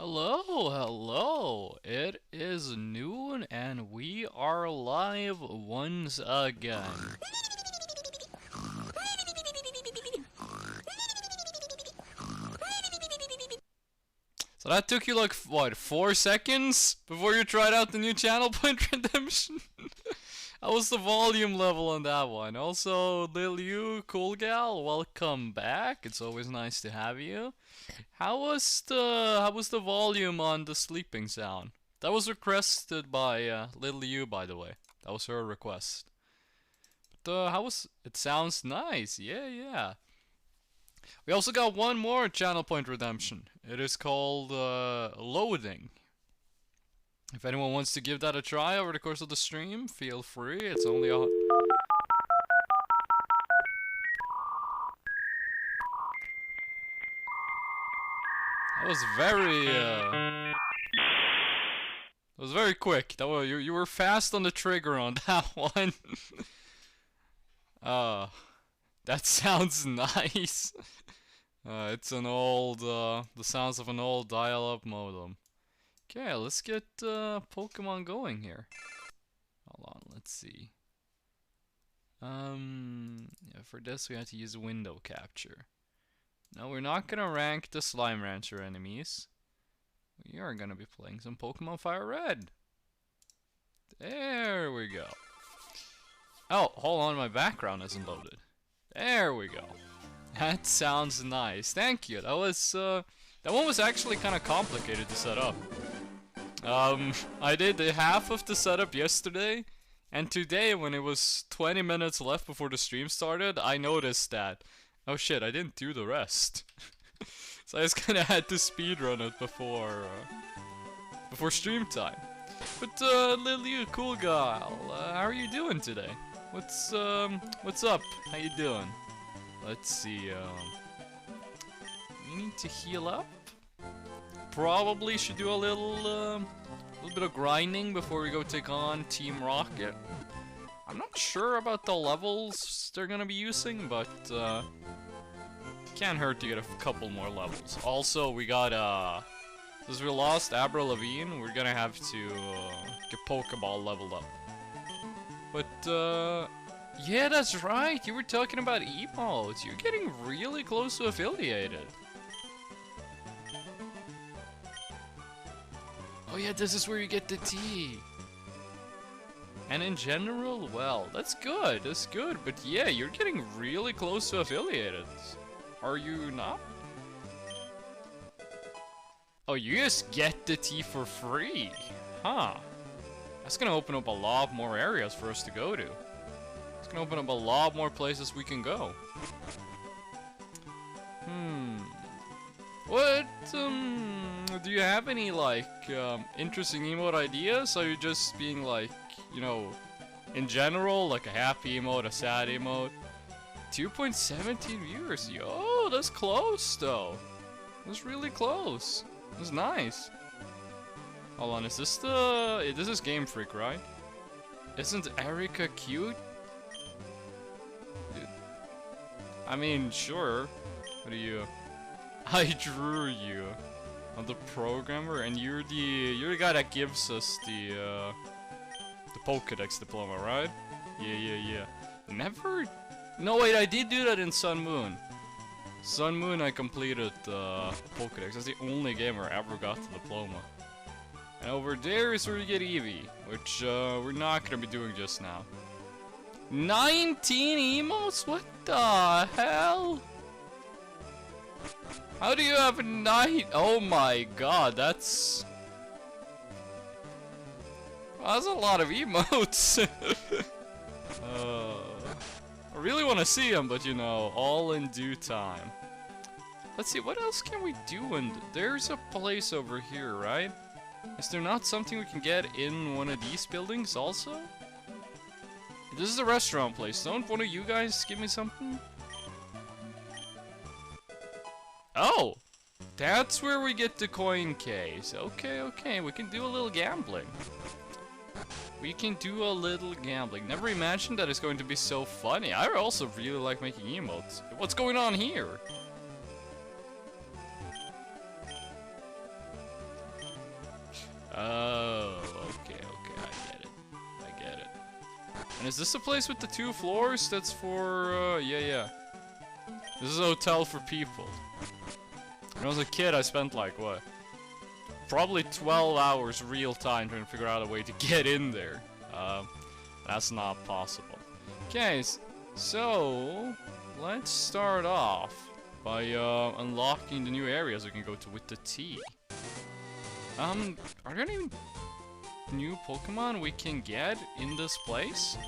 Hello, hello. It is noon and we are live once again. So that took you like, what, 4 seconds before you tried out the new channel point redemption? How was the volume level on that one? Also, Lil You, cool gal, welcome back. It's always nice to have you. How was the volume on the sleeping sound? That was requested by Lil You, by the way. That was her request. But how was it? Sounds nice. Yeah. We also got one more channel point redemption. It is called Loading. If anyone wants to give that a try over the course of the stream, feel free. It's only a... That was very quick. That was, you were fast on the trigger on that one. That sounds nice. It's an old, the sounds of an old dial-up modem. Okay, let's get Pokemon going here. Hold on, let's see. Yeah, for this we have to use window capture. No, we're not gonna rank the Slime Rancher enemies. We are gonna be playing some Pokemon FireRed. There we go. Oh, hold on, my background isn't loaded. There we go. That sounds nice. Thank you. That was that one was actually kind of complicated to set up. I did half of the setup yesterday, and today when it was 20 minutes left before the stream started, I noticed that, oh shit, I didn't do the rest. So I just kinda had to speedrun it before stream time. But Lily, cool gal, how are you doing today? What's up? How you doing? Let's see, we need to heal up. Probably should do a little bit of grinding before we go take on Team Rocket. I'm not sure about the levels they're gonna be using, but can't hurt to get a couple more levels. Also, we got since we lost Abra Levine, we're gonna have to get Pokeball leveled up. But yeah, that's right. You were talking about emotes. You're getting really close to affiliated. Oh yeah, this is where you get the tea. And in general, well, that's good, but yeah, you're getting really close to affiliated. Are you not? Oh, you just get the tea for free. Huh. That's gonna open up a lot more areas for us to go to. It's gonna open up a lot more places we can go. What, do you have any, like, interesting emote ideas? Are you just being, like, you know, in general, like a happy emote, a sad emote? 2.17 viewers, yo, that's close, though. That's really close. That's nice. Hold on, is this this is Game Freak, right? Isn't Erica cute? Dude. I mean, sure. What are you? I drew you. I'm the programmer, and you're the guy that gives us the Pokédex diploma, right? Yeah. Never. No, wait, I did do that in Sun Moon. Sun Moon, I completed the Pokédex. That's the only game where I ever got the diploma. And over there is where you get Eevee, which we're not gonna be doing just now. 19 emotes? What the hell? How do you have 9? Oh my god, that's a lot of emotes. I really want to see them, but you know, all in due time. Let's see, what else can we do? And there's a place over here, right? Is there not something we can get in one of these buildings also? This is a restaurant place. Don't one of you guys give me something? Oh! That's where we get the coin case. Okay. We can do a little gambling. Never imagined that it's going to be so funny. I also really like making emotes. What's going on here? Oh, okay, I get it. I get it. And is this the place with the 2 floors? That's for, yeah. This is a hotel for people. When I was a kid, I spent like, what? Probably 12 hours real time trying to figure out a way to get in there. That's not possible. Okay, so let's start off by unlocking the new areas we can go to with the T. Are there any new Pokemon we can get in this place?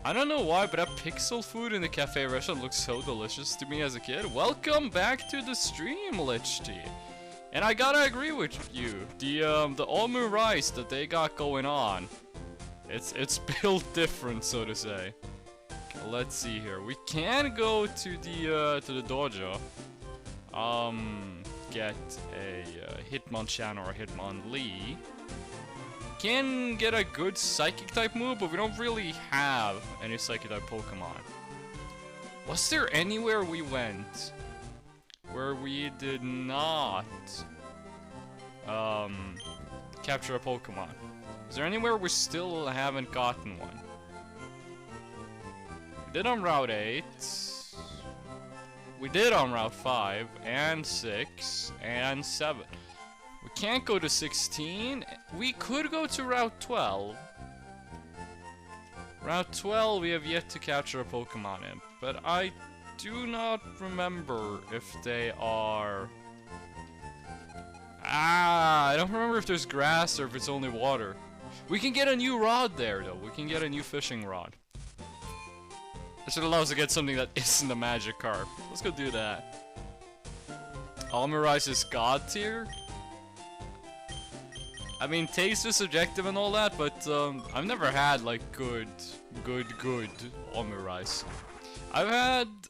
I don't know why, but that pixel food in the cafe restaurant looks so delicious to me as a kid. Welcome back to the stream, Lich T. And I gotta agree with you. The Omu rice that they got going on, it's built different, so to say. Okay, let's see here. We can go to the dojo. Get a Hitmonchan or a Hitmonlee. Can get a good Psychic type move, but we don't really have any Psychic type Pokemon. Was there anywhere we went where we did not capture a Pokemon? Is there anywhere we still haven't gotten one? We did on Route 8. We did on Route 5 and 6 and 7. We can't go to 16. We could go to Route 12. Route 12 we have yet to capture a Pokemon in, but I do not remember if they are... I don't remember if there's grass or if it's only water. We can get a new rod there though. We can get a new fishing rod. That should allow us to get something that isn't a magic carp. Let's go do that. Almerize is god tier? I mean, taste is subjective and all that, but I've never had like good Omurice.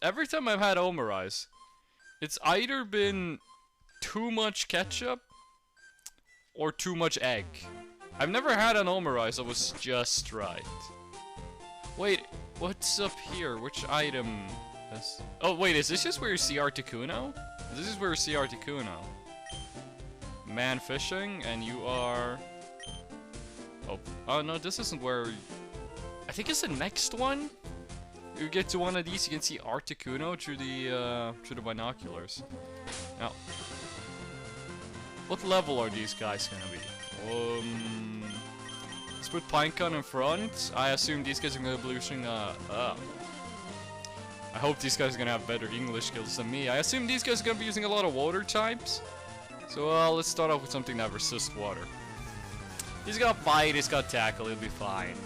Every time I've had Omurice, it's either been too much ketchup or too much egg. I've never had an Omurice that was just right. Wait, what's up here? Which item? Oh wait, is this just where you see Articuno? This is where you see Articuno. Man fishing, and you are... Oh no, this isn't where... I think it's the next one? You get to one of these, you can see Articuno through the binoculars. Now, what level are these guys gonna be? Let's put Pinecone in front. I assume these guys are gonna be using, I hope these guys are gonna have better English skills than me. I assume these guys are gonna be using a lot of water types. So, let's start off with something that resists water. He's got bite, he's got tackle, he'll be fine.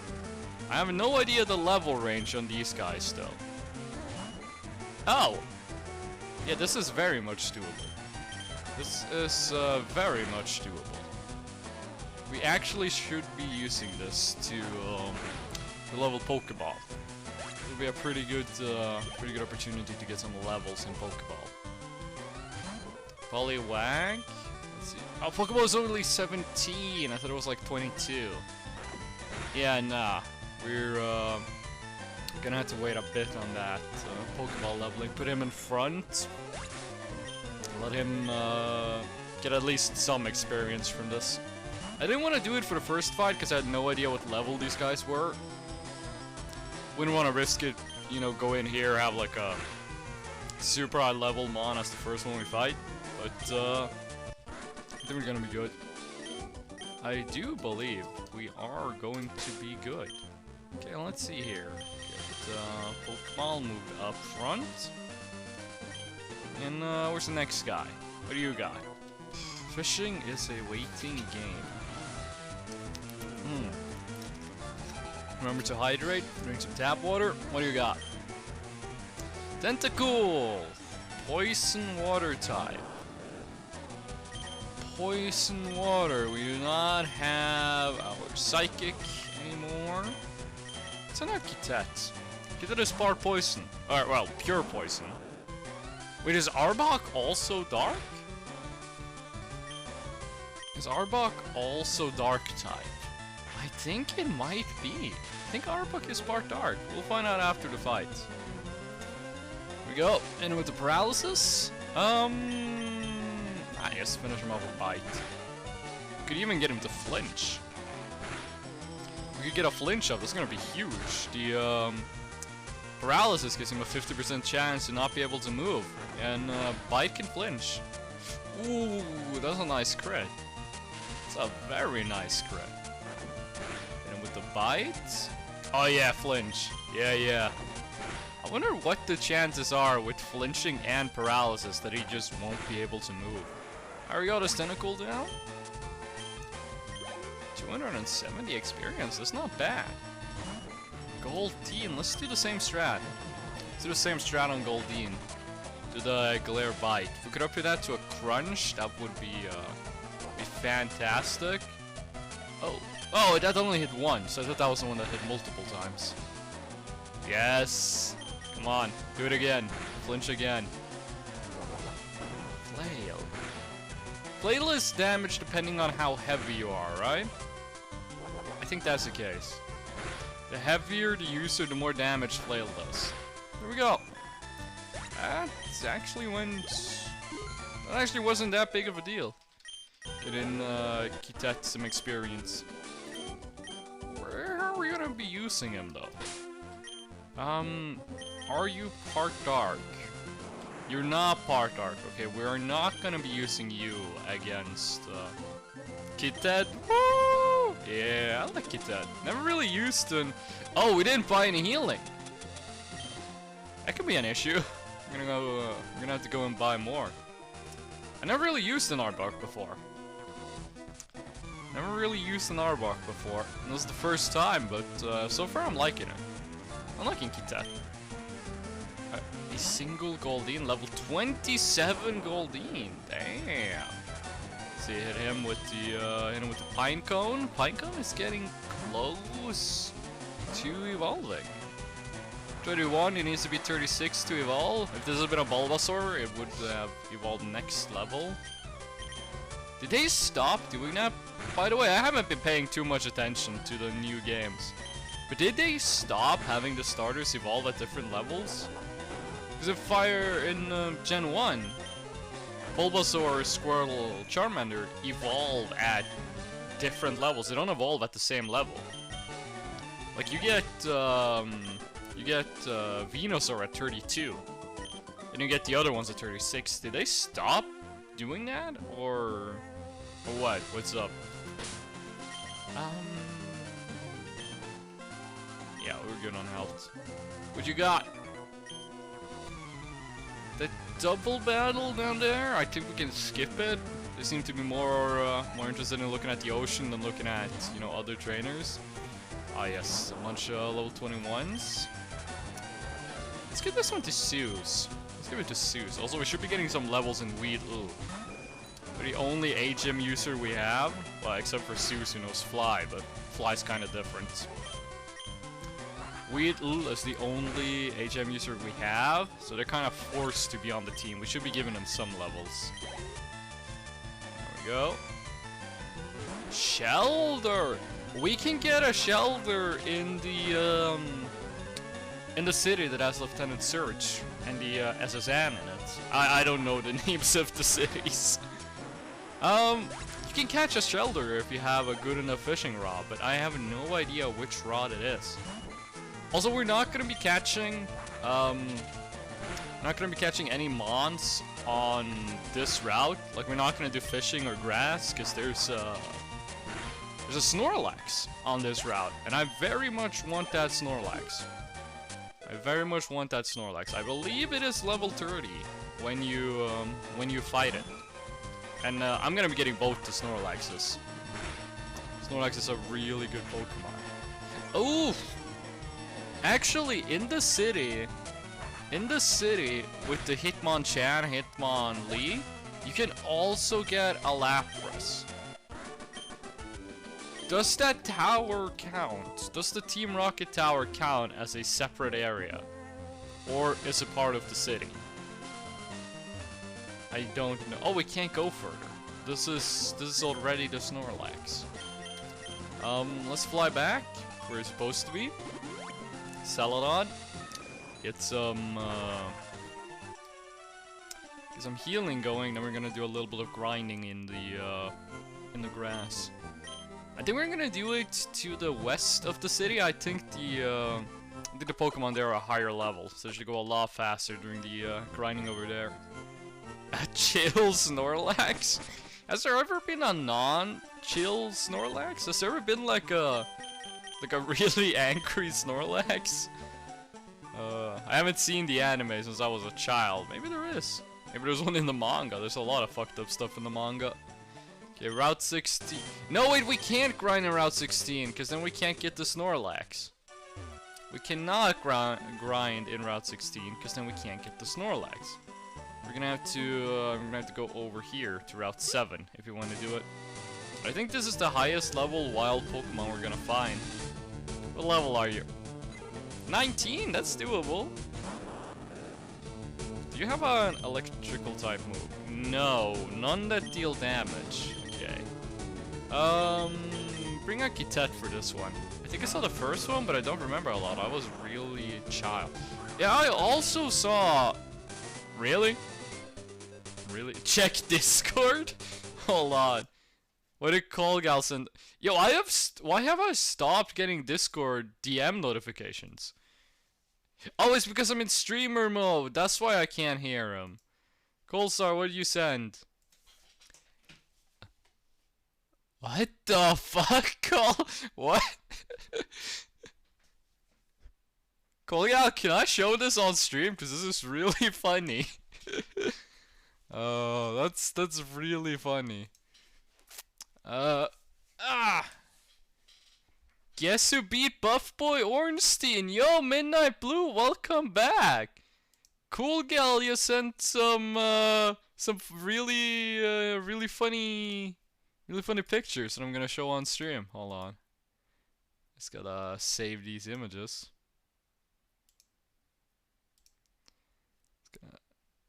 I have no idea the level range on these guys, though. Oh! Yeah, this is very much doable. This is, very much doable. We actually should be using this to level Pokeball. It'll be a pretty good opportunity to get some levels in Pokeball. Poliwag. Let's see. Oh, Pokeball is only 17. I thought it was like 22. Yeah, nah. We're gonna have to wait a bit on that Pokeball leveling. Put him in front. Let him get at least some experience from this. I didn't want to do it for the first fight because I had no idea what level these guys were. Wouldn't want to risk it, you know, go in here, have like a super high level Mon as the first one we fight. But, I think we're gonna be good. I do believe we are going to be good. Okay, let's see here. Get Pokeball moved up front. And, where's the next guy? What do you got? Fishing is a waiting game. Remember to hydrate, drink some tap water. What do you got? Tentacool! Poison water type. Poison water. We do not have our Psychic anymore. It's an Architect. Get it as part poison. Alright, well, pure poison. Wait, is Arbok also dark? Is Arbok also dark type? I think it might be. I think Arbok is part dark. We'll find out after the fight. Here we go. In with the paralysis. I guess finish him off with bite. could even get him to flinch. We could get a flinch up. That's gonna be huge. The paralysis gives him a 50% chance to not be able to move, and bite can flinch. Ooh, that's a nice crit. It's a very nice crit. And with the bite, oh yeah, flinch. Yeah. I wonder what the chances are with flinching and paralysis that he just won't be able to move. There we go, this tentacle down. 270 experience, that's not bad. Goldeen, let's do the same strat. Let's do the same strat on Goldeen. Do the glare bite. If we could upgrade that to a crunch, that would be fantastic. Oh, that only hit once. I thought that was the one that hit multiple times. Yes. Come on, do it again. Flinch again. Flail. Flail is damage depending on how heavy you are, right? I think that's the case. The heavier the user, the more damage Flail does. There we go. That actually wasn't that big of a deal. Getting Kitet some experience. Where are we gonna be using him though? Are you part dark? You're not part dark. Okay, we're not gonna be using you against Kitet. Woo! Yeah, I like Kitet. Never really used him. Oh, we didn't buy any healing. That could be an issue. We're gonna have to go and buy more. I never really used an Arbok before. Never really used an Arbok before. This is the first time, but so far I'm liking it. I'm liking Kitet. A single Goldeen, level 27 Goldeen. Damn. See, hit him with the Pine Cone. Pine Cone is getting close to evolving. 31, it needs to be 36 to evolve. If this had been a Bulbasaur, it would have evolved next level. Did they stop doing that? By the way, I haven't been paying too much attention to the new games. But did they stop having the starters evolve at different levels? Because in Gen 1, Bulbasaur, Squirtle, Charmander evolve at different levels. They don't evolve at the same level. Like you get Venusaur at 32, and you get the other ones at 36. Did they stop doing that, or what? What's up? Yeah, we're good on health. What you got? The double battle down there? I think we can skip it. They seem to be more interested in looking at the ocean than looking at, you know, other trainers. Ah yes, a bunch of level 21s. Let's give this one to Zeus. Let's give it to Zeus. Also, we should be getting some levels in Weedle. We're the only HM user we have. Well, except for Zeus who knows Fly, but Fly's kind of different. Weedle is the only HM user we have, so they're kind of forced to be on the team. We should be giving them some levels. There we go. Shelter! We can get a shelter in the city that has Lieutenant Surge and the SSN in it. I don't know the names of the cities. You can catch a shelter if you have a good enough fishing rod, but I have no idea which rod it is. Also, we're not gonna be catching any mons on this route. Like, we're not gonna do fishing or grass because there's a Snorlax on this route, and I very much want that Snorlax. I believe it is level 30 when you fight it, and I'm gonna be getting both the Snorlaxes. Snorlax is a really good Pokemon. Ooh, actually, in the city with the Hitmonchan, Hitmonlee, you can also get a Lapras. Does that tower count? Does the Team Rocket tower count as a separate area? Or is it part of the city? I don't know. Oh, we can't go further. This is already the Snorlax. Let's fly back where it's supposed to be. Celadon. Get some healing going, then we're gonna do a little bit of grinding in the grass. I think we're gonna do it to the west of the city. I think the Pokemon there are a higher level, so it should go a lot faster during the grinding over there. A chill Snorlax? Has there ever been a non-chill Snorlax? Has there ever been like a really angry Snorlax? I haven't seen the anime since I was a child. Maybe there is. Maybe there's one in the manga. There's a lot of fucked up stuff in the manga. Okay, Route 16. No, wait, we can't grind in Route 16, because then we can't get the Snorlax. We cannot grind in Route 16, because then we can't get the Snorlax. We're gonna have to go over here to Route 7, if you want to do it. I think this is the highest level wild Pokemon we're gonna find. What level are you? 19? That's doable. Do you have an electrical type move? No, none that deal damage. Okay. Bring a Kitet for this one. I think I saw the first one, but I don't remember a lot. I was really a child. Yeah, I also saw... Really? Really? Check Discord? Hold on. What did Colgal send? Yo, why have I stopped getting Discord DM notifications? Oh, it's because I'm in streamer mode. That's why I can't hear him. Colstar, what did you send? What the fuck, Cole? What? Colgal, can I show this on stream? Because this is really funny. Oh, that's really funny. Guess who beat Buff Boy Ornstein? Yo, Midnight Blue, welcome back. Cool gal, you sent some really funny pictures that I'm gonna show on stream. Hold on. Just gotta save these images.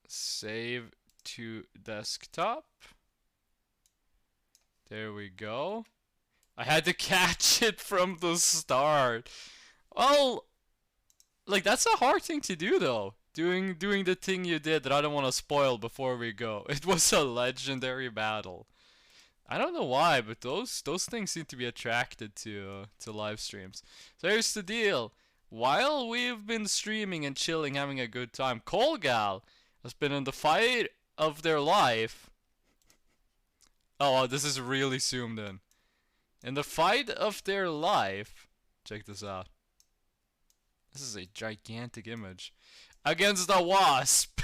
Save to desktop. There we go. I had to catch it from the start. Well, like that's a hard thing to do though. Doing the thing you did that I don't want to spoil before we go. It was a legendary battle. I don't know why, but those things seem to be attracted to live streams. So here's the deal. While we've been streaming and chilling, having a good time, Colgal has been in the fight of their life. Oh, this is really zoomed in. In the fight of their life, check this out. This is a gigantic image. Against the wasp.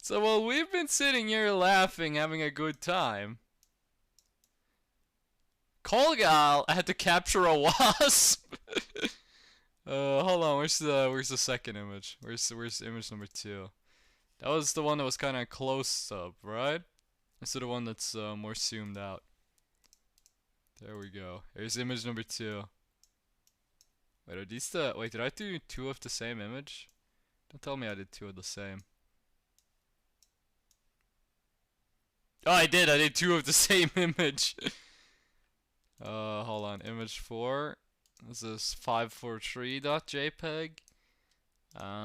So while we've been sitting here laughing, having a good time, Colgal had to capture a wasp. Hold on, where's the second image? Where's image number 2? That was the one that was kind of close up, right? This is the one that's more zoomed out. There we go. Here's image number 2. Wait, are these the... Wait, did I do 2 of the same image? Don't tell me I did 2 of the same. Oh, I did 2 of the same image. Hold on, image 4. This is 543.jpg.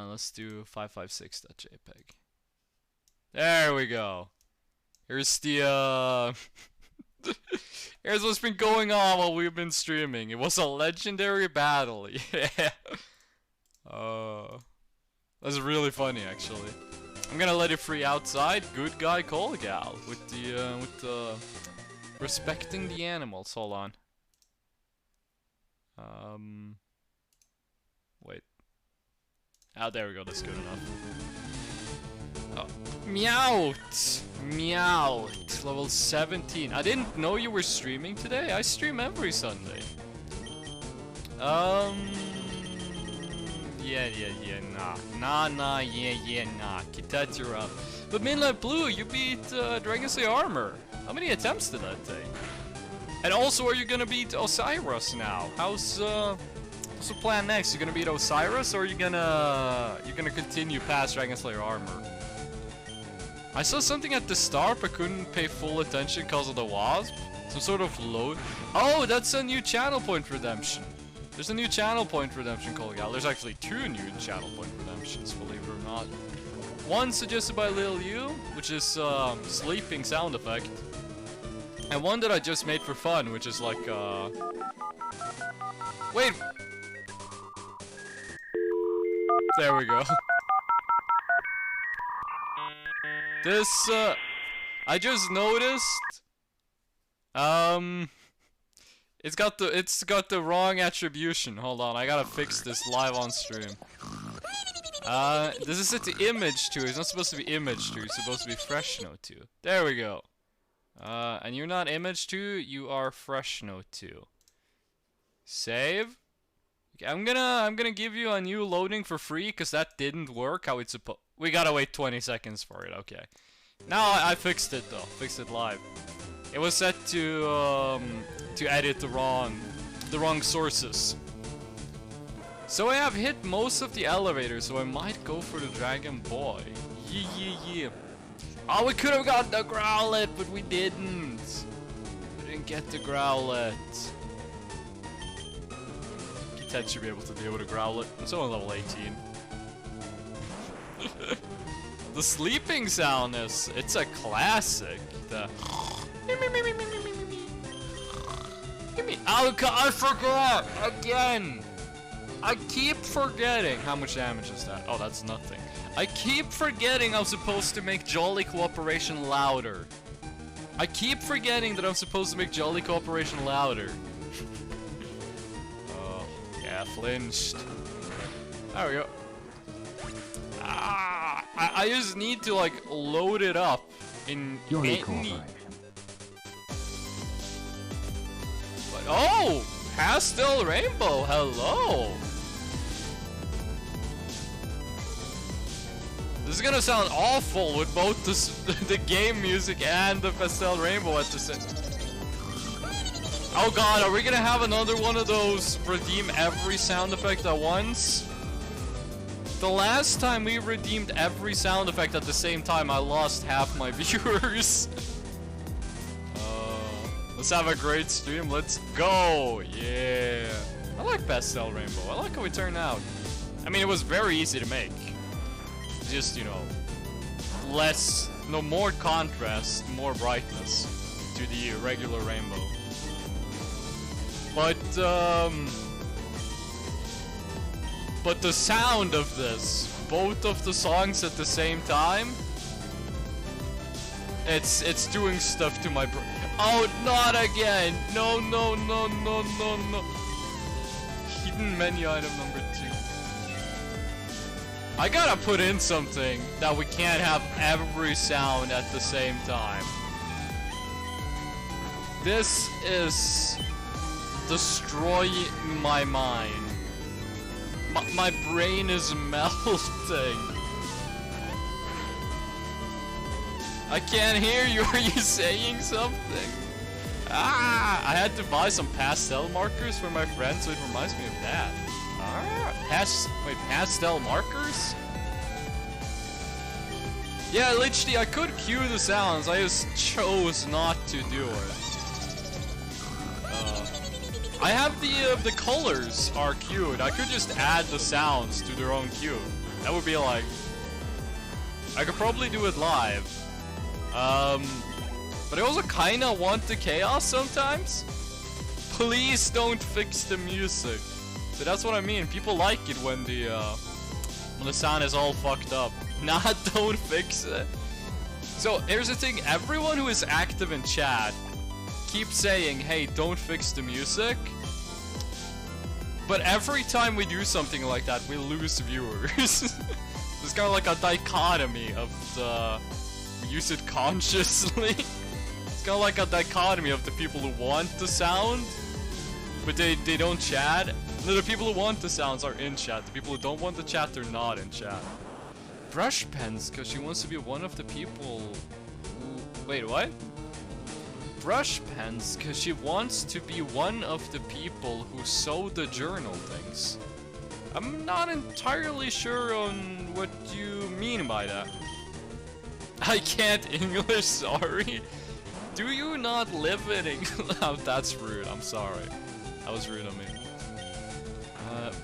Let's do 556.jpg. There we go. Here's the, here's what's been going on while we've been streaming. It was a legendary battle, yeah. That's really funny, actually. I'm gonna let it free outside. Good guy Colgal with the respecting the animals. Hold on. Wait. Oh, there we go. That's good enough. Oh. Meowth! Meowth! Level 17. I didn't know you were streaming today. I stream every Sunday. Yeah, nah. Nah, nah. Kitet, you're up. But Midnight Blue, you beat Dragon Slayer Armor. How many attempts did that take? And also, are you gonna beat Osiris now? What's the plan next? You gonna beat Osiris, or are you gonna continue past Dragon Slayer Armor? I saw something at the start, but couldn't pay full attention because of the wasp. Some sort of load. Oh, that's a new channel point redemption. There's a new channel point redemption called Gal. There's actually 2 new channel point redemptions, believe it or not. One suggested by Lil U, which is sleeping sound effect. And and one that I just made for fun, which is like, wait! There we go. This, I just noticed, it's got the wrong attribution. Hold on, I gotta fix this live on stream. This is set to image 2. It's not supposed to be image 2. It's supposed to be fresh note 2. There we go. And you're not image 2. You are fresh note 2. Save. Okay, I'm gonna give you a new loading for free because that didn't work how it's supposed. We gotta wait 20 seconds for it. Okay. Now I fixed it though. Fixed it live. It was set to edit the wrong sources. So I have hit most of the elevators, so I might go for the Dragon Boy. Yeah. Oh, we could have got the Growlet, but we didn't. We didn't get the Growlet. Ted should be able to deal with a Growlet. It's only level 18. The sleeping sound it's a classic. The oh god, I forgot again. I keep forgetting. How much damage is that? Oh, that's nothing. I keep forgetting I'm supposed to make Jolly Cooperation louder. I keep forgetting that I'm supposed to make Jolly Cooperation louder. Oh, yeah, flinched. There we go. Ah, I just need to like load it up in any. But oh, Pastel Rainbow, hello. This is gonna sound awful with both the game music and the Pastel Rainbow at the same. Oh god, are we gonna have another one of those redeem every sound effect at once? The last time we redeemed every sound effect at the same time, I lost half my viewers. Let's have a great stream. Let's go. Yeah. I like Pastel Rainbow. I like how it turned out. I mean, it was very easy to make. Just, you know, more contrast, more brightness to the regular rainbow. But the sound of this, both of the songs at the same time, it's doing stuff to my brain. Oh, not again! No. Hidden menu item number 2. I gotta put in something that we can't have every sound at the same time. This is destroying my mind. My brain is melting. I can't hear you. Are you saying something? Ah! I had to buy some pastel markers for my friend, so it reminds me of that. Ah! Wait, pastel markers? Yeah, literally, I could cue the sounds. I just chose not to do it. I have the colors are cued. I could just add the sounds to their own cue. That would be like... I could probably do it live. But I also kinda want the chaos sometimes. Please don't fix the music. So that's what I mean. People like it when the sound is all fucked up. Nah, don't fix it. So here's the thing. Everyone who is active in chat keeps saying, hey, don't fix the music. But every time we do something like that, we lose viewers. It's kind of like a dichotomy of the... use it consciously. It's kind of like a dichotomy of the people who want the sound, but they don't chat. And the people who want the sounds are in chat. The people who don't want the chat, they're not in chat. Brush pens, because she wants to be one of the people who... Wait, what? Brush pens, because she wants to be one of the people who sew the journal things. I'm not entirely sure on what you mean by that. I can't English, sorry. Do you not live in England? Oh, that's rude, I'm sorry. That was rude of me.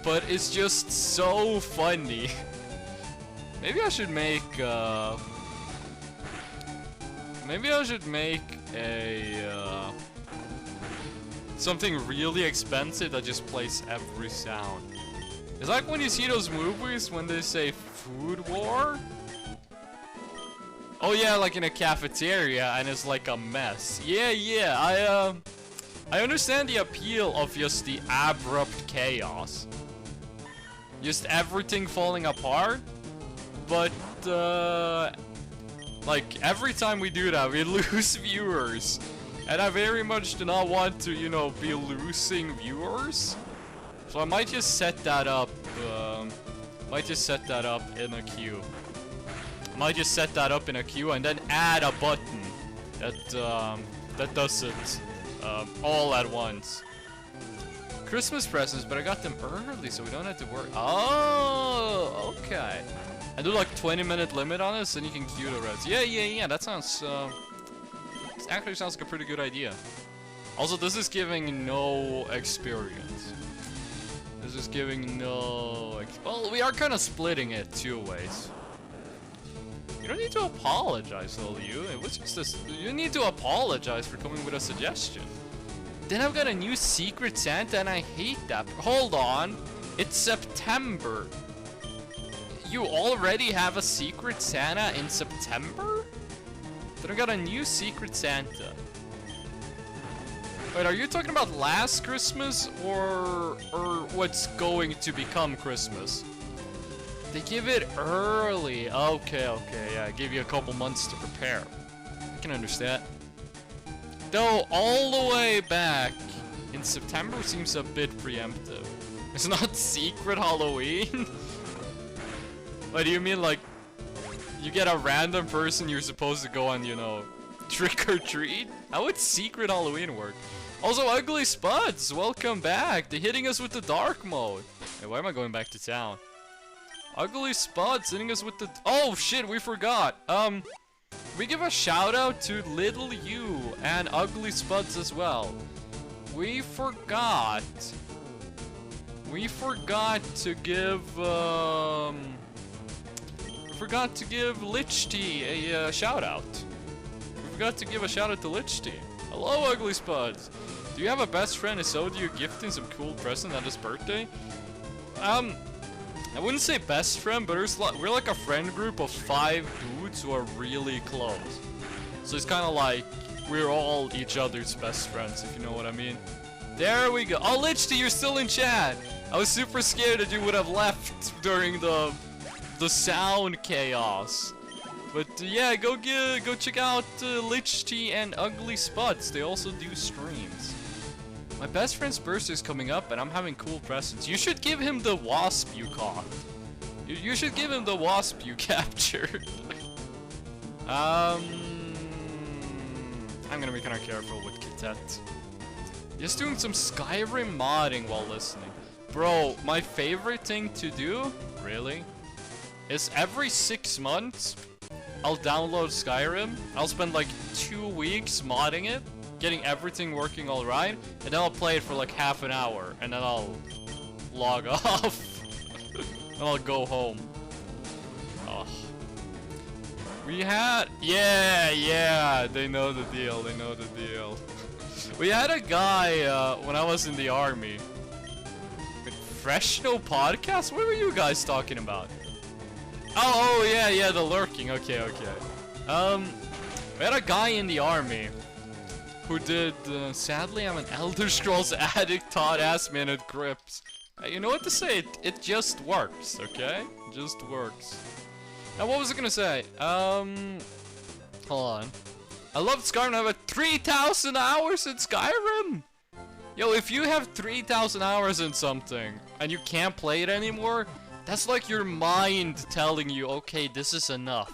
But it's just so funny. Maybe I should make, maybe I should make a, something really expensive that just plays every sound. It's like when you see those movies when they say food war. Oh yeah, like in a cafeteria and it's like a mess. Yeah, I understand the appeal of just the abrupt chaos. Just everything falling apart. But, like, every time we do that, we lose viewers. And I very much do not want to, you know, be losing viewers. So I might just set that up, in a queue. I might just set that up in a queue and then add a button that does it, all at once. Christmas presents, but I got them early, so we don't have to worry. Oh, okay. I do like 20-minute limit on this, and you can queue the rest. Yeah, that sounds, it actually sounds like a pretty good idea. Also, this is giving no experience. This is giving no well, we are kind of splitting it 2 ways. You don't need to apologize, though, you. It was just this. You need to apologize for coming with a suggestion. Then I've got a new Secret Santa, and I hate that. Hold on. It's September. You already have a Secret Santa in September? Then I got a new Secret Santa. Wait, are you talking about last Christmas or what's going to become Christmas? They give it early. Okay, yeah, give you a couple months to prepare. I can understand. Though all the way back in September seems a bit preemptive. It's not Secret Halloween. What do you mean, like, you get a random person you're supposed to go on, you know, trick or treat? How would Secret Halloween work? Also, Ugly Spuds, welcome back. They're hitting us with the dark mode. Hey, why am I going back to town? Ugly Spuds hitting us with the... Oh, shit, we forgot. We give a shout out to Little You and Ugly Spuds as well. We forgot to give, Lich Tea a shout out. We forgot to give a shout out to Lich Tea. Hello, Ugly Spuds. Do you have a best friend? If so, do you gift him some cool present at his birthday? I wouldn't say best friend, but we're like a friend group of 5 dudes who are really close. So it's kind of like we're all each other's best friends, if you know what I melich. There we go. Oh, Lich Tea, you're still in chat. I was super scared that you would have left during the sound chaos. But yeah, go check out Lich Tea and Ugly Spuds. They also do streams. My best friend's birthday is coming up, and I'm having cool presents. You should give him the wasp you caught. You should give him the wasp you captured. I'm gonna be kind of careful with Kitet. Just doing some Skyrim modding while listening. Bro, my favorite thing to do, really, is every 6 months, I'll download Skyrim. I'll spend like 2 weeks modding it, getting everything working alright, and then I'll play it for like half an hour, and then I'll log off. And I'll go home. Oh. We had... Yeah, they know the deal, We had a guy, when I was in the army. Wait, Fresh No Podcast? What were you guys talking about? Oh, yeah, the lurking. Okay. We had a guy in the army who did, sadly, I'm an Elder Scrolls addict, Todd-ass minute grips. You know what to say, it just works, okay? It just works. Now, what was I gonna say? Hold on. I love Skyrim, I have 3,000 hours in Skyrim! Yo, if you have 3,000 hours in something, and you can't play it anymore, that's like your mind telling you, okay, this is enough.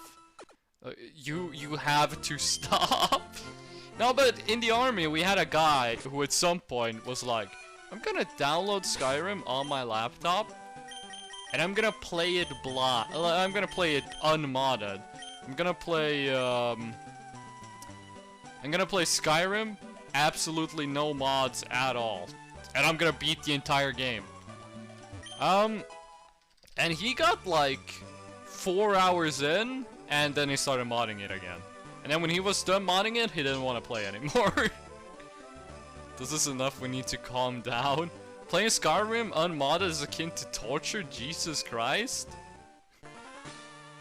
You have to stop. No, but in the army, we had a guy who at some point was like, I'm gonna download Skyrim on my laptop, and I'm gonna play it I'm gonna play it unmodded. I'm gonna play Skyrim, absolutely no mods at all. And I'm gonna beat the entire game. And he got like 4 hours in, and then he started modding it again. And then when he was done modding it, he didn't want to play anymore. This is enough, we need to calm down. Playing Skyrim unmodded is akin to torture, Jesus Christ.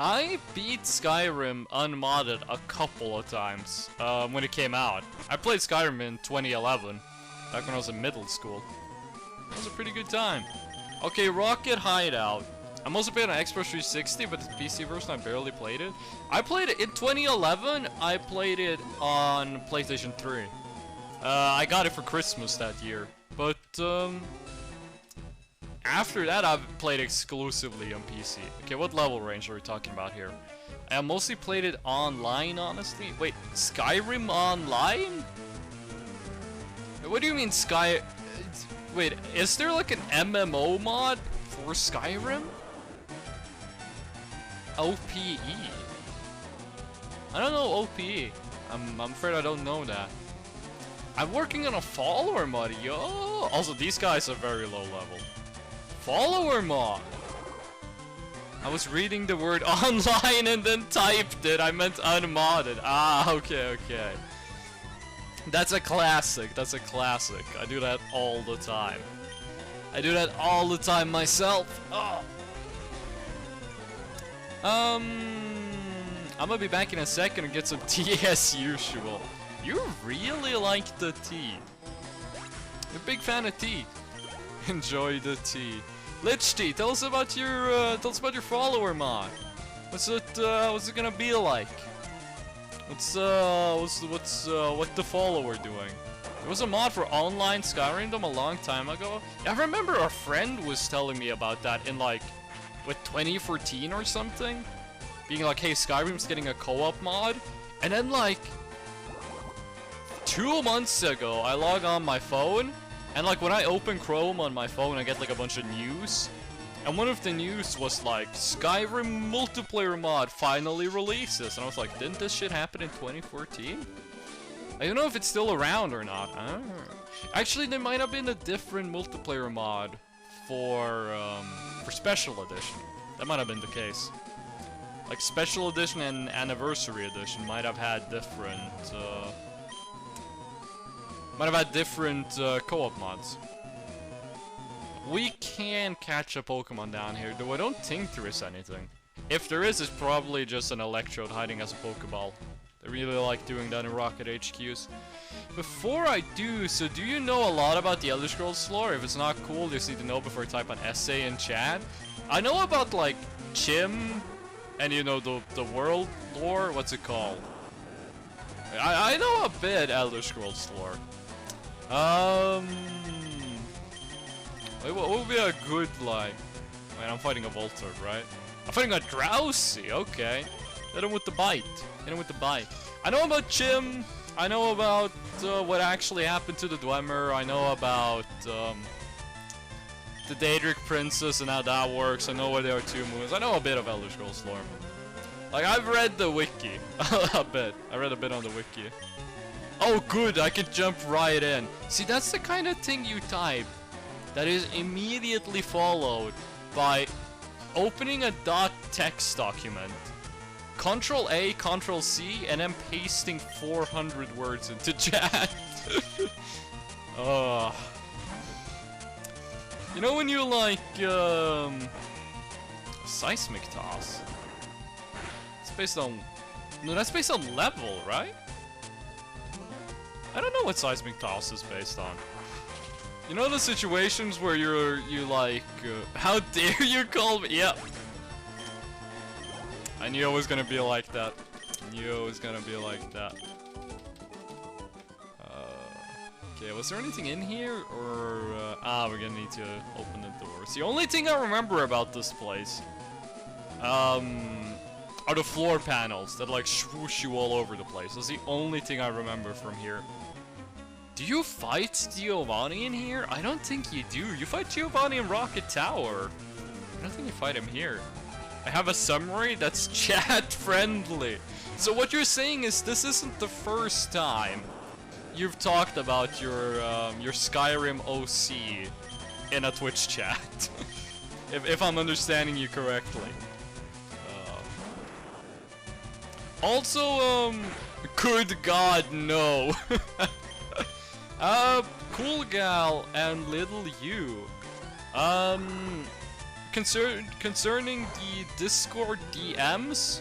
I beat Skyrim unmodded a couple of times when it came out. I played Skyrim in 2011, back when I was in middle school. It was a pretty good time. Okay, Rocket Hideout. I'm also playing on Xbox 360, but the PC version I barely played it. I played it in 2011. I played it on PlayStation 3. I got it for Christmas that year. But after that, I've played exclusively on PC. Okay, what level range are we talking about here? I mostly played it online, honestly. Wait, Skyrim Online? What do you mean Wait, is there like an MMO mod for Skyrim? OPE. I don't know OPE. I'm afraid I don't know that. I'm working on a follower mod, yo. Also, these guys are very low level. Follower mod. I was reading the word online and then typed it. I meant unmodded. Ah, okay. That's a classic. That's a classic. I do that all the time. I do that all the time myself. Oh. I'm gonna be back in a second and get some tea as usual. You really like the tea. You're a big fan of tea. Enjoy the tea. Lich Tea, tell us about your follower mod. What's it gonna be like? What's the follower doing? There was a mod for online Skyrim a long time ago. Yeah, I remember a friend was telling me about that in like, what, 2014 or something? Being like, hey, Skyrim's getting a co-op mod. And then like, 2 months ago, I log on my phone. And like, when I open Chrome on my phone, I get like a bunch of news. And one of the news was like, Skyrim multiplayer mod finally releases. And I was like, didn't this shit happen in 2014? I don't know if it's still around or not. I don't know. Actually, there might have been a different multiplayer mod for Special Edition. That might have been the case. Like, Special Edition and Anniversary Edition might have had different, co-op mods. We can catch a Pokemon down here, though I don't think there is anything. If there is, it's probably just an Electrode hiding as a Pokeball. They really like doing that in Rocket HQs. Before I do, so do you know a lot about the Elder Scrolls lore? If it's not cool, you just need to know before you type an essay in chat. I know about, like, Chim, and you know, the world lore, what's it called? I know a bit Elder Scrolls lore. What would be a good, like... Wait, I'm fighting a Voltorb, right? I'm fighting a Drowsy, okay. Hit him with the bite. Hit him with the bite. I know about Chim. I know about what actually happened to the Dwemer. I know about the Daedric Princess and how that works. I know where there are 2 moons. I know a bit of Elder Scrolls lore. Like, I've read the wiki. A bit. I read a bit on the wiki. Oh, good. I could jump right in. See, that's the kind of thing you type that is immediately followed by opening a .text document, Control A, Control C, and then pasting 400 words into chat. You know when you like, Seismic Toss? It's based on... No, that's based on level, right? I don't know what Seismic Toss is based on. You know the situations where you like, how dare you call me? Yep. I knew it was gonna be like that. I knew it was gonna be like that. Okay, was there anything in here? Or, we're gonna need to open the doors. The only thing I remember about this place, are the floor panels that like swoosh you all over the place. That's the only thing I remember from here. Do you fight Giovanni in here? I don't think you do. You fight Giovanni in Rocket Tower. I don't think you fight him here. I have a summary that's chat friendly. So what you're saying is this isn't the first time you've talked about your Skyrim OC in a Twitch chat. if I'm understanding you correctly. Also, good God, no. Cool Gal and Little You. Concerning the Discord DMs.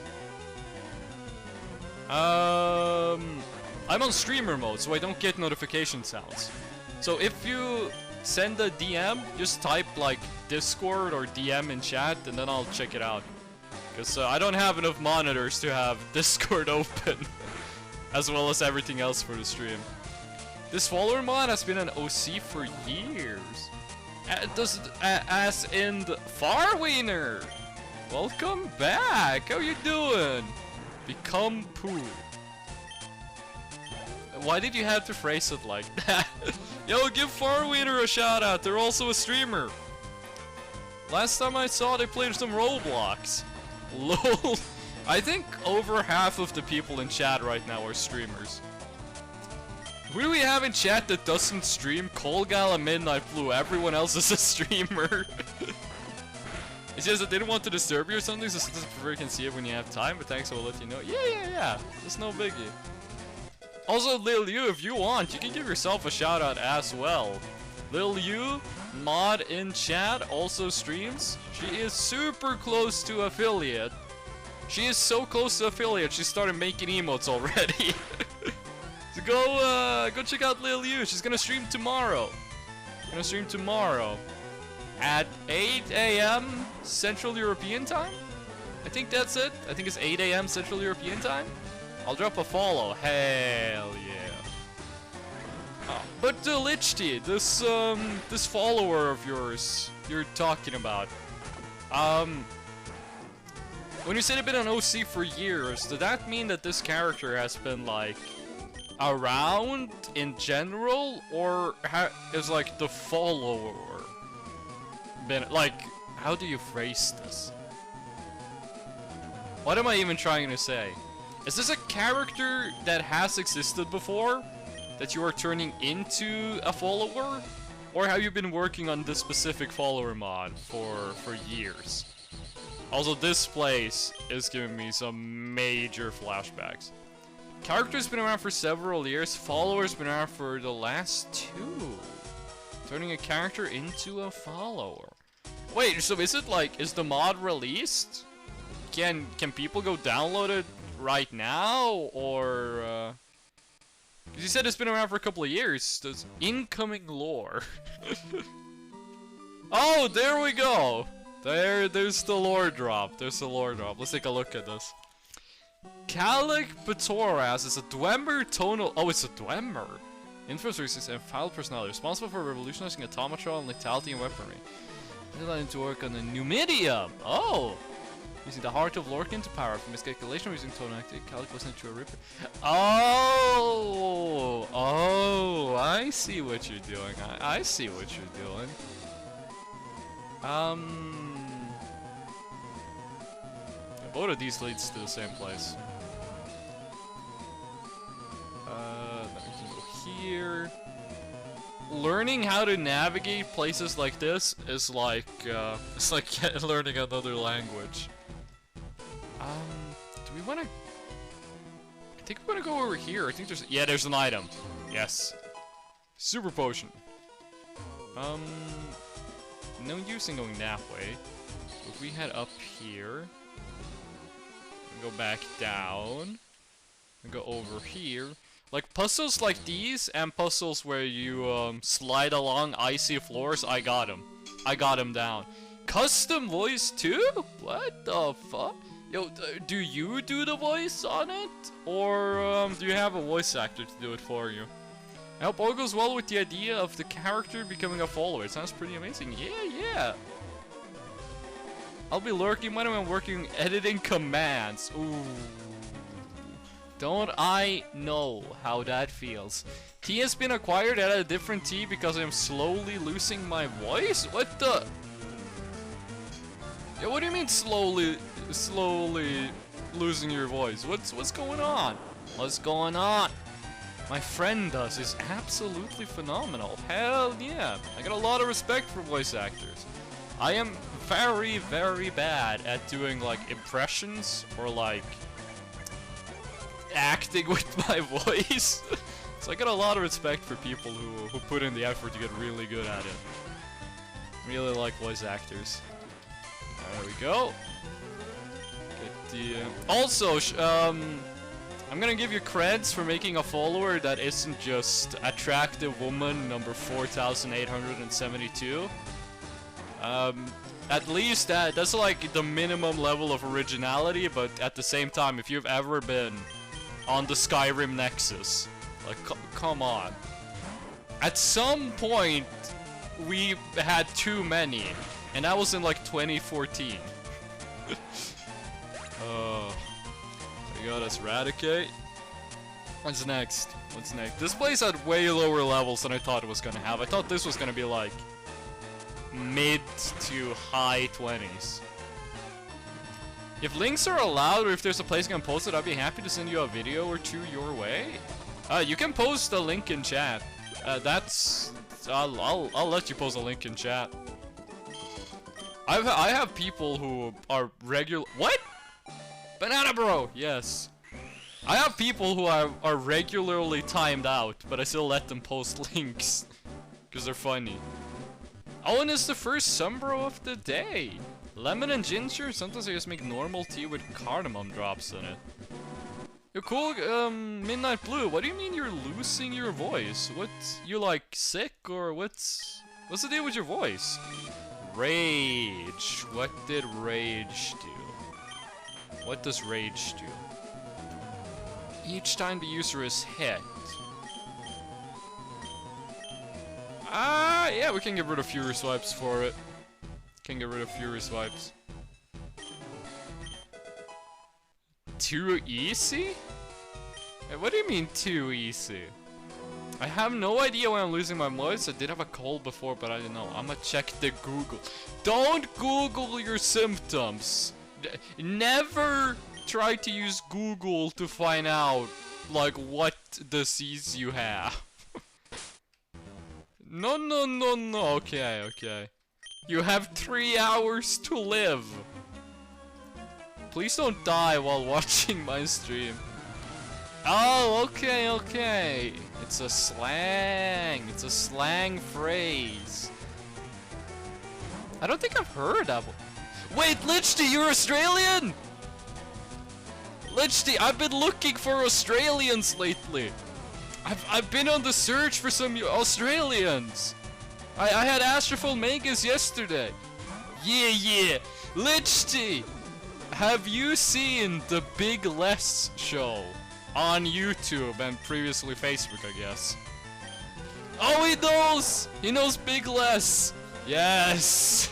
I'm on streamer mode, so I don't get notification sounds. So if you send a DM, just type like Discord or DM in chat, and then I'll check it out. Because I don't have enough monitors to have Discord open, as well as everything else for the stream. This follower mod has been an OC for years. As in the Farwiener. Welcome back. How you doing? Become poo. Why did you have to phrase it like that? Yo, give Farwiener a shout out. They're also a streamer. Last time I saw, they played some Roblox. Lol. I think over half of the people in chat right now are streamers. Who do we have in chat that doesn't stream? Colgal and Midnight Blue. Everyone else is a streamer. It's just I didn't want to disturb you or something, so sometimes I prefer you can see it when you have time, but thanks, I will let you know. Yeah. It's no biggie. Also, Lil Yu, if you want, you can give yourself a shout out as well. Lil Yu, mod in chat, also streams. She is super close to affiliate. She is so close to affiliate, she started making emotes already. So go check out Lil Yu. She's gonna stream tomorrow. At 8 AM Central European time? I think that's it. I think it's 8 AM Central European time. I'll drop a follow. Hell yeah. Oh, but Lichty, this follower of yours you're talking about. When you said it's been an OC for years, does that mean that this character has been like around in general, or is like the follower been like, how do you phrase this? What am I even trying to say? Is this a character that has existed before that you are turning into a follower, or have you been working on this specific follower mod for years? Also, this place is giving me some major flashbacks. Character's been around for several years, follower's been around for the last 2. Turning a character into a follower. Wait, so is it like, is the mod released? Can people go download it right now, or because you said it's been around for a couple of years. There's incoming lore. Oh, there we go. There's the lore drop. Let's take a look at this. Calic Patoras is a Dwemer tonal. Oh, it's a Dwemer. Infrastructures and file personality responsible for revolutionizing automatron, lethality, and weaponry. Allowed to work on the Numidium. Oh, using the heart of Lorcan to power up miscalculation, using tonality. Calic was into a ripper. Oh, I see what you're doing. I see what you're doing. Both of these leads to the same place. Then we can go here. Learning how to navigate places like this is like, it's like learning another language. Do we want to? I think we want to go over here. I think there's an item. Yes. Super potion. No use in going that way. So if we head up here, go back down, and go over here. Like puzzles like these and puzzles where you slide along icy floors, I got them down. Custom voice too? What the fuck? Yo, do you do the voice on it, or do you have a voice actor to do it for you? I hope all goes well with the idea of the character becoming a follower. It sounds pretty amazing. Yeah. I'll be lurking when I'm working editing commands. Ooh. Don't I know how that feels? T has been acquired at a different T because I'm slowly losing my voice? What the? Yeah, what do you mean slowly losing your voice? What's going on? What's going on? My friend does is absolutely phenomenal. Hell yeah. I got a lot of respect for voice actors. I am very, very bad at doing like impressions or like acting with my voice. So I got a lot of respect for people who put in the effort to get really good at it. Really like voice actors. There we go. Get the... Also, I'm gonna give you creds for making a follower that isn't just attractive woman number 4872. At least that's like the minimum level of originality, but at the same time, if you've ever been on the Skyrim Nexus, like, come on. At some point, we had too many, and that was in like 2014. We got us Eradicate. What's next? What's next? This place had way lower levels than I thought it was gonna have. I thought this was gonna be like mid to high 20s. If links are allowed, or if there's a place I can post it, I'd be happy to send you a video or two your way. You can post a link in chat. I'll let you post a link in chat. I have people who are regular. What? Banana Bro. Yes. I have people who are regularly timed out, but I still let them post links because they're funny. Oh, and it's the first Sunbro of the day. Lemon and ginger. Sometimes I just make normal tea with cardamom drops in it. You're cool, Midnight Blue. What do you mean you're losing your voice? What, you like sick, or what's the deal with your voice? Rage. What did rage do? What does rage do? Each time the user is hit. Yeah, we can get rid of Fury Swipes for it. Can get rid of Fury Swipes. Too easy? Hey, what do you mean too easy? I have no idea why I'm losing my voice. I did have a cold before, but I don't know. I'ma check the Google. Don't Google your symptoms. Never try to use Google to find out, like, what disease you have. No. Okay. You have 3 hours to live. Please don't die while watching my stream. Oh, okay. It's a slang. It's a slang phrase. I don't think I've heard of it. Wait, Lichty, you're Australian? Lichty, I've been looking for Australians lately. I've been on the search for some Australians. I had Astrophil Magus yesterday. Yeah. Lichty, have you seen the Big Les show on YouTube and previously Facebook, I guess? Oh, he knows! He knows Big Les! Yes!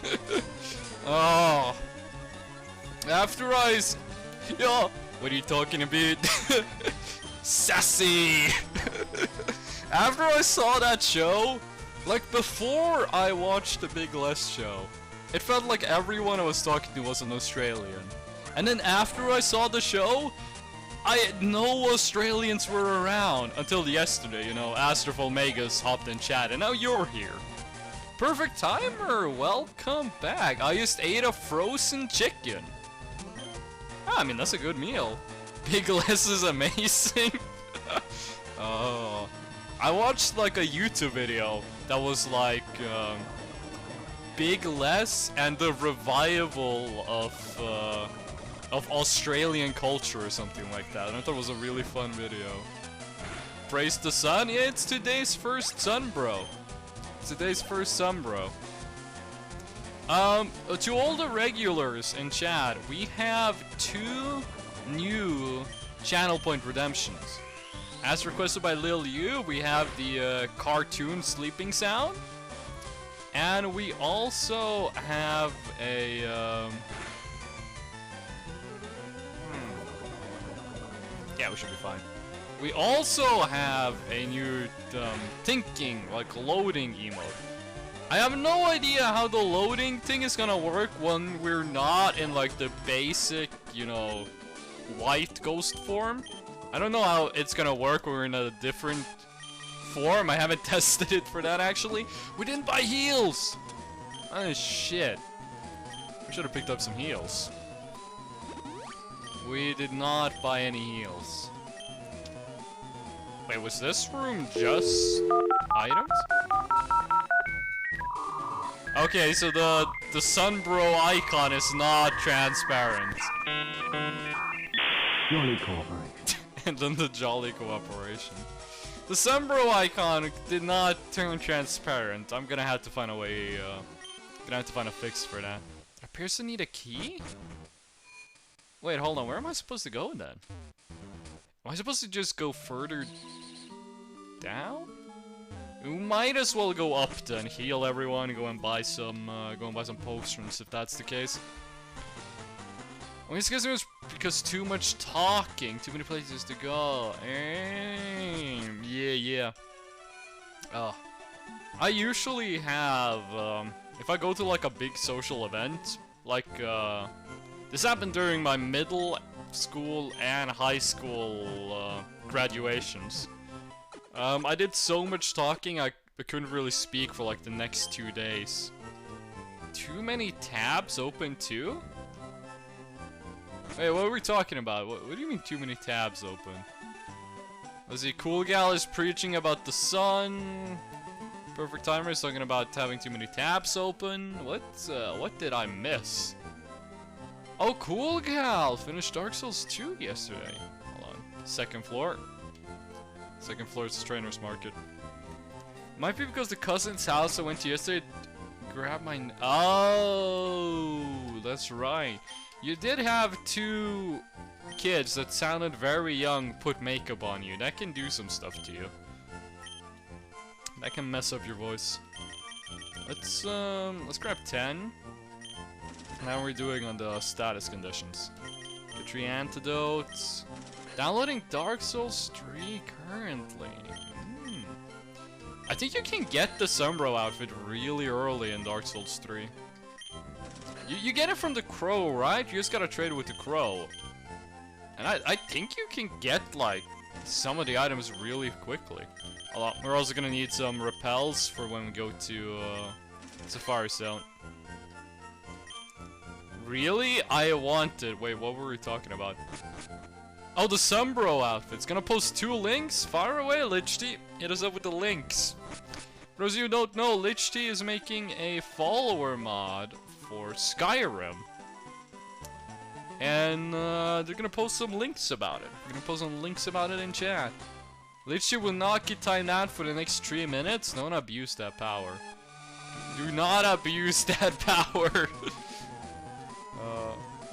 Oh. After Yo, what are you talking about? Sassy! After I saw that show, like before I watched the Big Les show, it felt like everyone I was talking to was an Australian. And then after I saw the show, I had no Australians were around until yesterday, you know, Astrophil Magus hopped in chat, and now you're here. Perfect timer, welcome back. I just ate a frozen chicken. I mean, that's a good meal. Big Les is amazing. Oh, I watched like a YouTube video that was like Big Les and the revival of Australian culture or something like that. And I thought it was a really fun video. Praise the sun. Yeah, it's today's first sun, bro. Today's first sun, bro. To all the regulars in chat, we have 2 new channel point redemptions. As requested by Lil Yu, we have the cartoon sleeping sound. And we also have a yeah, we should be fine. We also have a new thinking, like loading emote. I have no idea how the loading thing is gonna work when we're not in like the basic, you know, white ghost form. I don't know how it's gonna work when we're in a different form. I haven't tested it for that actually. We didn't buy heals! Oh shit. We should have picked up some heals. We did not buy any heals. Wait, was this room just items? Okay, so the Sunbro icon is not transparent. Jolly cooperation. And then the jolly cooperation. The Sunbro icon did not turn transparent. I'm gonna have to find a way, gonna have to find a fix for that. Appears to need a key? Wait, hold on, where am I supposed to go then? Am I supposed to just go further down? We might as well go up then, heal everyone, go and buy some potions if that's the case. I guess it was because too much talking, too many places to go. Yeah. I usually have, if I go to like a big social event, like, this happened during my middle school and high school, graduations. I did so much talking, I couldn't really speak for like the next 2 days. Too many tabs open too? Wait, what are we talking about? What do you mean too many tabs open? Let's see, Cool Gal is preaching about the sun. Perfect Timer is talking about having too many tabs open. What did I miss? Oh, Cool Gal finished Dark Souls 2 yesterday. Hold on. Second floor. Second floor is the Trainer's Market. Might be because the cousin's house I went to yesterday grabbed my... Oh, that's right. You did have 2 kids that sounded very young put makeup on you. That can do some stuff to you. That can mess up your voice. Let's grab 10. Now we're doing on the status conditions. The 3 antidotes. Downloading Dark Souls 3 currently. I think you can get the Sunbro outfit really early in Dark Souls 3. You get it from the crow, right? You just gotta trade it with the crow. And I think you can get, like, some of the items really quickly. We're also gonna need some repels for when we go to Safari Zone. Really? I wanted... Wait, what were we talking about? Oh, the Sunbro outfit's gonna post 2 links? Fire away, Lichty. Hit us up with the links. For those of you who don't know, Lichty is making a follower mod for Skyrim. And they're gonna post some links about it. They're gonna post some links about it in chat. Lichty will not get timed out for the next 3 minutes. Don't abuse that power. Do not abuse that power.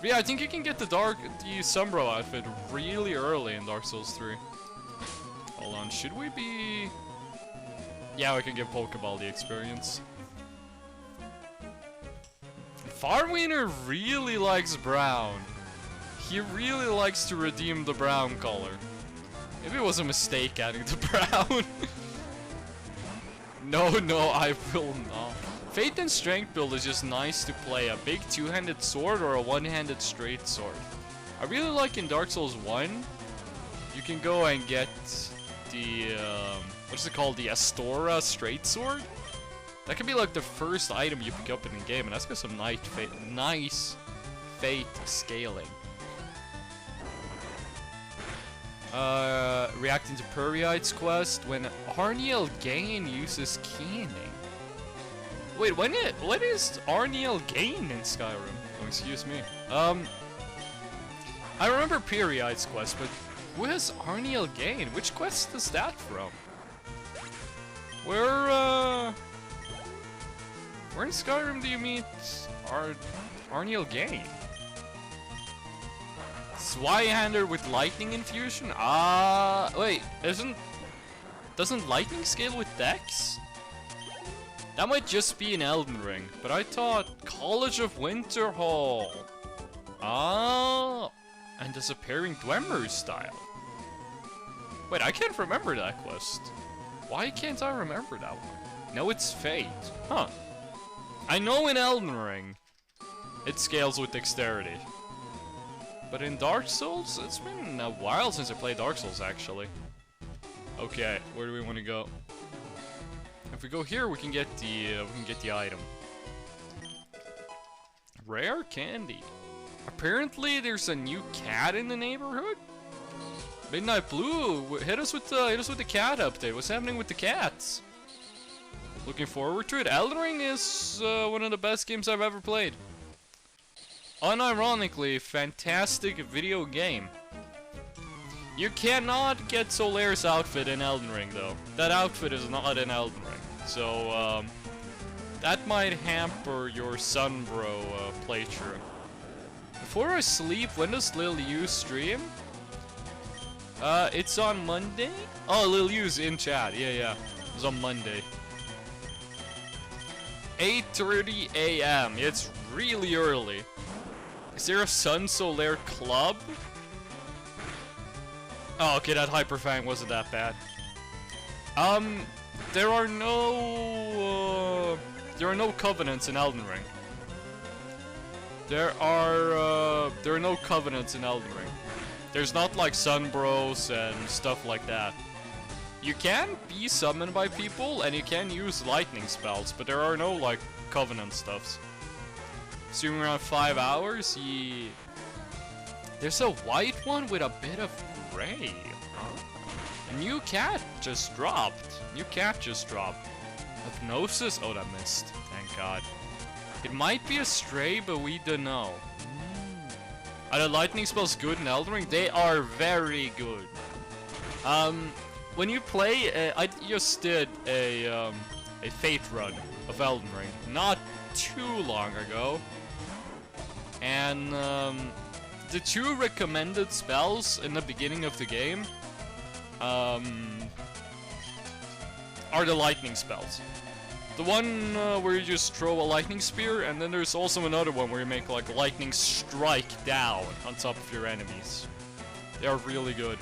But yeah, I think you can get the Sunbro outfit really early in Dark Souls 3. Hold on, should we be... Yeah, we can get Pokeball the experience. Farwiener really likes brown. He really likes to redeem the brown color. Maybe it was a mistake adding the brown. No, I will not. Faith and Strength build is just nice to play. A big 2-handed sword or a 1-handed straight sword. I really like in Dark Souls 1, you can go and get the, what's it called? The Astora straight sword? That could be like the first item you pick up in the game, and that's got some nice fate scaling. Reacting to Puryeite's quest when Arniel Gain uses keening. Wait, what is Arniel Gain in Skyrim? Oh, excuse me. I remember Puryeite's quest, but who has Arniel Gain? Which quest is that from? Where in Skyrim do you meet Arniel Gain? Swyhander with lightning infusion? Wait, doesn't lightning scale with Dex? That might just be in Elden Ring, but I thought College of Winterhall. And disappearing Dwemer style. Wait, I can't remember that quest. Why can't I remember that one? No, it's Fate. Huh. I know in Elden Ring, it scales with dexterity. But in Dark Souls, it's been a while since I played Dark Souls, actually. Okay, where do we want to go? If we go here, we can get the item. Rare candy. Apparently, there's a new cat in the neighborhood. Midnight Blue, hit us with the cat update. What's happening with the cats? Looking forward to it. Elden Ring is one of the best games I've ever played. Unironically, fantastic video game. You cannot get Solaire's outfit in Elden Ring, though. That outfit is not in Elden Ring. So, that might hamper your Sunbro playthrough. Before I sleep, when does Lil U stream? It's on Monday? Oh, Lil U's in chat. Yeah. It's on Monday. 8:30 a.m. It's really early. Is there a Sun Solaire club? Oh, okay, that Hyperfang wasn't that bad. There are no covenants in Elden Ring. There are no covenants in Elden Ring. There's not like Sunbros and stuff like that. You can be summoned by people and you can use lightning spells, but there are no like covenant stuffs. Assuming around 5 hours, there's a white one with a bit of gray. A new cat just dropped. Hypnosis? Oh, that missed. Thank God. It might be a stray, but we don't know. Are the lightning spells good in Elden Ring? They are very good. When you play, I just did a Fate run of Elden Ring not too long ago, and the two recommended spells in the beginning of the game are the lightning spells. The one where you just throw a lightning spear, and then there's also another one where you make like lightning strike down on top of your enemies. They are really good.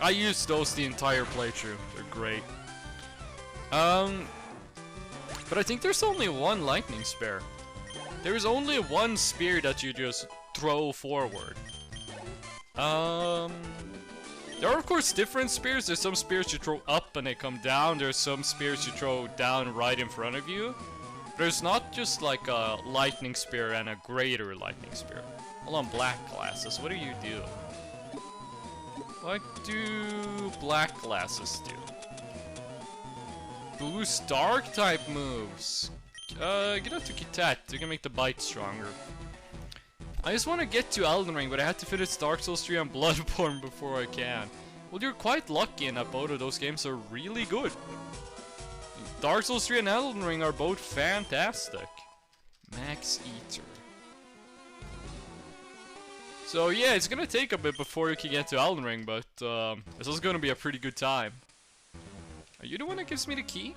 I used those the entire playthrough. They're great. But I think there's only one lightning spear. There's only one spear that you just throw forward. There are of course different spears. There's some spears you throw up and they come down. There's some spears you throw down right in front of you. There's not just like a lightning spear and a greater lightning spear. Hold on, black glasses. What do you do? What do black glasses do? Boost dark type moves. Get up to Kitet. You can make the bite stronger. I just want to get to Elden Ring, but I have to finish Dark Souls 3 and Bloodborne before I can. Well, you're quite lucky in that both of those games are really good. Dark Souls 3 and Elden Ring are both fantastic. Max Eater. So yeah, it's gonna take a bit before you can get to Elden Ring, but this is gonna be a pretty good time. Are you the one that gives me the key?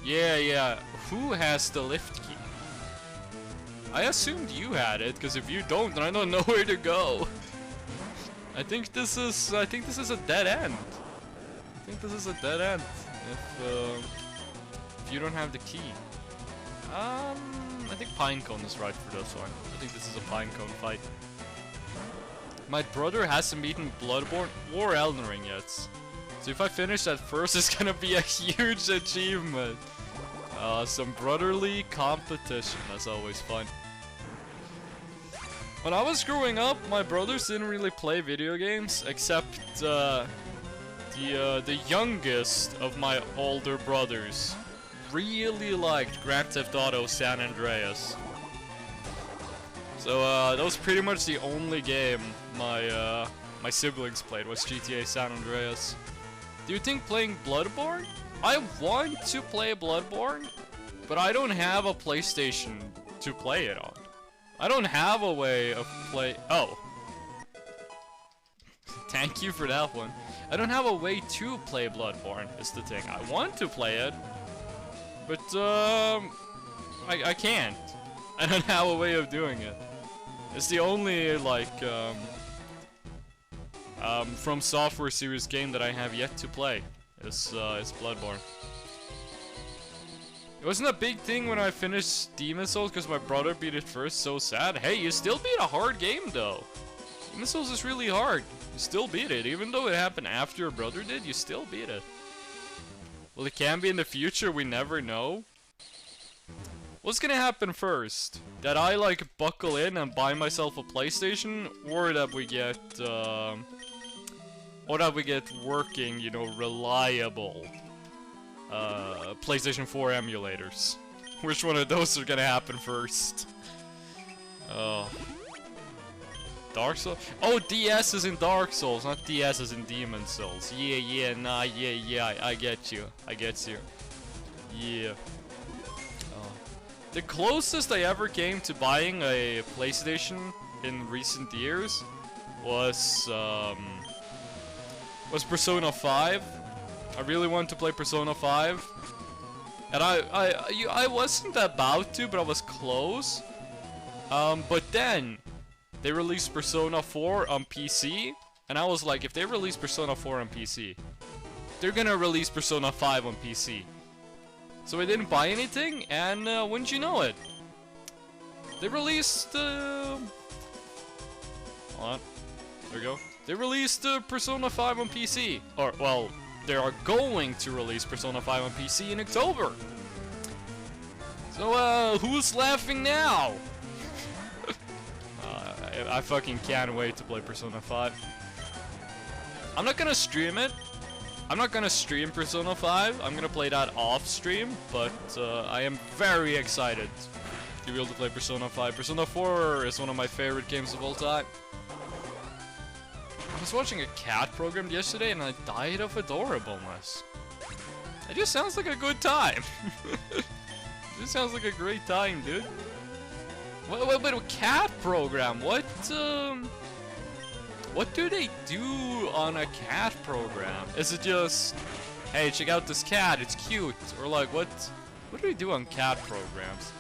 Yeah. Who has the lift key? I assumed you had it, because if you don't, then I don't know where to go. I think this is a dead end. If you don't have the key. I think Pinecone is right for this one. I think this is a Pinecone fight. My brother hasn't beaten Bloodborne or Elden Ring yet. So if I finish that first, it's gonna be a huge achievement. Some brotherly competition, that's always fun. When I was growing up, my brothers didn't really play video games, except the youngest of my older brothers really liked Grand Theft Auto San Andreas. So that was pretty much the only game my siblings played, was GTA San Andreas. Do you think playing Bloodborne? I want to play Bloodborne, but I don't have a PlayStation to play it on. I don't have a way of Oh. Thank you for that one. I don't have a way to play Bloodborne, is the thing. I want to play it, but I can't. I don't have a way of doing it. It's the only, like, From Software series game that I have yet to play. It's Bloodborne. It wasn't a big thing when I finished Demon's Souls because my brother beat it first, so sad. Hey, you still beat a hard game though. Demon's Souls is really hard. You still beat it. Even though it happened after your brother did, you still beat it. Well, it can be in the future, we never know. What's gonna happen first? That I like buckle in and buy myself a PlayStation, or that we get working, you know, reliable PlayStation 4 emulators? Which one of those are gonna happen first? Oh. Dark Souls? Oh, DS is in Dark Souls, not DS is in Demon Souls. Yeah, I get you. I get you. Yeah. The closest I ever came to buying a PlayStation in recent years was Persona 5. I really wanted to play Persona 5. And I wasn't about to, but I was close. But then they released Persona 4 on PC, and I was like, if they release Persona 4 on PC, they're gonna release Persona 5 on PC. So I didn't buy anything, and wouldn't you know it, they released, hold on, there we go. They released Persona 5 on PC, or, well, they are going to release Persona 5 on PC in October. So, who's laughing now? I fucking can't wait to play Persona 5. I'm not gonna stream it. I'm not gonna stream Persona 5. I'm gonna play that off stream, but I am very excited to be able to play Persona 5. Persona 4 is one of my favorite games of all time. I was watching a cat program yesterday and I died of adorableness. It just sounds like a good time. It just sounds like a great time, dude. Wait, a cat program? What do they do on a cat program? Is it just, hey, check out this cat, it's cute? Or like, what do they do on cat programs?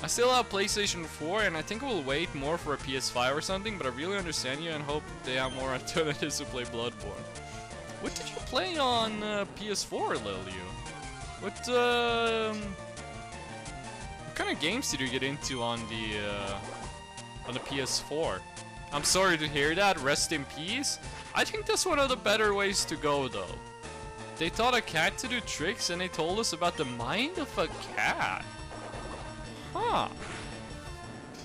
I still have PlayStation 4 and I think we'll wait more for a PS5 or something, but I really understand you and hope they have more alternatives to play Bloodborne. What did you play on PS4, Lilyu? What kind of games did you get into on the PS4? I'm sorry to hear that, rest in peace. I think that's one of the better ways to go, though. They taught a cat to do tricks and they told us about the mind of a cat. Huh.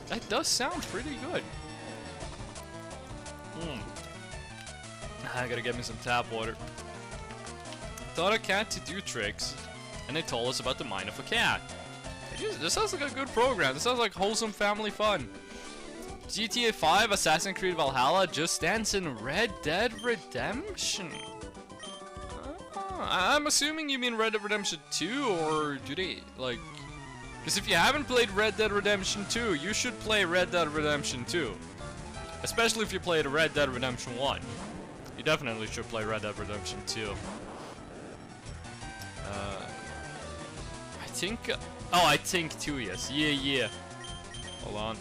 That does sound pretty good. I gotta get me some tap water. Taught a cat to do tricks and they told us about the mind of a cat. This sounds like a good program. This sounds like wholesome family fun. GTA 5, Assassin's Creed Valhalla, Just Dance, and Red Dead Redemption. I'm assuming you mean Red Dead Redemption 2, or do they, like... Because if you haven't played Red Dead Redemption 2, you should play Red Dead Redemption 2. Especially if you played Red Dead Redemption 1. You definitely should play Red Dead Redemption 2. I think... Oh, I think 2, yes. Yeah. Hold on.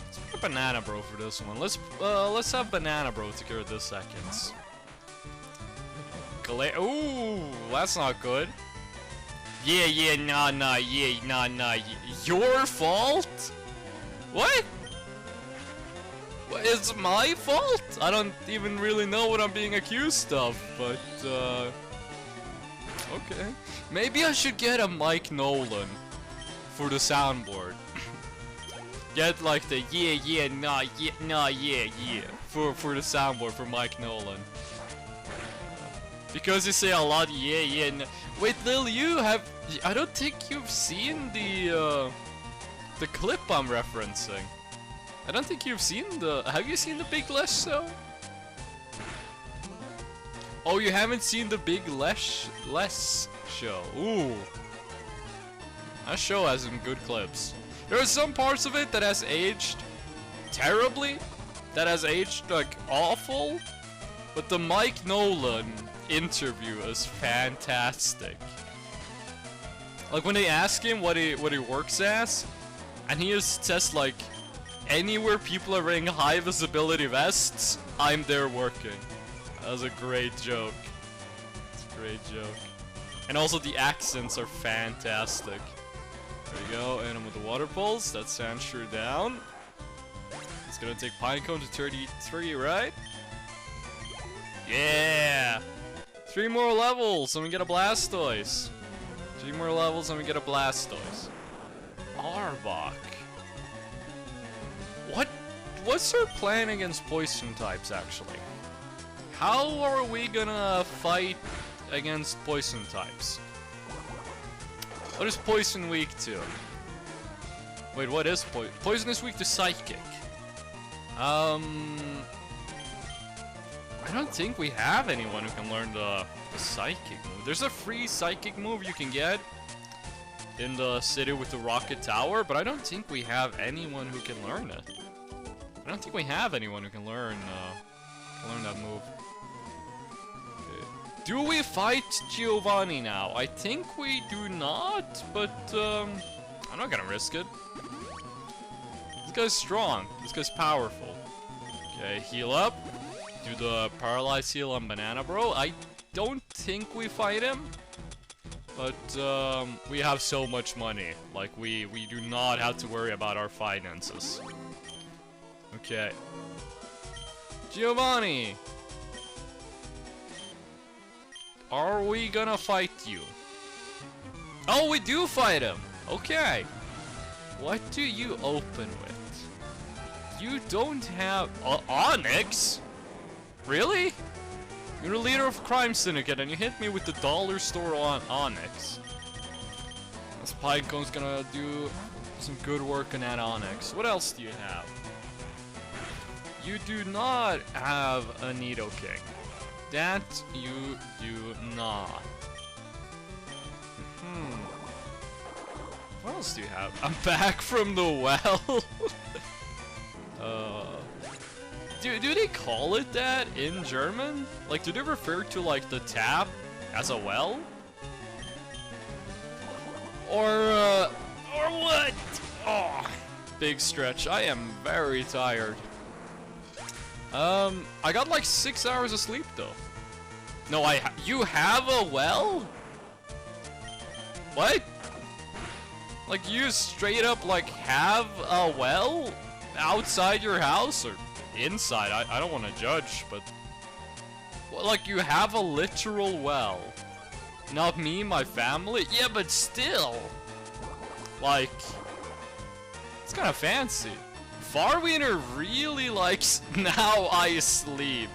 Let's put a Banana Bro for this one. Let's have Banana Bro to cure this seconds. Ooh, that's not good. Yeah, nah, your fault? What? It's my fault? I don't even really know what I'm being accused of, but, okay. Maybe I should get a Mike Nolan for the soundboard. Get like the yeah, nah, for the soundboard for Mike Nolan. Because you say a lot, yeah, nah. Wait, Lil, I don't think you've seen the clip I'm referencing. I don't think you've seen have you seen the Big Les show? Oh, you haven't seen the Big Les show. Ooh. That show has some good clips. There are some parts of it that has aged terribly, that has aged like awful, but the Mike Nolan interview is fantastic. Like when they ask him what he works as, and he just says like, anywhere people are wearing high visibility vests, I'm there working. That was a great joke. It's a great joke. And also the accents are fantastic. There you go, and with the water pulse, that's Sandshrew down. It's gonna take Pinecone to 33, right? Yeah! 3 more levels and we get a Blastoise. 3 more levels and we get a Blastoise. Arbok. What's our plan against poison types, actually? How are we gonna fight against poison types? What is poison weak to? Wait, what is poison? Poison is weak to psychic. I don't think we have anyone who can learn the psychic move. There's a free psychic move you can get in the city with the rocket tower, but I don't think we have anyone who can learn it. I don't think we have anyone who can learn that move. Okay. Do we fight Giovanni now? I think we do not, but I'm not gonna risk it. This guy's strong. This guy's powerful. Okay, heal up. Do the paralyzed heal on Banana Bro. I don't think we fight him, but we have so much money. Like, we do not have to worry about our finances. Okay. Giovanni! Are we gonna fight you? Oh, we do fight him! Okay. What do you open with? You don't have... Onyx? Really? You're the leader of Crime Syndicate and you hit me with the dollar store on Onyx. This Pinecone's gonna do some good work on that Onyx. What else do you have? You do not have a Nidoking. That you do not. What else do you have? I'm back from the well. Do they call it that in German? Like, do they refer to like the tap as a well? Or what? Oh, big stretch. I am very tired. I got like 6 hours of sleep though. No, you have a well? What? Like, you straight up like have a well outside your house or inside? I don't want to judge, but like, you have a literal well. Not me, my family. Yeah, but still, like, it's kind of fancy. Farwiener really likes Now I Sleep.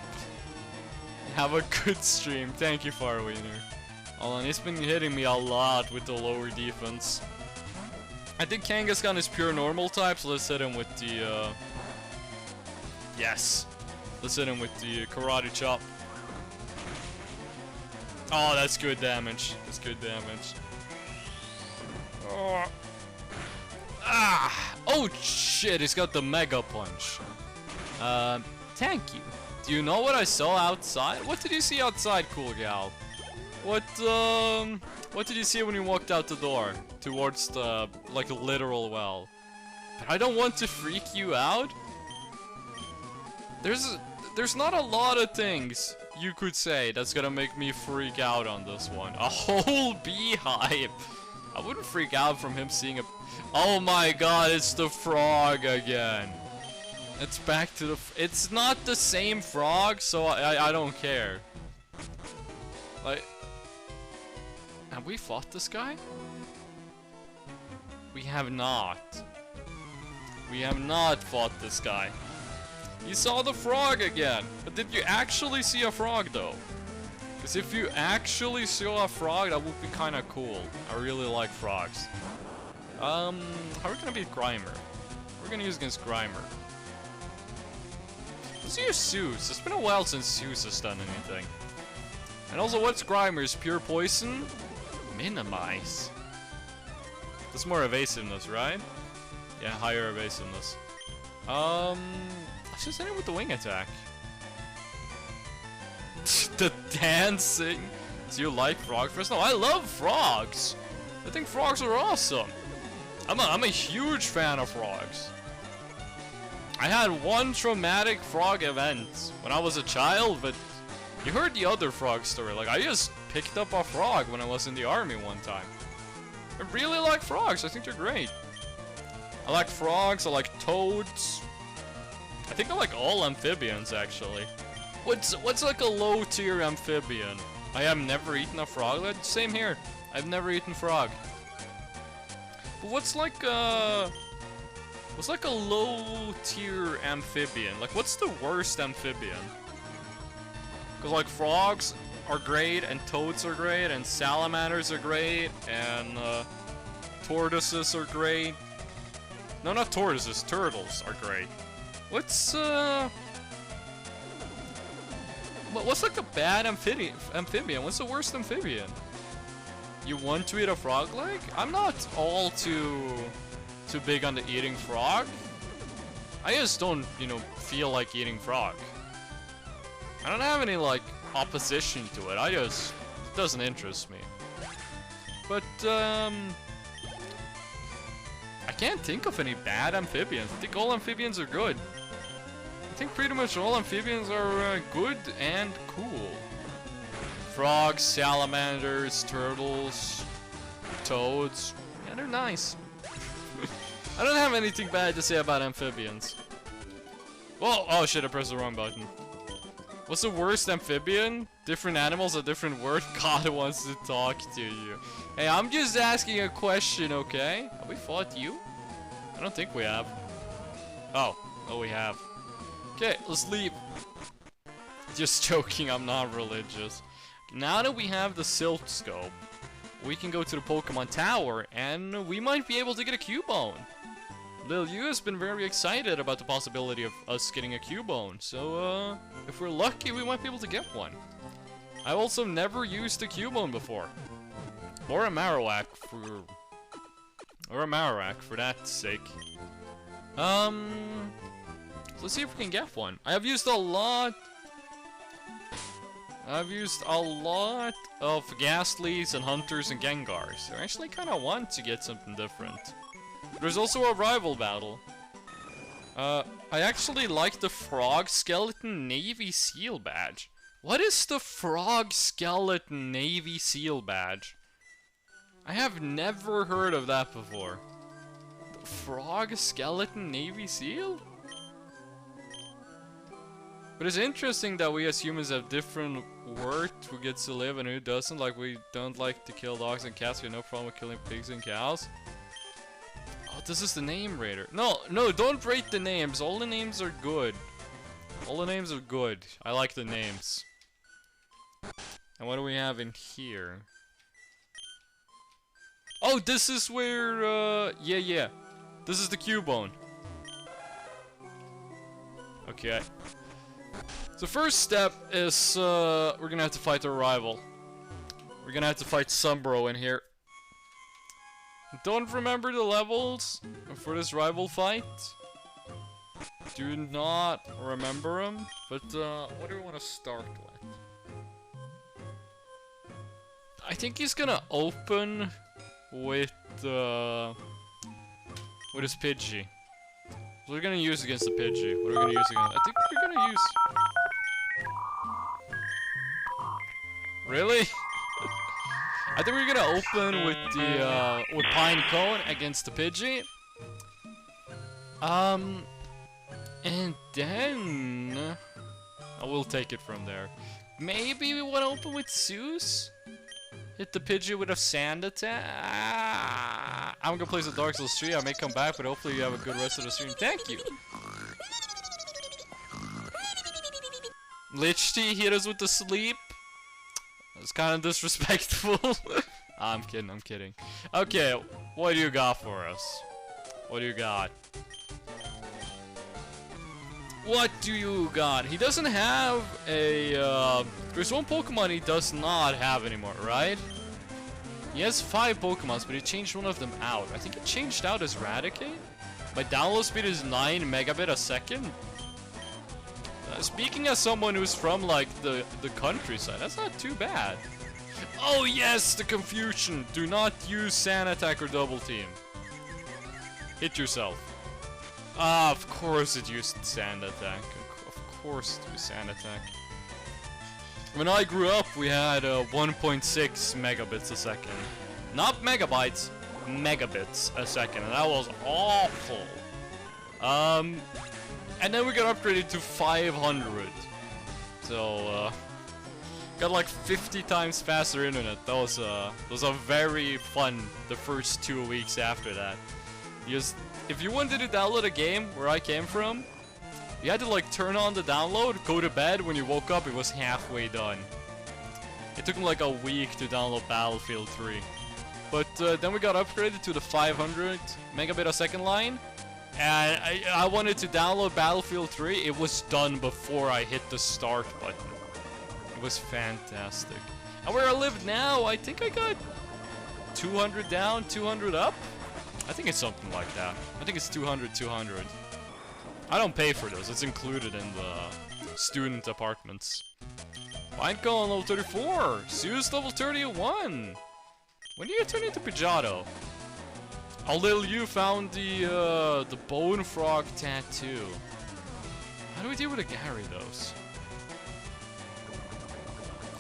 Have a good stream. Thank you, Farwiener. Hold on, he's been hitting me a lot with the lower defense. I think Kangaskhan is pure normal type, so let's hit him with the, yes. Let's hit him with the Karate Chop. Oh, that's good damage. That's good damage. Oh. Ah! Oh shit, he's got the Mega Punch. Thank you. Do you know what I saw outside? What did you see outside, Cool Gal? What did you see when you walked out the door? Towards the, like, literal well. But I don't want to freak you out. There's not a lot of things you could say that's gonna make me freak out on this one. A whole beehive. I wouldn't freak out from him seeing a... Oh my god, it's the frog again. It's back to the... It's not the same frog, so I don't care. Like... Have we fought this guy? We have not. We have not fought this guy. You saw the frog again. But did you actually see a frog, though? Because if you actually saw a frog, that would be kind of cool. I really like frogs. How are we gonna beat Grimer? We're gonna use against Grimer. Let's use Zeus. It's been a while since Zeus has done anything. And also, what's Grimer's pure poison? Minimize. That's more evasiveness, right? Yeah, higher evasiveness. Let's just hit it with the wing attack. The dancing. Do you like frogs? First, no, I love frogs. I think frogs are awesome. I'm a huge fan of frogs. I had one traumatic frog event when I was a child, but you heard the other frog story. Like, I just picked up a frog when I was in the army one time. I really like frogs. I think they're great. I like frogs. I like toads. I think I like all amphibians, actually. What's like a low tier amphibian? I have never eaten a froglet. Same here. I've never eaten frog. But what's like a low tier amphibian? Like, what's the worst amphibian? Cause like frogs are great, and toads are great, and salamanders are great, and tortoises are great. No, not tortoises. Turtles are great. What's like a bad amphibian? What's the worst amphibian? You want to eat a frog leg? I'm not all too big on the eating frog. I just don't, you know, feel like eating frog. I don't have any like opposition to it. It doesn't interest me. But I can't think of any bad amphibians. I think all amphibians are good. I think pretty much all amphibians are good and cool. Frogs, salamanders, turtles, toads. Yeah, they're nice. I don't have anything bad to say about amphibians. Whoa, oh shit, I pressed the wrong button. What's the worst amphibian? Different animals, a different word? God wants to talk to you. Hey, I'm just asking a question, okay? Have we fought you? I don't think we have. Oh, we have. Okay, let's leave. Just joking, I'm not religious. Now that we have the Silk Scope, we can go to the Pokemon Tower, and we might be able to get a Cubone. Lil Yu has been very excited about the possibility of us getting a Cubone, so if we're lucky, we might be able to get one. I've also never used a Cubone before. Or a Marowak for that sake. Let's see if we can get one. I've used a lot of Ghastlies and Hunters and Gengars. So I actually kind of want to get something different. There's also a rival battle. I actually like the Frog Skeleton Navy Seal badge. What is the Frog Skeleton Navy Seal badge? I have never heard of that before. The Frog Skeleton Navy Seal? But it's interesting that we as humans have different worth who gets to live and who doesn't. Like, we don't like to kill dogs and cats. We have no problem with killing pigs and cows. Oh, this is the name raider. No, don't rate the names. All the names are good. All the names are good. I like the names. And what do we have in here? Oh, this is where, yeah. This is the Cubone. Okay. So first step is, we're gonna have to fight our rival. We're gonna have to fight Sumbro in here. Don't remember the levels for this rival fight. Do not remember them. But, what do we want to start with? I think he's gonna open with his Pidgey. What are we gonna use against the Pidgey? What are we gonna use against? I think we're gonna use... Really? I think we're gonna open with the with Pine Cone against the Pidgey. And then I will take it from there. Maybe we want to open with Zeus. Hit the Pidgey with a Sand Attack. I'm gonna play some Dark Souls 3. I may come back, but hopefully you have a good rest of the stream. Thank you. Lich Tea hit us with the sleep. That's kind of disrespectful. I'm kidding. Okay, what do you got for us? What do you got? What do you got? He doesn't have a, there's one Pokemon he does not have anymore, right? He has 5 Pokemons, but he changed one of them out. I think he changed out his Raticate? My download speed is 9 megabit a second. Speaking as someone who's from, like, the countryside, that's not too bad. Oh yes, the confusion! Do not use Sand Attack or Double Team. Hit yourself. Ah, of course it used Sand Attack. Of course it used Sand Attack. When I grew up, we had 1.6 megabits a second. Not megabytes, megabits a second, and that was awful. And then we got upgraded to 500. So, Got like 50 times faster internet. That was a very fun the first 2 weeks after that. Because if you wanted to download a game where I came from, you had to like turn on the download, go to bed. When you woke up, it was halfway done. It took me like a week to download Battlefield 3. But then we got upgraded to the 500 megabit a second line. And I wanted to download Battlefield 3. It was done before I hit the start button. It was fantastic. And where I live now, I think I got 200 down, 200 up. I think it's something like that. I think it's 200, 200. I don't pay for those. It's included in the student apartments. Pinecone level 34. Zeus level 31. When do you turn into Pidgeotto? A little you found the bone frog tattoo. How do we deal with a Gyarados?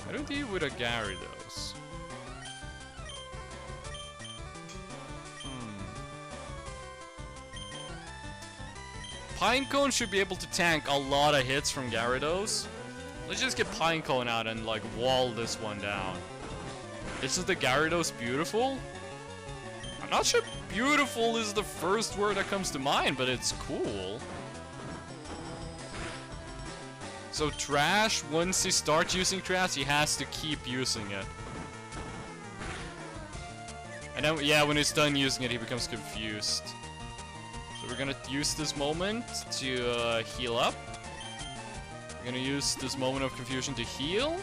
How do we deal with a Gyarados? Pinecone should be able to tank a lot of hits from Gyarados. Let's just get Pinecone out and like wall this one down. Isn't the Gyarados beautiful? I'm not sure beautiful is the first word that comes to mind, but it's cool. So trash, once he starts using trash, he has to keep using it. And then, yeah, when he's done using it, he becomes confused. So we're gonna use this moment to heal up. We're gonna use this moment of confusion to heal.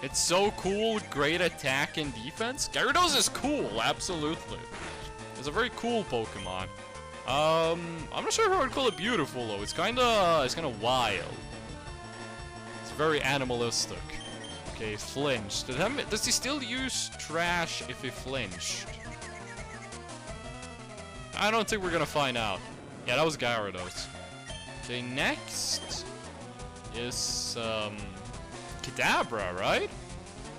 It's so cool, great attack and defense. Gyarados is cool, absolutely. It's a very cool Pokemon. I'm not sure if I would call it beautiful though. It's kinda wild. It's very animalistic. Okay, flinched. Does he still use trash if he flinched? I don't think we're gonna find out. Yeah, that was Gyarados. Okay, next is Kadabra, right?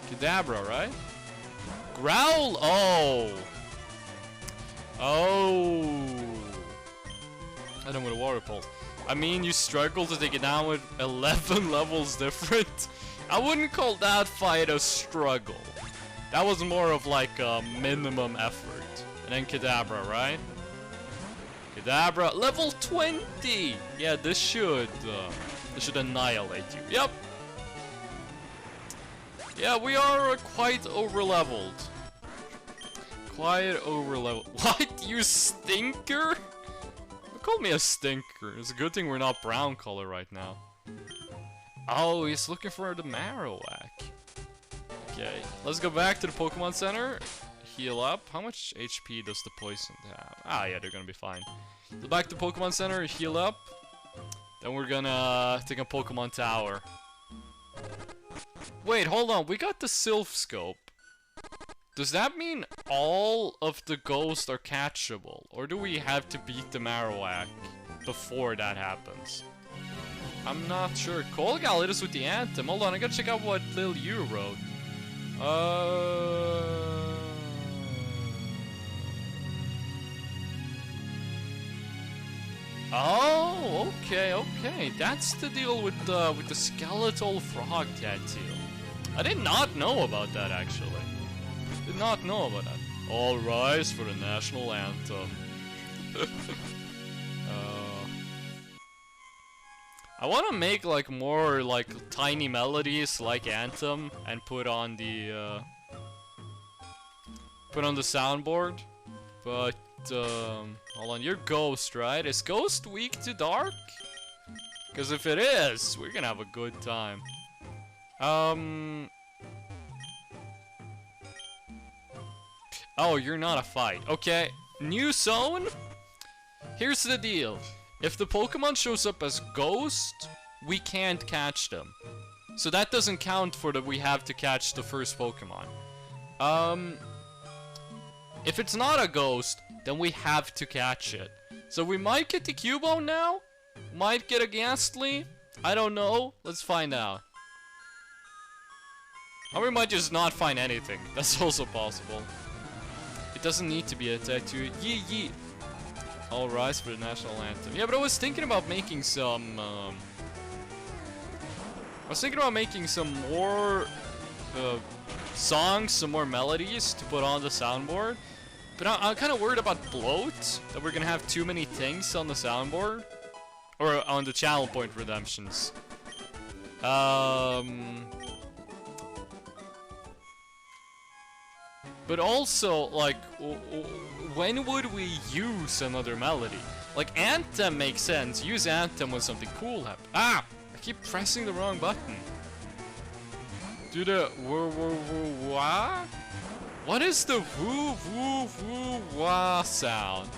Kadabra, right? Growl! Oh! Oh! I don't want a water pulse. I mean, you struggle to take it down with 11 levels different. I wouldn't call that fight a struggle. That was more of like a minimum effort. And then Kadabra, right? Kadabra, level 20! Yeah, this should annihilate you. Yep! Yeah, we are quite over-leveled. Quite over-leveled. What? You stinker? Call me a stinker. It's a good thing we're not brown color right now. Oh, he's looking for the Marowak. Okay, let's go back to the Pokemon Center. Heal up. How much HP does the poison have? Ah, yeah, they're gonna be fine. Go back to Pokemon Center, heal up. Then we're gonna take a Pokemon Tower. Wait, hold on. We got the Sylph Scope. Does that mean all of the ghosts are catchable? Or do we have to beat the Marowak before that happens? I'm not sure. Colgal hit us with the Anthem. Hold on, I gotta check out what Lil Yu wrote. Oh, okay. That's the deal with the skeletal frog tattoo. I did not know about that, actually. Did not know about that. All rise for the national anthem. I want to make like more like tiny melodies like Anthem and put on the soundboard. But hold on, you're Ghost, right? Is Ghost weak to Dark? Because if it is, we're gonna have a good time. Oh, you're not a fight. Okay, new zone? Here's the deal. If the Pokemon shows up as Ghost, we can't catch them. So that doesn't count for we have to catch the first Pokemon. If it's not a Ghost, then we have to catch it. So we might get the Cubone now? Might get a Ghastly? I don't know. Let's find out. Or we might just not find anything. That's also possible. It doesn't need to be a tattoo. Yee. All rise for the national anthem. Yeah, but I was thinking about making some was thinking about making some more songs, some more melodies to put on the soundboard. But I'm kind of worried about bloat, that we're gonna have too many things on the soundboard. Or on the channel point redemptions. But also, like, when would we use another melody? Like, Anthem makes sense. Use Anthem when something cool happens. Ah! I keep pressing the wrong button. Do the wah? What is the woo woo woo wah sound?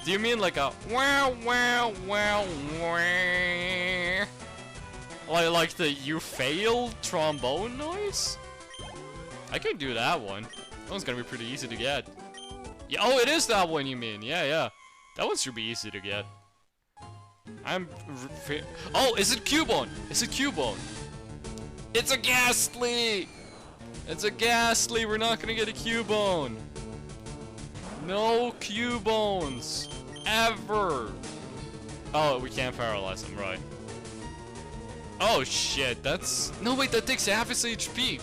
Do you mean like a wow wow wow wah? Like the you failed trombone noise? I can do that one. That one's gonna be pretty easy to get. Yeah, oh, it is that one you mean. Yeah, yeah. That one should be easy to get. Oh, is it Cubone? Is it Cubone? It's a Ghastly! It's a Ghastly! We're not gonna get a Cubone! No Cubones! Ever! Oh, we can't paralyze him, right. Oh shit, that's... No wait, that takes half his HP!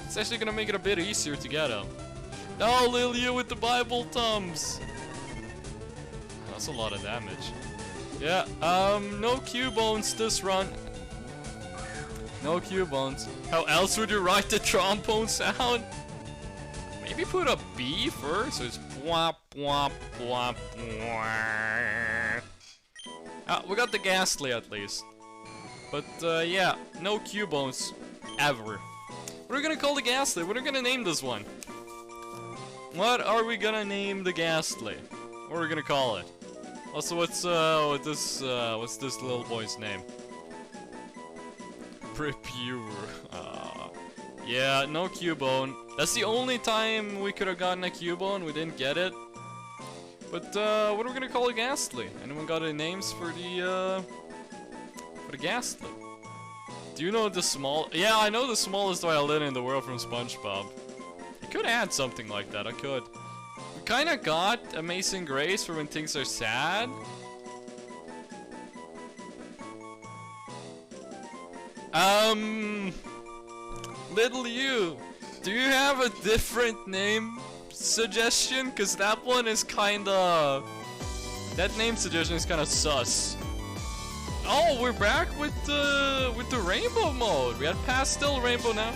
It's actually gonna make it a bit easier to get him. No, Lilia with the Bible thumbs! That's a lot of damage. Yeah, no Cubones this run. No Cubones. How else would you write the trombone sound? Maybe put a B first, so it's womp womp womp womp. Ah, we got the Ghastly at least. But yeah, no Cubones ever. What are we gonna call the Ghastly? What are we gonna name this one? What are we gonna name the Ghastly? What are we gonna call it? Also, what's this little boy's name? Prepure. Yeah, no Cubone. That's the only time we could have gotten a Cubone. We didn't get it. But what are we gonna call a Ghastly? Anyone got any names for the Ghastly? Do you know the small? Yeah, I know the smallest violin in the world from SpongeBob. I could add something like that. I could. We kind of got Amazing Grace for when things are sad. Little you, do you have a different name suggestion? Cause that one is kinda... That name suggestion is kinda sus. Oh, we're back with the rainbow mode. We had pastel rainbow now.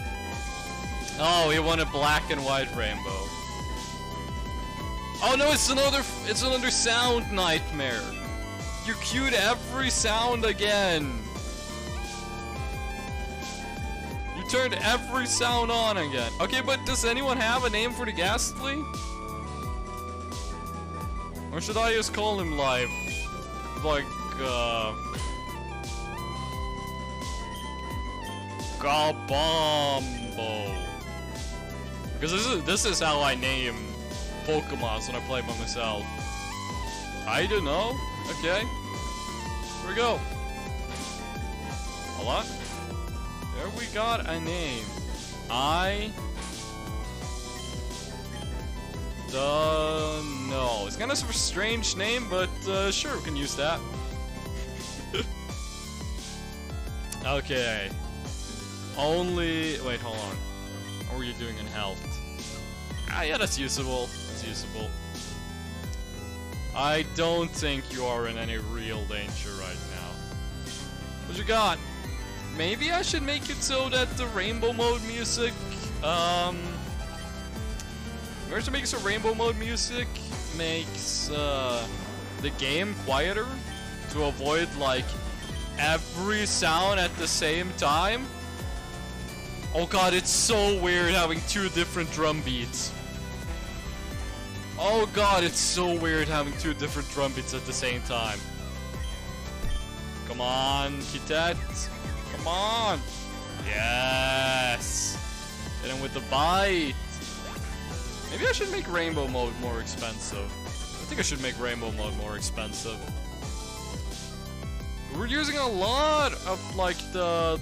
Oh, we wanted black and white rainbow. Oh no, it's another sound nightmare. You queued every sound again. You turned every sound on again. Okay, but does anyone have a name for the Ghastly? Or should I just call him like Kabombo? Because this is how I name Pokemon when I play by myself. I don't know. Okay. Here we go. Hold on. There we got a name. I don't know. It's kind of a strange name, but sure, we can use that. Okay. Only... Wait, hold on. How are you doing in health? Ah, yeah, that's usable. That's usable. I don't think you are in any real danger right now. What you got? Maybe I should make it so that the rainbow mode music, maybe I should make it so rainbow mode music makes, the game quieter to avoid, like, every sound at the same time. Oh god, it's so weird having two different drum beats. Oh god, it's so weird having two different drum beats at the same time. Come on, Kitet. Come on. Yes. Hit him with the bite. Maybe I should make rainbow mode more expensive. I think I should make rainbow mode more expensive. We're using a lot of like the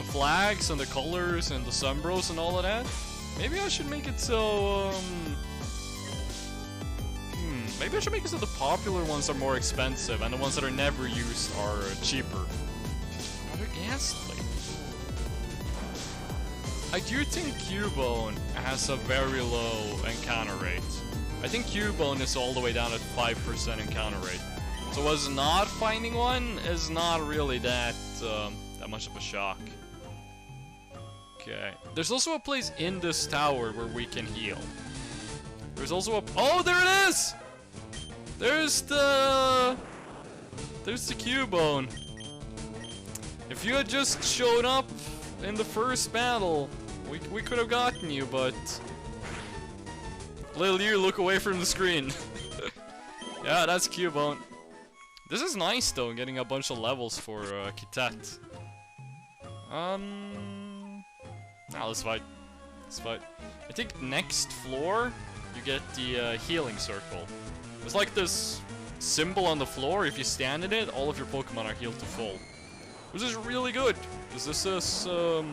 flags and the colors and the sombros and all of that. Maybe I should make it so maybe I should make it so the popular ones are more expensive and the ones that are never used are cheaper. Another Ghastly. I do think Cubone has a very low encounter rate. I think Cubone is all the way down at 5% encounter rate. So us not finding one is not really that much of a shock. Okay. There's also a place in this tower where we can heal. There's also a... Oh, there it is! There's the Cubone. If you had just shown up in the first battle, we could have gotten you, but... Little you, look away from the screen. Yeah, that's Cubone. This is nice though, getting a bunch of levels for Kitet. Now let's fight. Let's fight. I think next floor, you get the healing circle. There's like this symbol on the floor. If you stand in it, all of your Pokemon are healed to full. Which is really good. Because this is, I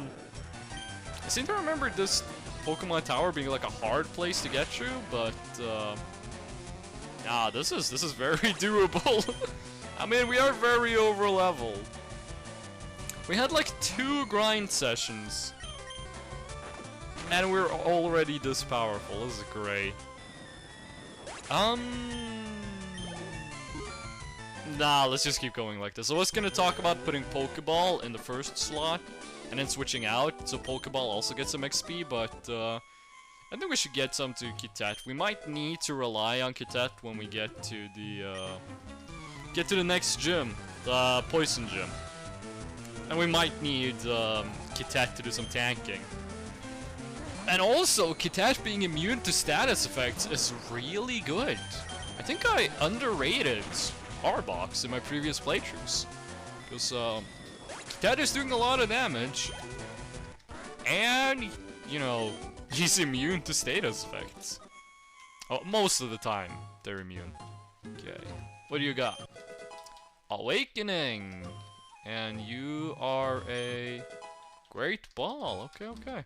seem to remember this Pokemon Tower being like a hard place to get through, but, this is very doable. I mean, we are very over leveled. We had like 2 grind sessions. And we're already this powerful. This is great. Nah, let's just keep going like this. I was gonna talk about putting Pokeball in the first slot and then switching out so Pokeball also gets some XP, but I think we should get some to Kitet. We might need to rely on Kitet when we get to the next gym, the Poison Gym. And we might need Kitet to do some tanking. And also, Kitet being immune to status effects is really good. I think I underrated Arbok in my previous playthroughs. Because Kitet is doing a lot of damage. And, you know, he's immune to status effects. Oh, most of the time, they're immune. Okay, what do you got? Awakening! And you are a Great Ball. Okay, okay.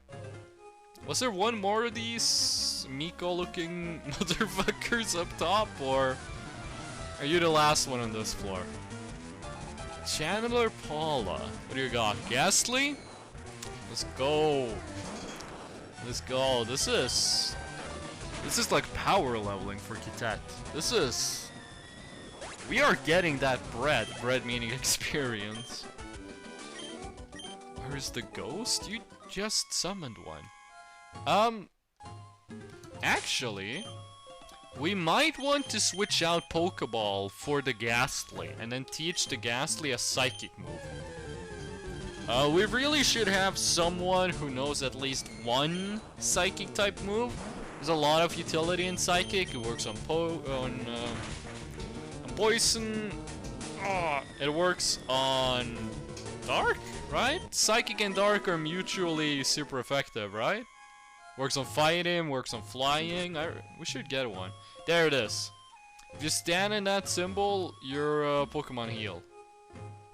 Was there one more of these Miko-looking motherfuckers up top, or are you the last one on this floor? Chandler Paula. What do you got? Ghastly? Let's go. Let's go. This is like power leveling for Kitet. This is... We are getting that bread. Bread meaning experience. Where's the ghost? You just summoned one. Actually, we might want to switch out Pokeball for the Ghastly, and then teach the Ghastly a Psychic move. We really should have someone who knows at least one Psychic type move. There's a lot of utility in Psychic. It works on Poison. It works on Dark, right? Psychic and Dark are mutually super effective, right? Works on fighting, works on flying. We should get one. There it is. If you stand in that symbol, your Pokemon heal.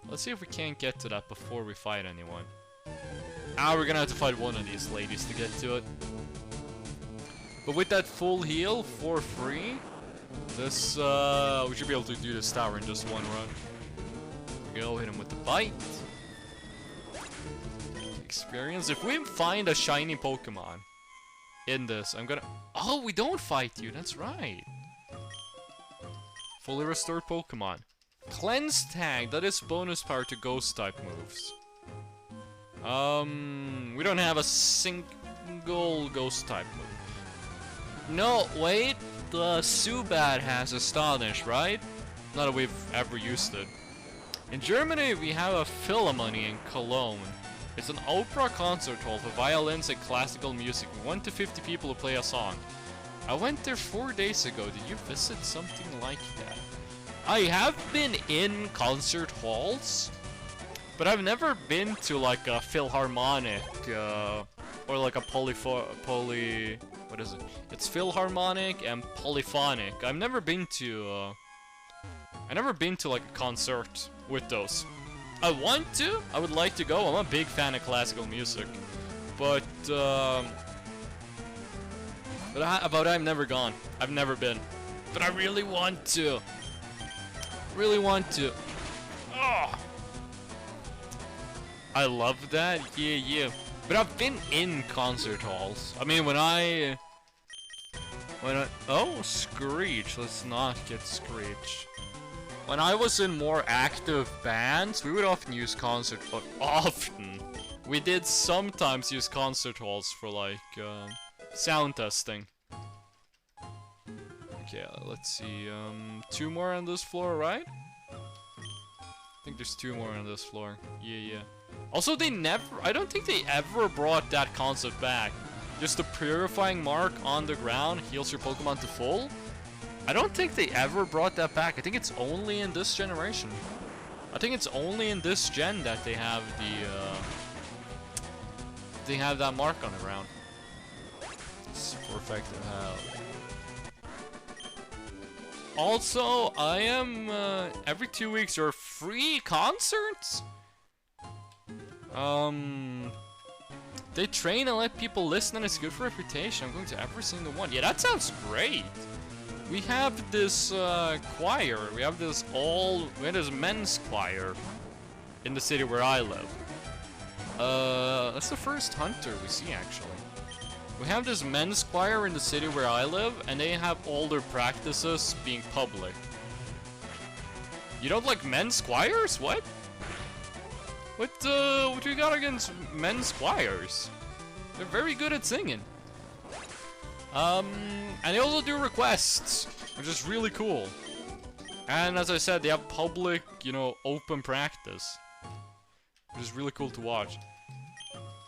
Let's see if we can't get to that before we fight anyone. We're gonna have to fight one of these ladies to get to it. But with that full heal for free, this we should be able to do this tower in just one run. There we go, hit him with the bite. Experience. If we find a shiny Pokemon in this, I'm gonna... Oh, we don't fight you, that's right. Fully restored Pokemon. Cleanse Tag, that is bonus power to ghost type moves. We don't have a single ghost type move. No, wait, the Zubat has Astonish, right? Not that we've ever used it. In Germany, we have a Philharmonie in Cologne. It's an opera concert hall for violins and classical music. 1 to 50 people who play a song. I went there 4 days ago. Did you visit something like that? I have been in concert halls, but I've never been to like a Philharmonic or like a what is it? It's Philharmonic and Polyphonic. I've never been to like a concert with those. I want to. I would like to go. I'm a big fan of classical music, but I've never gone. I've never been, but I really want to. Really want to. Oh. I love that. Yeah, yeah. But I've been in concert halls. I mean, when I oh, Screech. Let's not get Screech. When I was in more active bands, we would often use we did sometimes use concert halls for like sound testing. Okay, let's see. 2 more on this floor, right? I think there's 2 more on this floor. Yeah, yeah. Also, I don't think they ever brought that concept back. Just the purifying mark on the ground heals your Pokemon to full. I don't think they ever brought that back. I think it's only in this generation. I think it's only in this gen that they have that mark on the ground. Super effective hell. Also, I am every 2 weeks there are free concerts. They train and let people listen, and it's good for reputation. I'm going to every single one. Yeah, that sounds great. We have this choir. We have this men's choir in the city where I live. That's the first hunter we see actually. We have this men's choir in the city where I live, and they have all their practices being public. You don't like men's choirs? What? What do you got against men's choirs? They're very good at singing. And they also do requests, which is really cool. And as I said, they have public, you know, open practice, which is really cool to watch.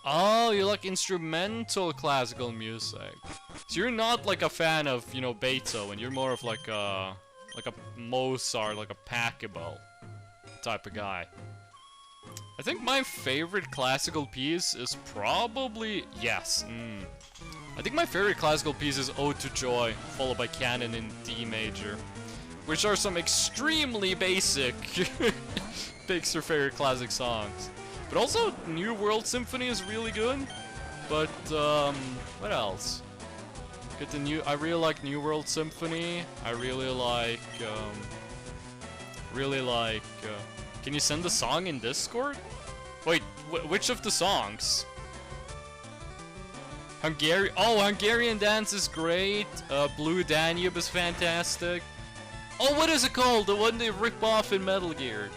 Oh, you like instrumental classical music. So you're not like a fan of, you know, Beethoven. You're more of like a Mozart, like a Pachelbel type of guy. I think my favorite classical piece is probably... Yes. I think my favorite classical piece is Ode to Joy, followed by Canon in D major. Which are some extremely basic picks your favorite classic songs. But also, New World Symphony is really good. But, what else? I really like New World Symphony. I really like, can you send the song in Discord? Wait, which of the songs? Hungarian Dance is great. Blue Danube is fantastic. Oh, what is it called? The one they rip off in Metal Gear.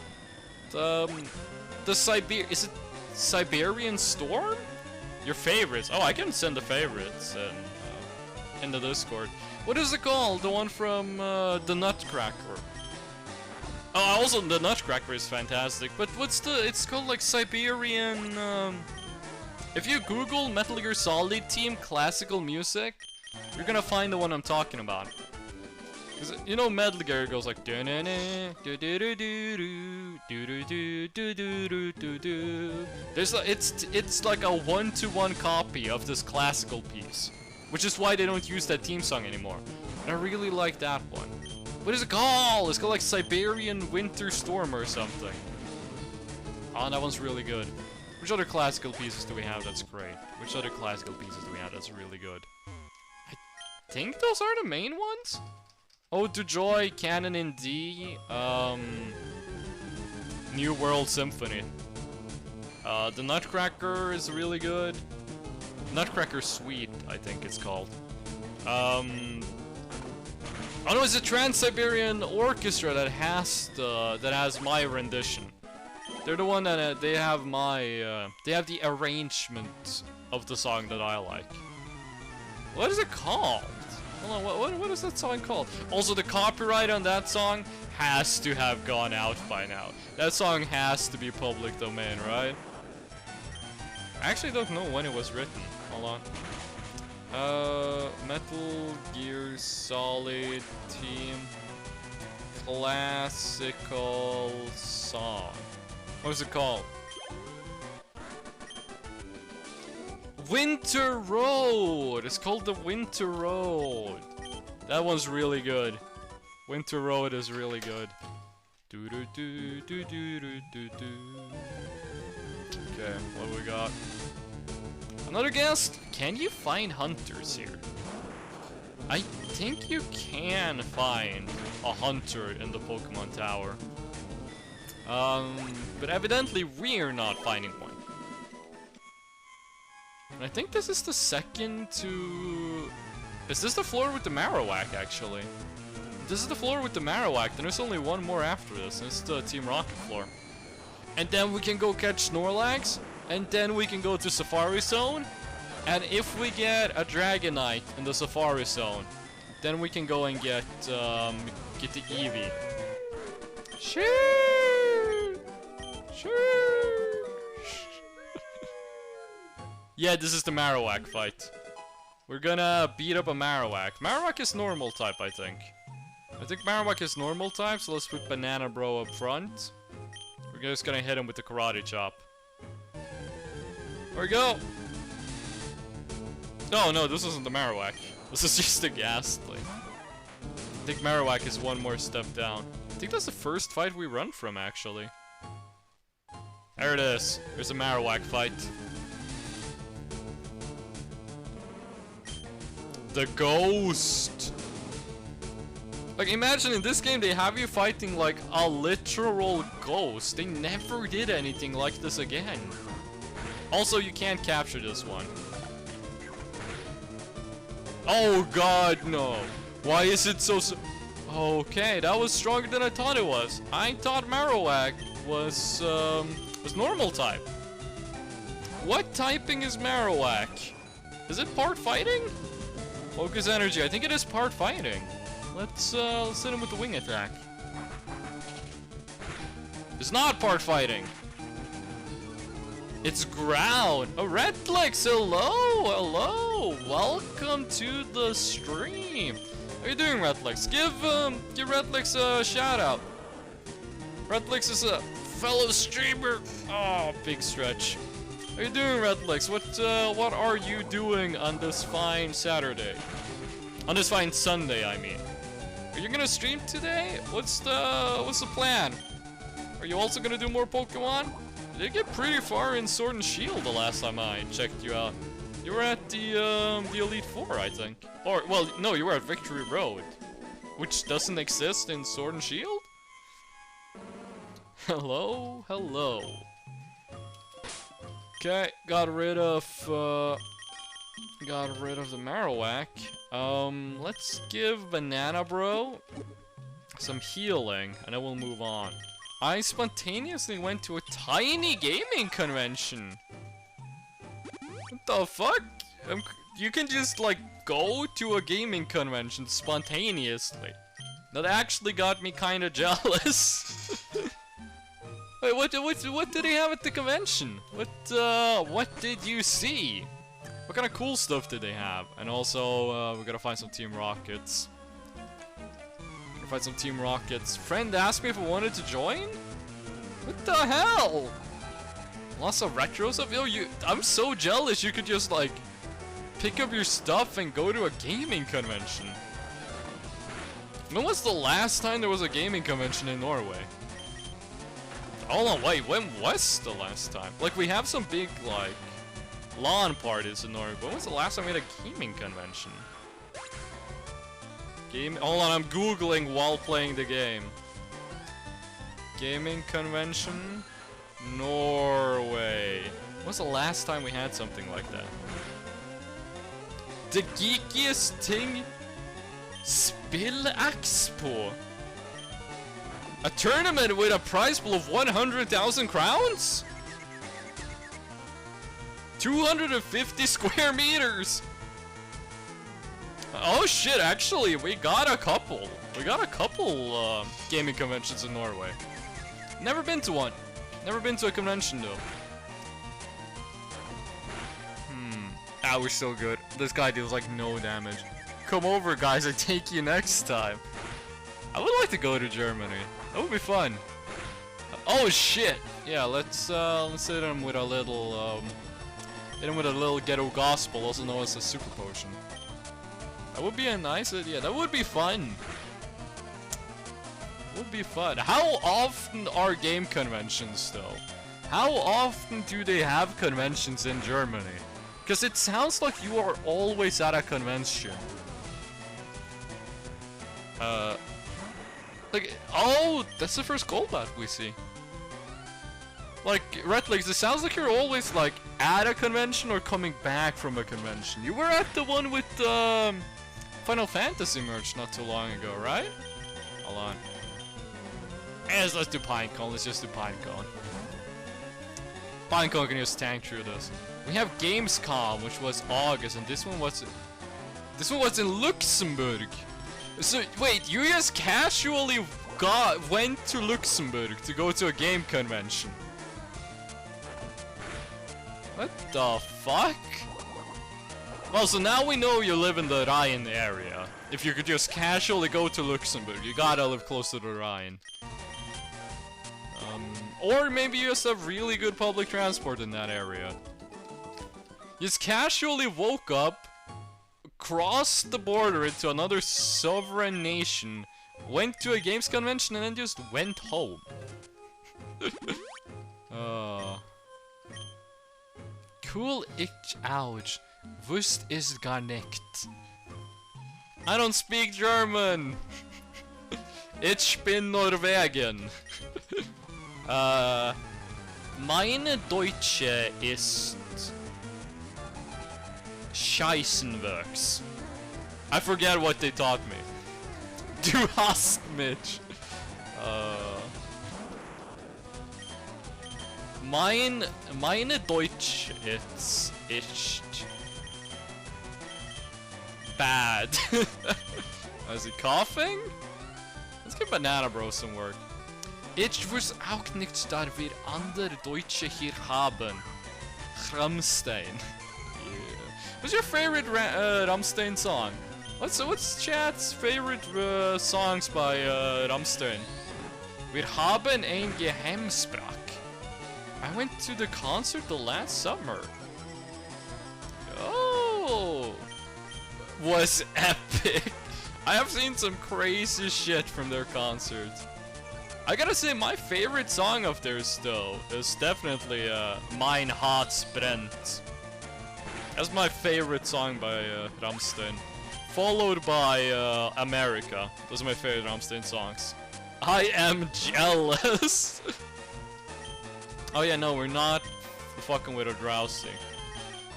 Is it Siberian Storm? Your favorites. Oh, I can send the favorites in the Discord. What is it called? The one from the Nutcracker. Oh, also the Nutcracker is fantastic. But it's called like Siberian. If you Google Metal Gear Solid Team classical music, you're gonna find the one I'm talking about. Cause you know Metal Gear goes like it's like a 1-to-1 copy of this classical piece, which is why they don't use that theme song anymore. And I really like that one. What is it called? It's called like Siberian Winter Storm or something. Oh, that one's really good. Which other classical pieces do we have that's great? Which other classical pieces do we have that's really good? I think those are the main ones? Ode to Joy, Canon in D, New World Symphony. The Nutcracker is really good. Nutcracker Suite, I think it's called. Oh no, it's a Trans-Siberian Orchestra that has my rendition. They're the one that they have the arrangement of the song that I like. What is it called? Hold on, what is that song called? Also, the copyright on that song has to have gone out by now. That song has to be public domain, right? I actually don't know when it was written. Hold on. Metal Gear Solid Team classical song. What is it called? Winter Road! It's called the Winter Road. That one's really good. Winter Road is really good. Okay, what do we got? Another guest? Can you find hunters here? I think you can find a hunter in the Pokemon Tower. But evidently we're not finding one. And I think this is the second to... Is this the floor with the Marowak, actually? If this is the floor with the Marowak, then there's only one more after this, and it's the Team Rocket floor. And then we can go catch Snorlax, and then we can go to Safari Zone, and if we get a Dragonite in the Safari Zone, then we can go and get the Eevee. Shoo! Shoo! Yeah, this is the Marowak fight. We're gonna beat up a Marowak. Marowak is normal type, I think. I think Marowak is normal type, so let's put Banana Bro up front. We're just gonna hit him with the Karate Chop. There we go! Oh no, this isn't the Marowak. This is just a Ghastly. I think Marowak is one more step down. I think that's the first fight we run from, actually. There it is. There's a Marowak fight. The Ghost! Like, imagine in this game they have you fighting like a literal ghost. They never did anything like this again. Also, you can't capture this one. Oh god, no. Why is it so... Okay, that was stronger than I thought it was. I thought Marowak was normal type. What typing is Marowak? Is it part fighting? Focus energy. I think it is part fighting. Let's hit him with the wing attack. It's not part fighting. It's ground. Oh, Redlex, hello, hello. Welcome to the stream. How you doing, Redlex? Give Redlex a shout out. Redlex is a fellow streamer. Oh, big stretch. How you doing, Redlex? What are you doing on this fine Saturday? On this fine Sunday, I mean. Are you gonna stream today? What's the plan? Are you also gonna do more Pokemon? You did get pretty far in Sword and Shield the last time I checked you out. You were at the Elite Four, I think. Or, well, no, you were at Victory Road, which doesn't exist in Sword and Shield? Hello, hello. Okay, got rid of the Marowak. Let's give Banana Bro some healing, and then we'll move on. I spontaneously went to a tiny gaming convention. What the fuck? You can just, like, go to a gaming convention spontaneously. That actually got me kinda jealous. Wait, what did they have at the convention? What did you see? What kind of cool stuff did they have? And also, we gotta find some Team Rockets. Find some Team Rockets. Friend asked me if I wanted to join? What the hell? Lots of retro stuff? Yo, I'm so jealous you could just, like, pick up your stuff and go to a gaming convention. When was the last time there was a gaming convention in Norway? Hold on, wait, when was the last time? Like, we have some big, like, LAN parties in Norway, but when was the last time we had a gaming convention? Hold on, I'm googling while playing the game. Gaming convention, Norway. When was the last time we had something like that? The geekiest thing, Spill Expo. A tournament with a prize pool of 100,000 crowns? 250 square meters. Oh shit, actually, we got a couple. We got a couple gaming conventions in Norway. Never been to one. Never been to a convention though. Ah, we're so good. This guy deals like no damage. Come over, guys, I take you next time. I would like to go to Germany. That would be fun. Oh shit. Yeah, let's hit him with a little ghetto gospel, also known as a super potion. That would be a nice idea. That would be fun. Would be fun. How often are game conventions though? How often do they have conventions in Germany? Because it sounds like you are always at a convention. Like, oh, that's the first gold bat we see. Like, Redlegs, it sounds like you're always, like, at a convention or coming back from a convention. You were at the one with, Final Fantasy merch not too long ago, right? Hold on. Yes, let's do Pinecone. Let's just do Pinecone. Pinecone can just tank through this. We have Gamescom, which was August, and this one was in Luxembourg. So wait, you just casually went to Luxembourg to go to a game convention? What the fuck? Well, so now we know you live in the Rhine area. If you could just casually go to Luxembourg, you gotta live close to the Rhine. Or maybe you just have really good public transport in that area. Just casually woke up, crossed the border into another sovereign nation, went to a games convention, and then just went home. Cool ich ouch. Wust ist gar nicht. I don't speak German. Ich bin Norwegian. Meine Deutsche ist Scheissenwerks. I forget what they taught me. Du hast mich. Meine Deutsch ist bad. Is he coughing? Let's give Banana Bro some work. Ich weiß auch nicht, da wir andere Deutsche hier haben. Rammstein. Yeah. What's your favorite Rammstein song? What's chat's favorite songs by Rammstein? Wir haben ein Geheimsprach. I went to the concert the last summer. Oh, was epic. I have seen some crazy shit from their concerts. I gotta say, my favorite song of theirs, though, is definitely Mein Herz brennt. That's my favorite song by Rammstein. Followed by America. Those are my favorite Rammstein songs. I am jealous. Oh yeah, no, we're not fucking with a drowsy.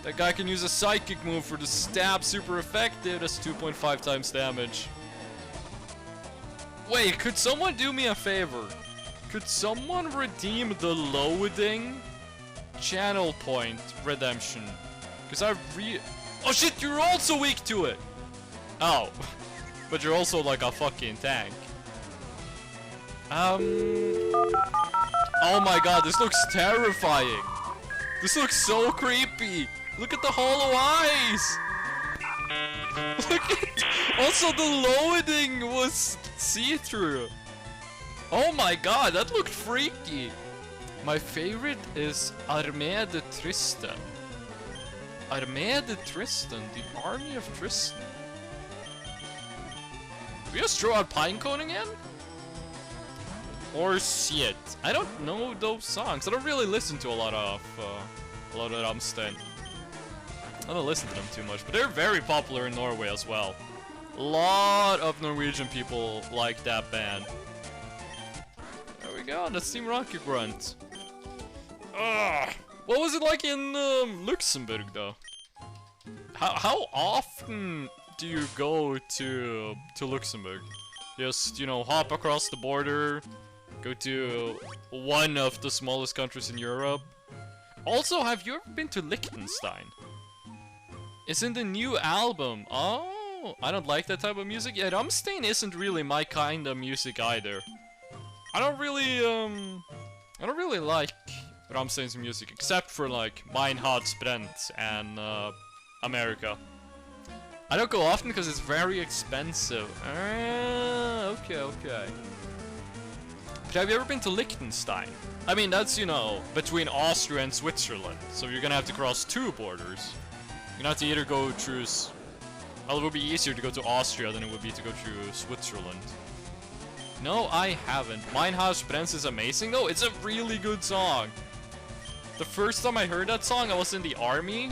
That guy can use a psychic move for the stab, super effective. That's 2.5 times damage. Wait, could someone do me a favor? Could someone redeem the loading channel point redemption? Because oh shit, you're also weak to it! Oh. But you're also like a fucking tank. Oh my god, this looks terrifying. This looks so creepy. Look at the hollow eyes. Look at... Also, the loading was see-through. Oh my god, that looked freaky. My favorite is Armée de Tristan. Armée de Tristan, the army of Tristan. Did we just throw out Pinecone again? Or shit. I don't know those songs. I don't really listen to a lot of Rammstein. I don't listen to them too much, but they're very popular in Norway as well. A lot of Norwegian people like that band. There we go, that's Team Rocket Grunt. Ugh. What was it like in Luxembourg though? How often do you go to Luxembourg? Just, you know, hop across the border, go to one of the smallest countries in Europe. Also, have you ever been to Liechtenstein? It's in the new album. Oh, I don't like that type of music. Yeah, Rammstein isn't really my kind of music either. I don't really like Rammstein's music, except for like Mein Herz brennt and America. I don't go often because it's very expensive. Okay. But have you ever been to Liechtenstein? I mean, that's, you know, between Austria and Switzerland. So you're gonna have to cross two borders. You're gonna have to either go through... Well, it would be easier to go to Austria than it would be to go through Switzerland. No, I haven't. Mein Herz brennt is amazing, though. It's a really good song. The first time I heard that song, I was in the army.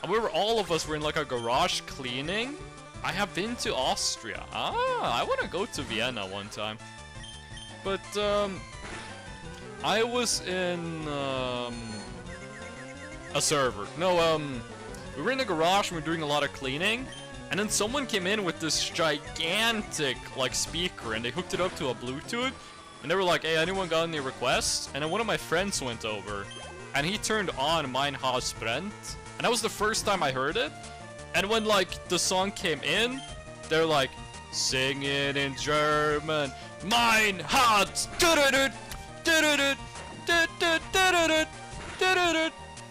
And all of us were in like a garage cleaning. I have been to Austria. Ah, I want to go to Vienna one time. But, I was in a server. No, we were in the garage and we were doing a lot of cleaning, and then someone came in with this gigantic like speaker and they hooked it up to a Bluetooth, and they were like, "Hey, anyone got any requests?" And then one of my friends went over and he turned on Mein Haus brennt, and that was the first time I heard it. And when like the song came in, they're like, "Sing it in German, Mein Haus,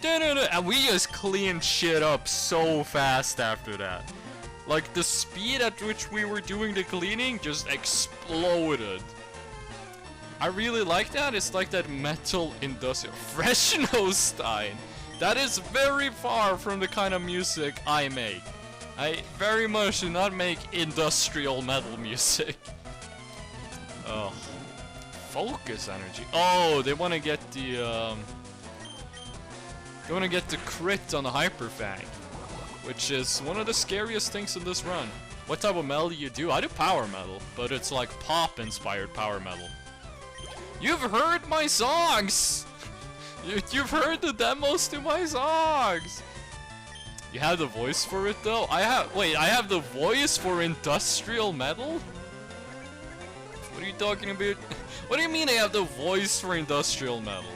and we just cleaned shit up so fast after that. Like, the speed at which we were doing the cleaning just exploded. I really like that. It's like that metal industrial Freshnowstein. That is very far from the kind of music I make. I very much do not make industrial metal music. Oh. Focus energy. Oh, they want to get the, they want to get the crit on the Hyperfang, which is one of the scariest things in this run. What type of metal do you do? I do power metal, but it's like pop-inspired power metal. You've heard my songs! You've heard the demos to my songs! You have the voice for it though? I have the voice for industrial metal? What are you talking about? What do you mean I have the voice for industrial metal?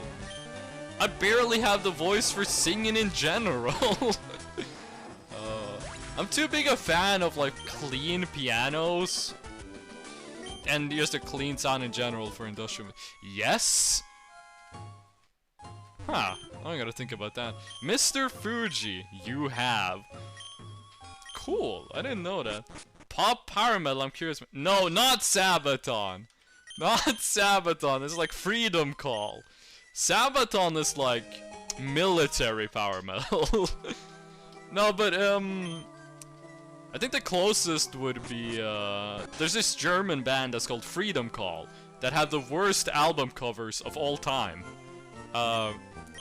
I barely have the voice for singing in general. I'm too big a fan of like clean pianos and just a clean sound in general for industrial. Yes? Huh, I gotta think about that. Mr. Fuji, you have. Cool, I didn't know that. Pop power metal, I'm curious. No, not Sabaton. Not Sabaton, it's like Freedom Call. Sabaton is like military power metal. No, but I think the closest would be there's this German band that's called Freedom Call that had the worst album covers of all time.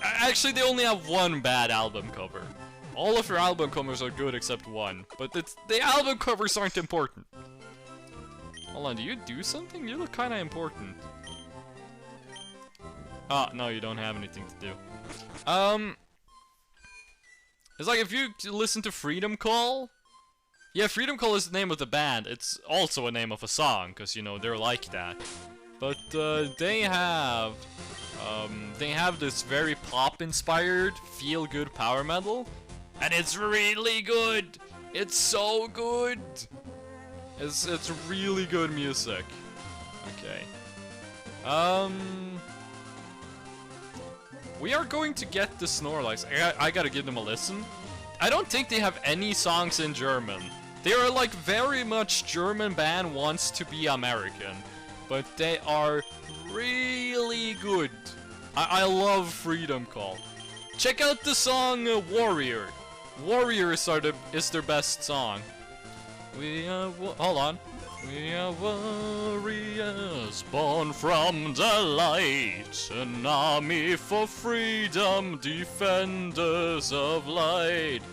Actually, they only have one bad album cover. All of their album covers are good except one, but the album covers aren't important. Hold on, do you do something? You look kinda important. Ah, no, you don't have anything to do. It's like if you listen to Freedom Call. Yeah, Freedom Call is the name of the band. It's also a name of a song, because, you know, they're like that. But, they have this very pop-inspired, feel-good power metal. And it's really good! It's so good! It's really good music. Okay. We are going to get the Snorlax. I gotta give them a listen. I don't think they have any songs in German. They are like very much German band wants to be American. But they are really good. I love Freedom Call. Check out the song Warrior. Warrior is their best song. Hold on. We are warriors born from the light, an army for freedom, defenders of light.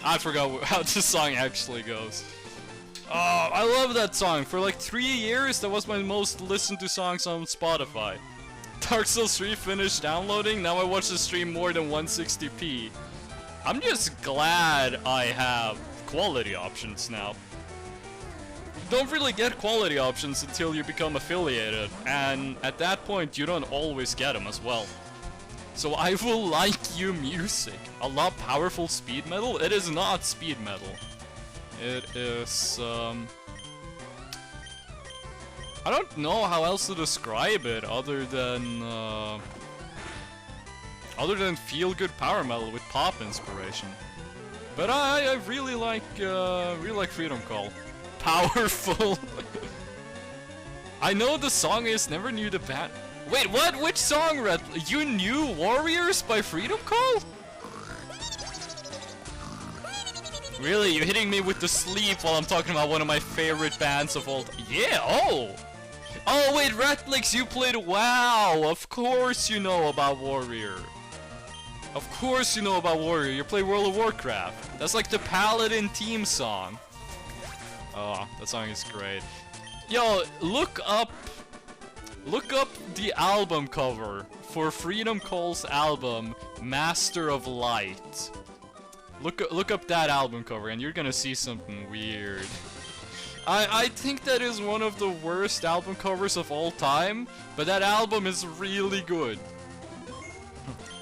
I forgot how this song actually goes. Oh, I love that song. For like 3 years, that was my most listened to songs on Spotify. Dark Souls 3 finished downloading, now I watch the stream more than 160p. I'm just glad I have quality options now. You don't really get quality options until you become affiliated, and at that point you don't always get them as well. So I will like you music. A lot powerful speed metal? It is not speed metal. It is, I don't know how else to describe it other than feel-good power metal with pop inspiration. But I really like Freedom Call. Powerful. I know the song is, never knew the band. Wait, what? Which song, Red? You knew Warriors by Freedom Call? Really? You're hitting me with the sleep while I'm talking about one of my favorite bands of all time. Yeah, oh! Oh, wait, Ratflix, you played WoW! Of course you know about Warrior. Of course you know about Warrior. You play World of Warcraft. That's like the Paladin theme song. Oh, that song is great. Yo, look up the album cover for Freedom Cole's album, Master of Light. Look up that album cover and you're gonna see something weird. I think that is one of the worst album covers of all time, but that album is really good.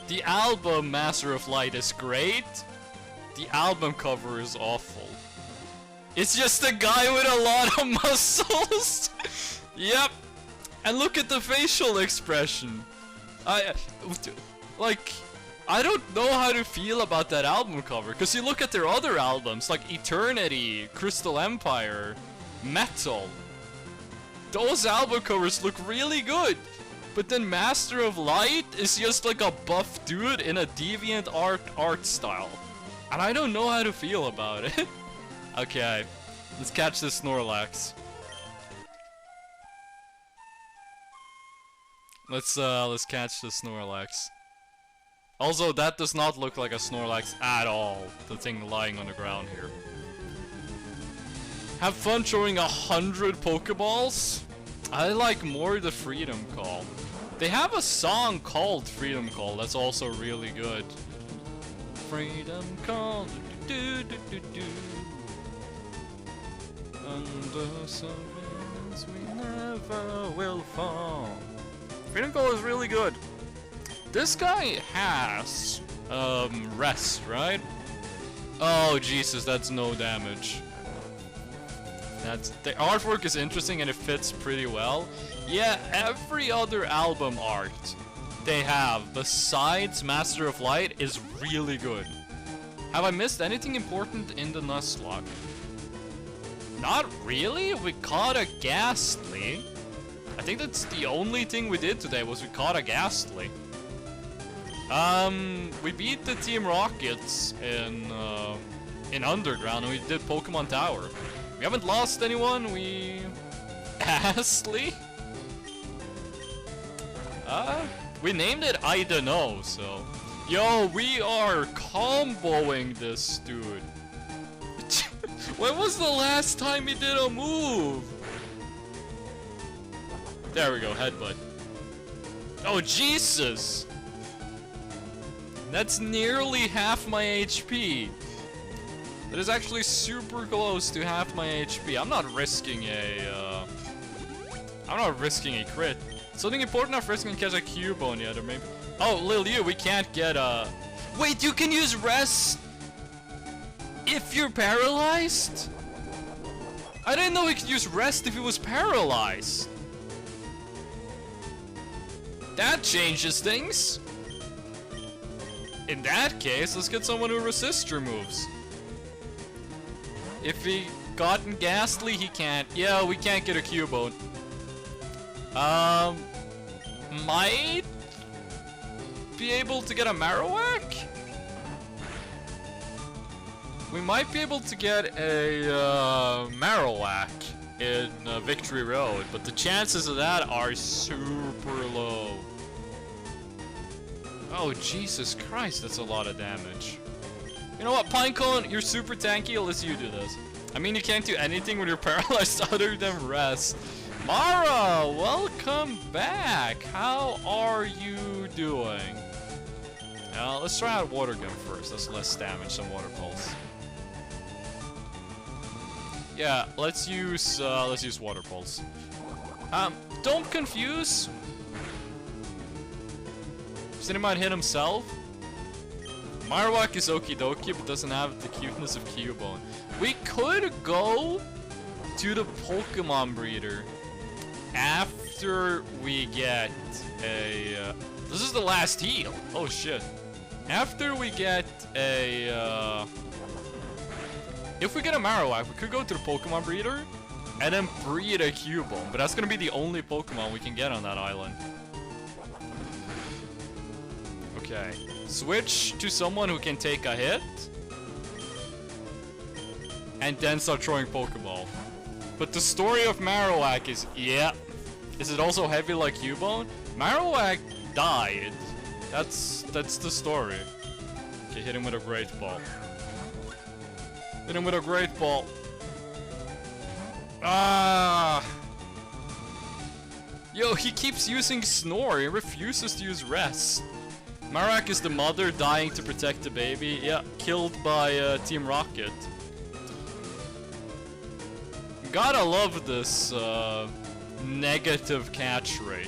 The album Master of Light is great. The album cover is awful. It's just a guy with a lot of muscles. Yep. And look at the facial expression. I don't know how to feel about that album cover, because you look at their other albums, like Eternity, Crystal Empire, Metal. Those album covers look really good, but then Master of Light is just like a buff dude in a deviant art style. And I don't know how to feel about it. Okay, let's catch this Snorlax. Let's catch the Snorlax. Also, that does not look like a Snorlax at all, the thing lying on the ground here. Have fun throwing 100 Pokeballs? I like more the Freedom Call. They have a song called Freedom Call that's also really good. Freedom Call, do do do do do. Under surveillance we never will fall. Freedom Call is really good. This guy has rest, right? Oh Jesus, that's no damage. The artwork is interesting and it fits pretty well. Yeah, every other album art they have besides Master of Light is really good. Have I missed anything important in the Nuzlocke? Not really. We caught a Ghastly. I think that's the only thing we did today was we caught a Ghastly. We beat the Team Rockets in Underground and we did Pokemon Tower. We haven't lost anyone, Ghastly? We named it I don't know, so... Yo, we are comboing this dude. When was the last time he did a move? There we go, headbutt. Oh, Jesus! That's nearly half my HP. That is actually super close to half my HP. I'm not risking a crit. Something important enough risking catch a Cubone yet, or maybe... Oh, Lil Yu, we can't get a... Wait, you can use rest if you're paralyzed? I didn't know he could use rest if he was paralyzed. That changes things. In that case, let's get someone who resists your moves. If he gotten Ghastly, he can't. Yeah, we can't get a Cubone. Might be able to get a Marowak? We might be able to get a Marowak in Victory Road, but the chances of that are super low. Oh, Jesus Christ, that's a lot of damage. You know what, Pinecone, you're super tanky, let's you do this. I mean, you can't do anything when you're paralyzed other than rest. Mara, welcome back. How are you doing? Let's try out Water Gun first. That's less damage than Water Pulse. Yeah, let's use Water Pulse. Don't confuse. Cinnamon hit himself. Marowak is okie dokie, but doesn't have the cuteness of Cubone. We could go to the Pokemon Breeder after we get a... this is the last heal. Oh shit. After we get a... if we get a Marowak, we could go to the Pokemon Breeder and then breed a Cubone, but that's gonna be the only Pokemon we can get on that island. Okay, switch to someone who can take a hit. and then start throwing Pokeball. But the story of Marowak is, yeah. Is it also heavy like Cubone? Marowak died. That's the story. Okay, hit him with a Great Ball. Hit him with a Great Ball. Ah! Yo, he keeps using Snore. He refuses to use Rest. Marowak is the mother dying to protect the baby. Yeah, killed by Team Rocket. Gotta love this negative catch rate.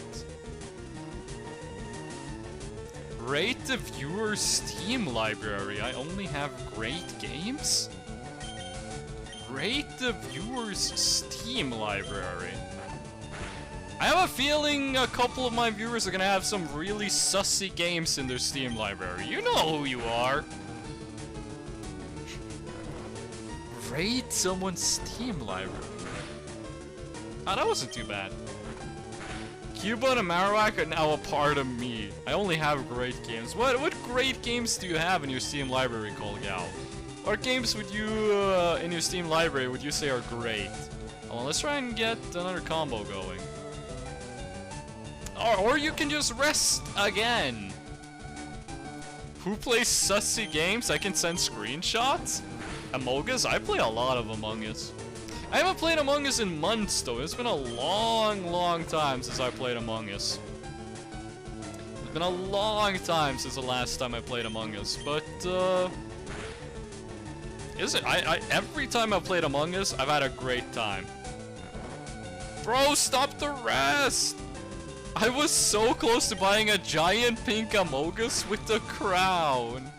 Rate the viewer's Steam library. I only have great games? Rate the viewer's Steam library. I have a feeling a couple of my viewers are gonna have some really sussy games in their Steam library. You know who you are. Rate someone's Steam library. Oh, that wasn't too bad. Cubone and Marowak are now a part of me. I only have great games. What great games do you have in your Steam library, Colgal? What games would you, in your Steam library, would you say are great? Well, let's try and get another combo going. Or you can just rest again. Who plays sussy games? I can send screenshots? Among Us? I play a lot of Among Us. I haven't played Among Us in months though. It's been a long time since I played Among Us. It's been a long time since the last time I played Among Us, but is it? Every time I've played Among Us, I've had a great time. Bro, stop the rest! I was so close to buying a giant pink Among Us with the crown.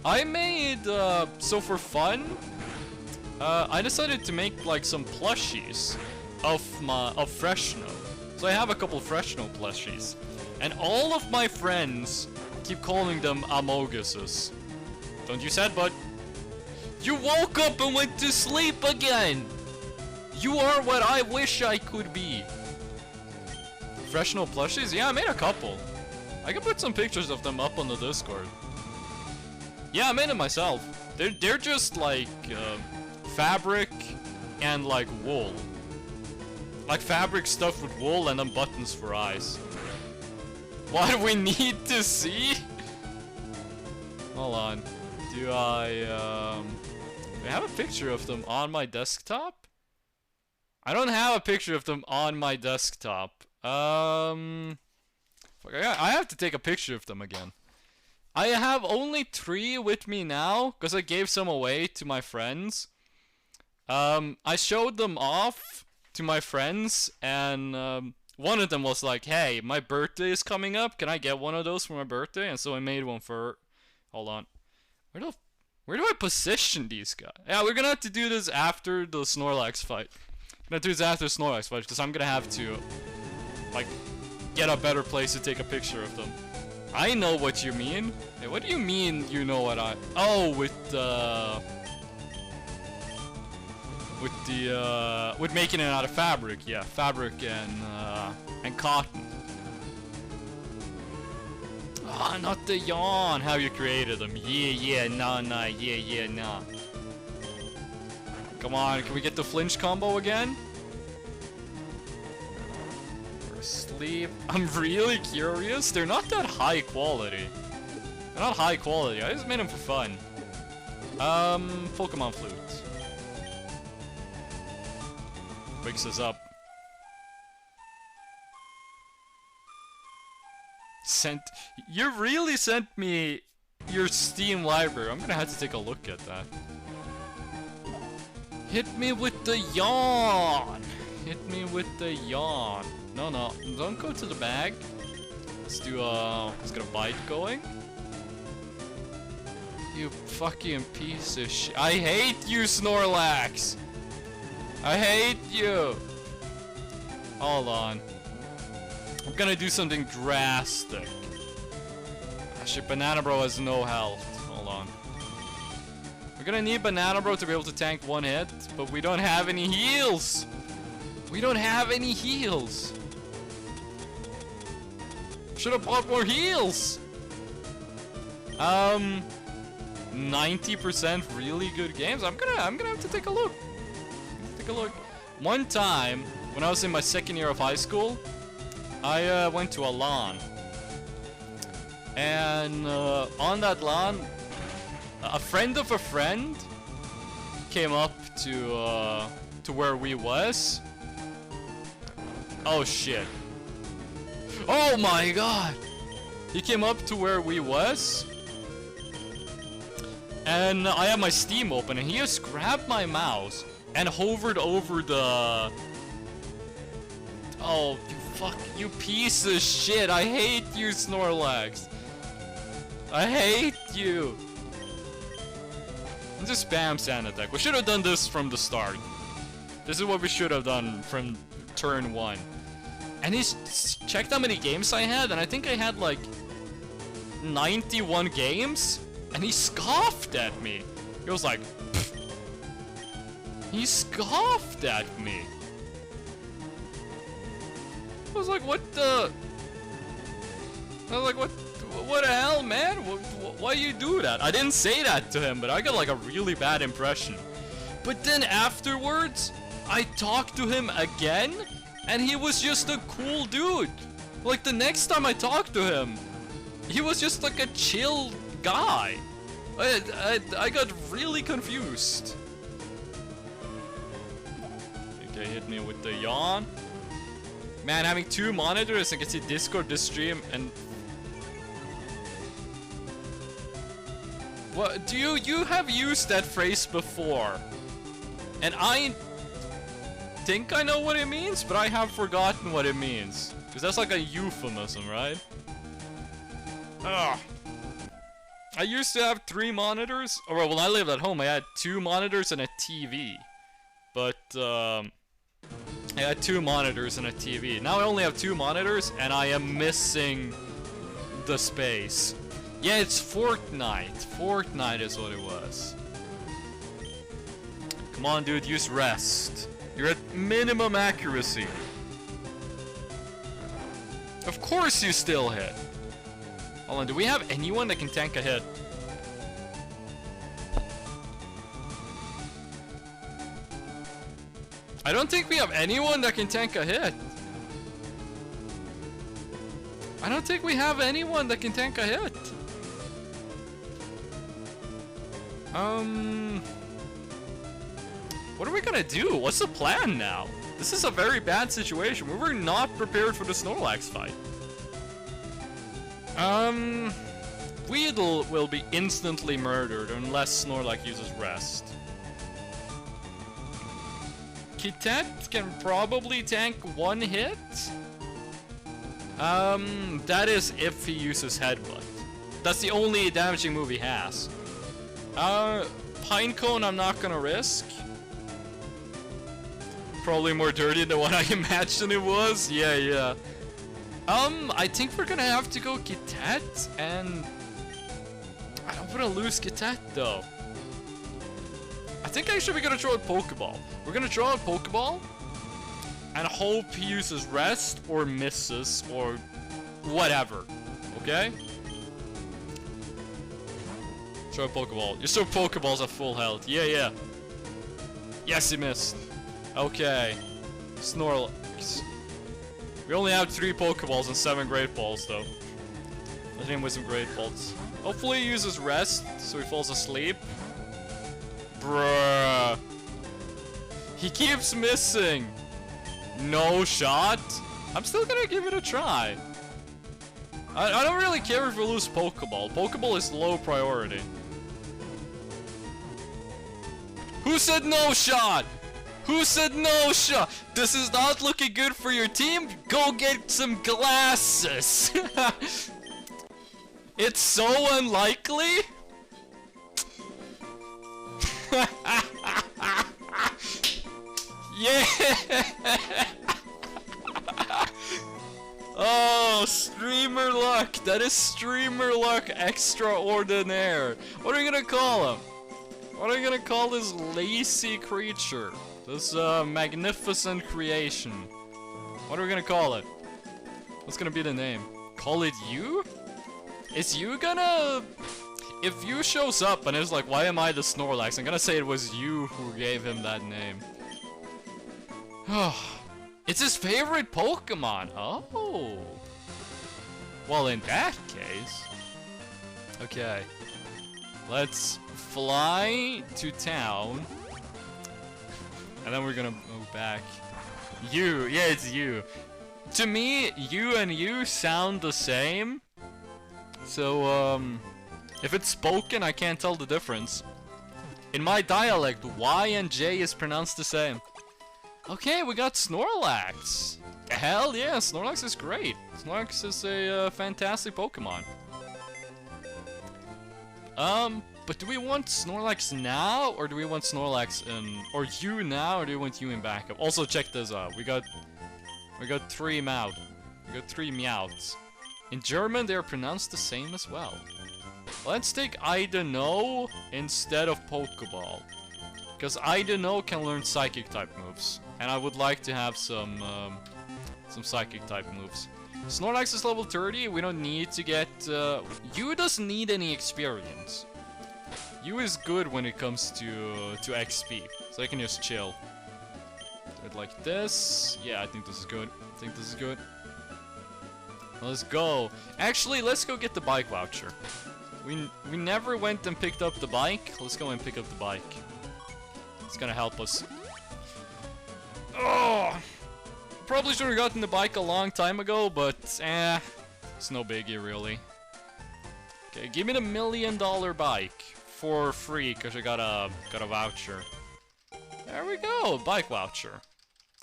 I made, so for fun, I decided to make like some plushies of Freshno. So I have a couple Freshno plushies. And all of my friends keep calling them Amoguses. Don't you sad, bud? You woke up and went to sleep again! You are what I wish I could be. Freshno plushies? Yeah, I made a couple. I can put some pictures of them up on the Discord. Yeah, I made them myself. They're just like fabric and like wool. Like fabric stuffed with wool and then buttons for eyes. What do we need to see? Hold on. Do I have a picture of them on my desktop? I don't have a picture of them on my desktop. I have to take a picture of them again. I have only 3 with me now, because I gave some away to my friends. I showed them off to my friends, and one of them was like, hey, my birthday is coming up, can I get one of those for my birthday? And so I made one for... Hold on. Where do I position these guys? Yeah, we're gonna have to do this after the Snorlax fight. I'm gonna do this after the Snorlax fight, because I'm gonna have to, like, get a better place to take a picture of them. I know what you mean. Hey, what do you mean you know what I... Oh, with making it out of fabric. Yeah, fabric and cotton. Ah, not the yawn. How you created them. Yeah, nah, yeah, nah. Come on, can we get the flinch combo again? Sleep. I'm really curious. They're not that high quality. They're not high quality. I just made them for fun. Pokemon Flute. Wakes us up. You really sent me your Steam library. I'm gonna have to take a look at that. Hit me with the yawn. Hit me with the yawn. No, don't go to the bag. Let's do let's get a bite going. You fucking piece of shit. I hate you, Snorlax! I hate you! Hold on. I'm gonna do something drastic. Ah, shit, Banana Bro has no health. Hold on. We're gonna need Banana Bro to be able to tank one hit, but we don't have any heals! We don't have any heals! Should have bought more heals! 90% really good games. I'm gonna have to take a look. Take a look. One time, when I was in my second year of high school, I went to a LAN. And on that LAN, a friend of a friend came up to where we was. Oh shit. Oh my god! He came up to where we was. And I had my Steam open and he just grabbed my mouse and hovered over the... Oh, you piece of shit. I hate you, Snorlax. I hate you. And just spam sand attack. We should have done this from the start. This is what we should have done from turn 1. And he's checked how many games I had, and I think I had like 91 games, and he scoffed at me. He was like, pfft. He scoffed at me. I was like, what the? I was like, what the hell, man? Why you do that? I didn't say that to him, but I got like a really bad impression. But then afterwards, I talked to him again, and he was just a cool dude. Like the next time I talked to him, he was just like a chill guy. I got really confused. Okay, hit me with the yawn. Man, having 2 monitors, I can see Discord, this stream, and... What, you have used that phrase before. And I think I know what it means, but I have forgotten what it means. Because that's like a euphemism, right? Ugh. I used to have 3 monitors. Or well, when I lived at home, I had 2 monitors and a TV. But, I had 2 monitors and a TV. Now I only have 2 monitors, and I am missing the space. Yeah, it's Fortnite. Fortnite is what it was. Come on, dude, use rest. You're at minimum accuracy. Of course you still hit. Hold on, do we have anyone that can tank a hit? I don't think we have anyone that can tank a hit. I don't think we have anyone that can tank a hit. What are we gonna do? What's the plan now? This is a very bad situation. We were not prepared for the Snorlax fight. Weedle will be instantly murdered unless Snorlax uses rest. Kitet can probably tank 1 hit. That is if he uses Headbutt. That's the only damaging move he has. Pinecone I'm not gonna risk. Probably more dirty than what I imagined it was. Yeah. I think we're gonna have to go Kitet, and I don't wanna lose Kitet though. I think actually we're gonna throw out Pokeball. We're gonna throw out Pokeball and hope he uses rest or misses or whatever. Okay? Throw out Pokeball. You throw Pokeballs at full health. Yeah. Yes, he missed. Okay. Snorlax. We only have 3 Pokeballs and 7 Great Balls though. Let's hit him with some Great Balls. Hopefully he uses rest so he falls asleep. Bruh. He keeps missing. No shot. I'm still gonna give it a try. I don't really care if we lose Pokeball. Pokeball is low priority. Who said no shot? Who said no shot? This is not looking good for your team. Go get some glasses. It's so unlikely. Yeah. Oh, streamer luck. That is streamer luck extraordinaire. What are you gonna call him? What are you gonna call this lazy creature? This magnificent creation. What are we gonna call it? What's gonna be the name? Call it you? Is you gonna if you shows up and it's like, why am I the Snorlax? I'm gonna say it was you who gave him that name. It's his favorite Pokemon. Oh. Well, in that case. Okay. Let's fly to town. And then we're gonna go back. You. Yeah, it's you. To me, you and you sound the same. So, if it's spoken, I can't tell the difference. In my dialect, Y and J is pronounced the same. Okay, we got Snorlax. Hell yeah, Snorlax is great. Snorlax is a fantastic Pokemon. But do we want Snorlax now, or do we want Snorlax in, or you now, or do we want you in backup? Also, check this out. We got 3 Meowth. We got 3 Meowths. In German, they are pronounced the same as well. Let's take I don't know instead of Pokeball. Because I don't know can learn Psychic type moves. And I would like to have some Psychic type moves. Snorlax is level 30, we don't need to get... you doesn't need any experience. You is good when it comes to XP. So I can just chill. Do it like this. Yeah, I think this is good. Let's go. Actually, let's go get the bike voucher. We never went and picked up the bike. Let's go and pick up the bike. It's gonna help us. Oh! Probably should have gotten the bike a long time ago, but it's no biggie really. Okay, give me the $1 million bike for free, cause I got a voucher. There we go, bike voucher.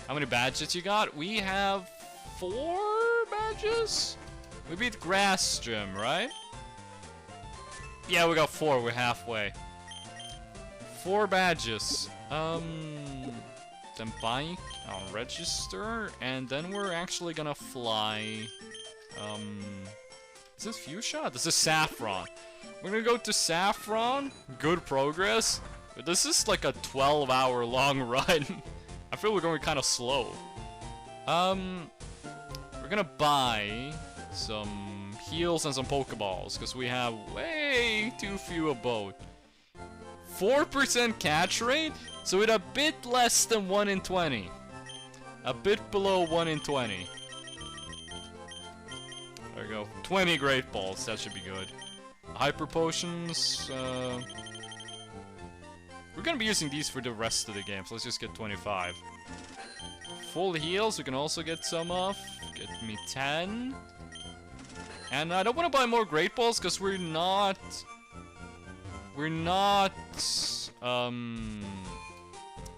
How many badges you got? We have 4 badges? We beat Grass Gym, right? Yeah, we got 4, we're halfway. 4 badges. Then bike, I'll register, and then we're actually gonna fly. Is this Fuchsia? This is Saffron. We're gonna go to Saffron. Good progress. But this is like a 12-hour long run. I feel we're going kind of slow. We're gonna buy some heals and some Pokeballs, because we have way too few of both. 4% catch rate? So it's a bit less than 1 in 20. A bit below 1 in 20. There we go. 20 Great Balls, that should be good. Hyper Potions, we're gonna be using these for the rest of the game, so let's just get 25. Full heals, we can also get some off. Get me 10. And I don't want to buy more Great Balls, because we're not...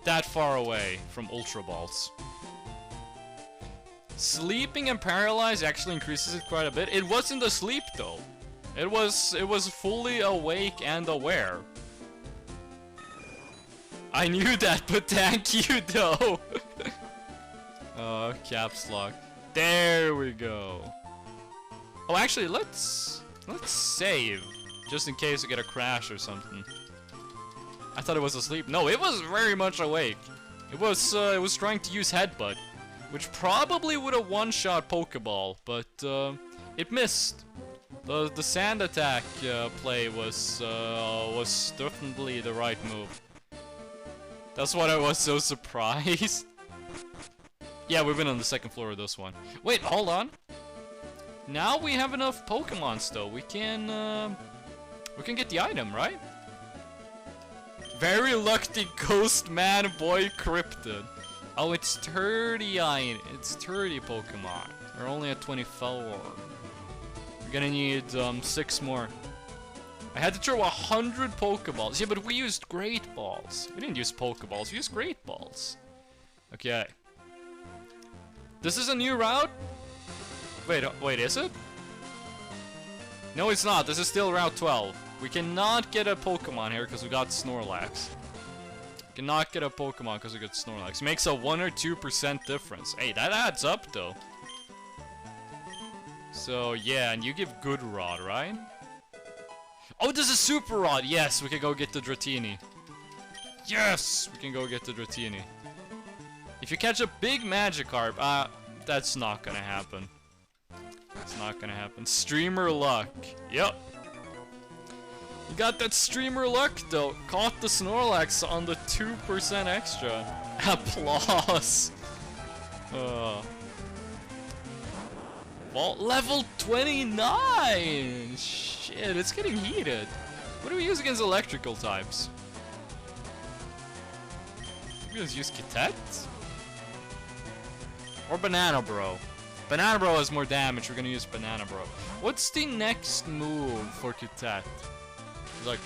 that far away from Ultra Balls. Sleeping and Paralyzed actually increases it quite a bit. It wasn't asleep though. It was fully awake and aware. I knew that, but thank you though. Caps lock. There we go. Oh, actually, let's save just in case we get a crash or something. I thought it was asleep. No, it was very much awake. It was trying to use Headbutt, which probably would have one-shot Pokeball, but it missed. The Sand Attack play was definitely the right move. That's why I was so surprised. Yeah, we've been on the second floor of this one. Wait, hold on. Now we have enough Pokemons though. We can get the item, right? Very lucky Ghost Man Boy Cryptid. Oh, it's 30 it's 30 Pokemon. We're only at 24. We're gonna need 6 more. I had to throw 100 Pokeballs. Yeah, but we used Great Balls. We didn't use Pokeballs, we used Great Balls. Okay. This is a new route? Wait, is it? No, it's not. This is still Route 12. We cannot get a Pokemon here because we got Snorlax. Cannot get a Pokemon because we got Snorlax. Makes a 1 or 2% difference. Hey, that adds up though. So yeah, and you give Good Rod, right? Oh, this is Super Rod. Yes, we can go get the Dratini. Yes, we can go get the Dratini. If you catch a big Magikarp, that's not gonna happen. It's not gonna happen. Streamer luck. Yep. You got that streamer luck though. Caught the Snorlax on the 2% extra. Applause. Well, level 29! Shit, it's getting heated. What do we use against electrical types? We just use Kitet? Or Banana Bro. Banana Bro has more damage, we're gonna use Banana Bro. What's the next move for Kitet? Like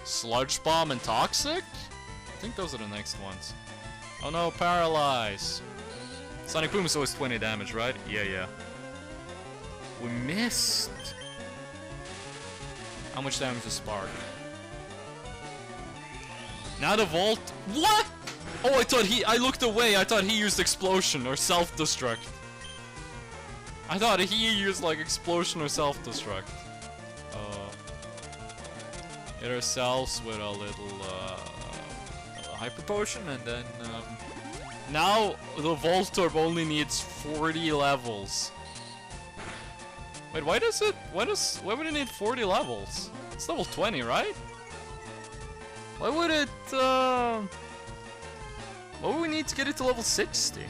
Sludge Bomb and Toxic? I think those are the next ones. Oh no, Paralyze. Sonic Boom is always 20 damage, right? Yeah. We missed. How much damage is Spark? Now the Volt. What? Oh, I looked away. I thought he used Explosion or Self-Destruct. I thought he used like Explosion or Self-Destruct. Hit ourselves with a little Hyper Potion, and then now the Voltorb only needs 40 levels. Wait, why would it need 40 levels? It's level 20, right? Why would it what would we need to get it to level 60?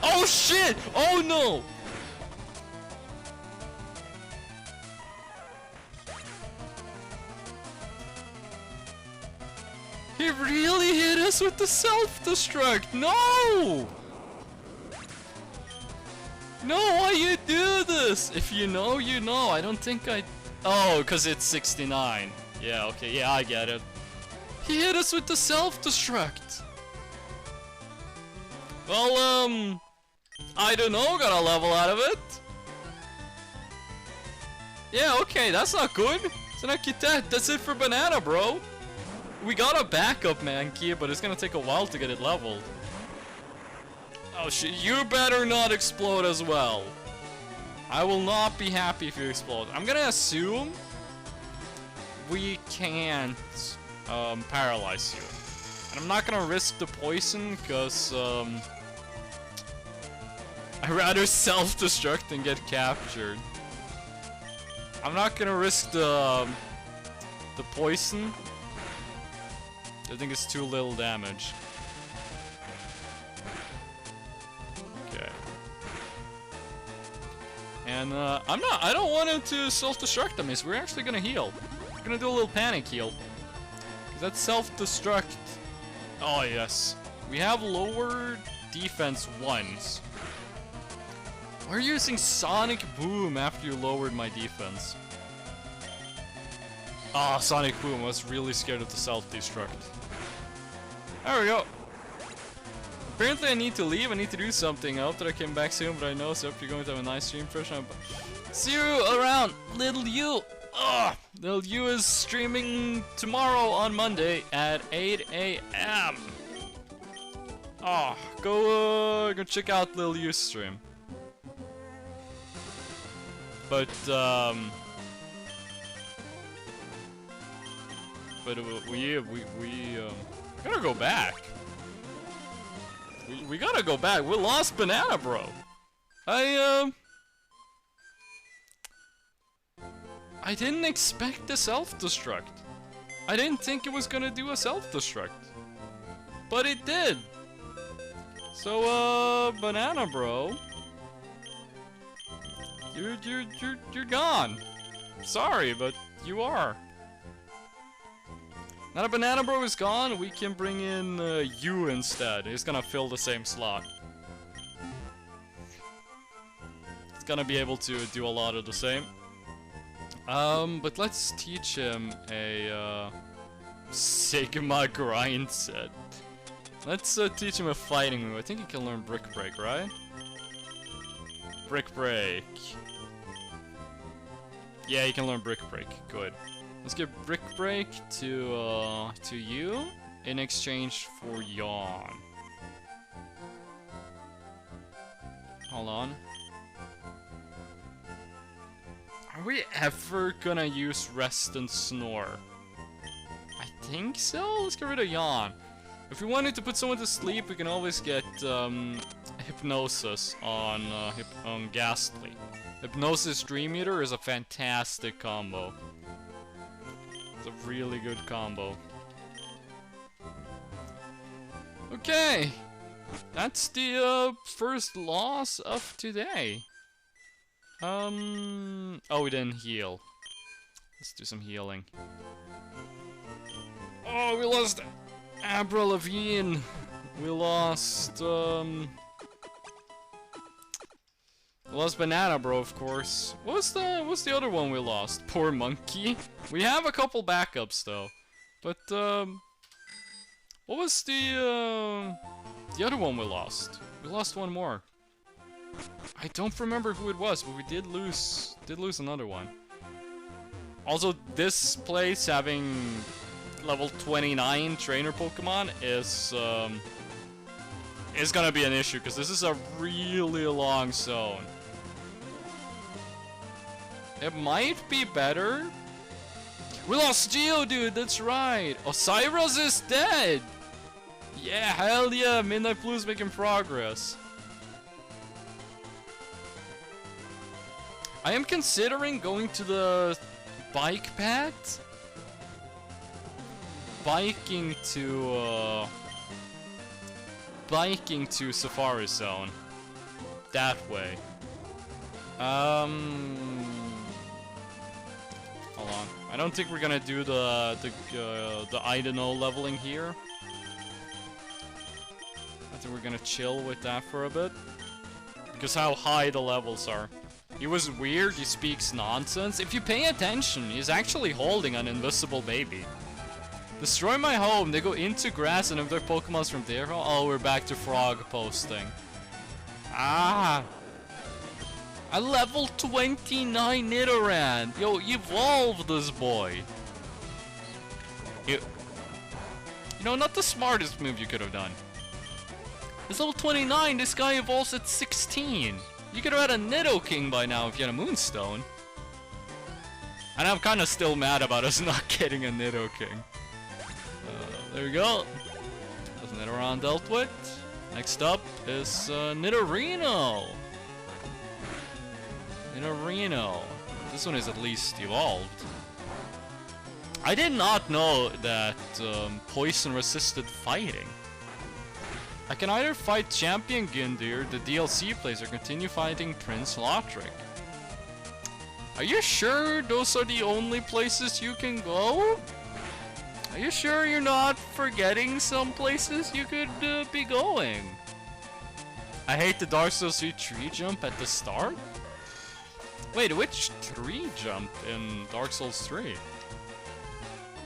Oh shit! Oh no! He really hit us with the self-destruct! No! No, why you do this? If you know, you know. I don't think I... Oh, because it's 69. Yeah, okay, yeah, I get it. He hit us with the self-destruct. Well, I don't know, got a level out of it. Yeah, okay, that's not good. So now Kitet, that's it for Banana, bro. We got a backup Mankey, but it's gonna take a while to get it leveled. Oh shit, you better not explode as well. I will not be happy if you explode. I'm gonna assume we can't paralyze you. And I'm not gonna risk the poison, because I'd rather self-destruct than get captured. I'm not gonna risk the poison. I think it's too little damage. Okay. And I don't want him to self-destruct on me, so we're actually gonna heal. We're gonna do a little panic heal. That's self-destruct. Oh yes. We have lower defense ones. Why are you using Sonic Boom after you lowered my defense? Ah, Sonic Boom. I was really scared of the self-destruct. There we go. Apparently I need to leave. I need to do something. I hope that I came back soon, but I know, so I hope you're going to have a nice stream first. See you around, Little U. Little U is streaming tomorrow on Monday at 8 a.m. Go check out Little U's stream. But we gotta go back. We gotta go back. We lost Banana Bro. I didn't expect the self-destruct. I didn't think it was gonna do a self-destruct, but it did. So Banana Bro, you're gone. Sorry, but you are. Now that Banana Bro is gone, we can bring in you instead. He's gonna fill the same slot. He's gonna be able to do a lot of the same. But let's teach him a Sigma grind set. Let's teach him a fighting move. I think he can learn Brick Break, right? Brick Break. Yeah, he can learn Brick Break. Good. Let's give Brick Break to you in exchange for Yawn. Hold on. Are we ever gonna use Rest and Snore? I think so. Let's get rid of Yawn. If we wanted to put someone to sleep, we can always get Hypnosis on Ghastly. Hypnosis Dream Eater is a fantastic combo. It's a really good combo. Okay, that's the first loss of today. Oh, we didn't heal. Let's do some healing. Oh, we lost Abra Lavigne. We lost Banana Bro, of course. What's the other one we lost? Poor Monkey. We have a couple backups though, but what was the other one we lost? We lost one more. I don't remember who it was, but we did lose another one. Also, this place having level 29 trainer Pokemon is gonna be an issue because this is a really long zone. It might be better. We lost Geodude, that's right. Osiris is dead. Yeah, hell yeah, Midnight Blue's making progress. I am considering going to the bike path. Biking to Safari Zone. That way. Hold on. I don't think we're gonna do the Idino leveling here. I think we're gonna chill with that for a bit. Because how high the levels are. He was weird, he speaks nonsense. If you pay attention, he's actually holding an invisible baby. Destroy my home, they go into grass and if their Pokemon's from there. Oh, we're back to frog posting. Ah! A level 29 Nidoran! Yo, evolve this boy! You know, not the smartest move you could have done. It's level 29, this guy evolves at 16! You could have had a Nidoking by now if you had a Moonstone. And I'm kinda still mad about us not getting a Nidoking. There we go. That's Nidoran dealt with. Next up is Nidorino. Nidorino. This one is at least evolved. I did not know that poison resisted fighting. I can either fight Champion Gundyr, the DLC plays, or continue fighting Prince Lothric. Are you sure those are the only places you can go? Are you sure you're not forgetting some places you could be going? I hate the Dark Souls 3 tree jump at the start? Wait, which tree jump in Dark Souls 3?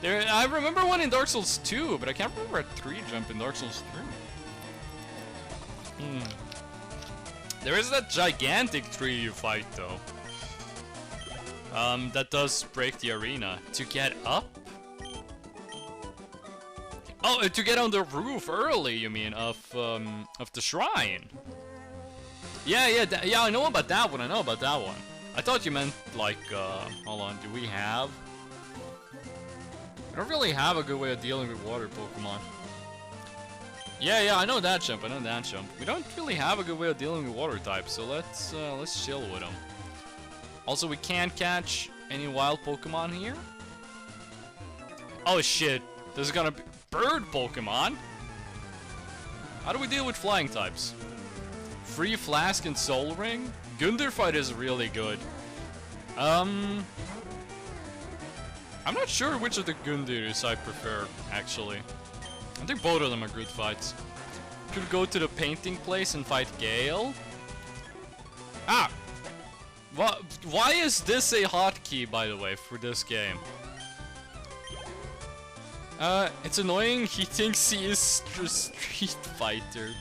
I remember one in Dark Souls 2, but I can't remember a tree jump in Dark Souls 3. There is that gigantic tree you fight though. That does break the arena. To get up? Oh, to get on the roof early, you mean, of the shrine. Yeah, I know about that one, I thought you meant, like, hold on, do we have? I don't really have a good way of dealing with water Pokemon. Yeah, I know that jump, We don't really have a good way of dealing with water types, so let's chill with them. Also, we can't catch any wild Pokemon here. Oh shit, there's gonna be bird Pokemon. How do we deal with flying types? Free Flask and Soul Ring? Gundyr fight is really good. I'm not sure which of the Gundyrs I prefer, actually. I think both of them are good fights. Could go to the painting place and fight Gale. Ah! Why is this a hotkey, by the way, for this game? It's annoying, he thinks he is Street Fighter.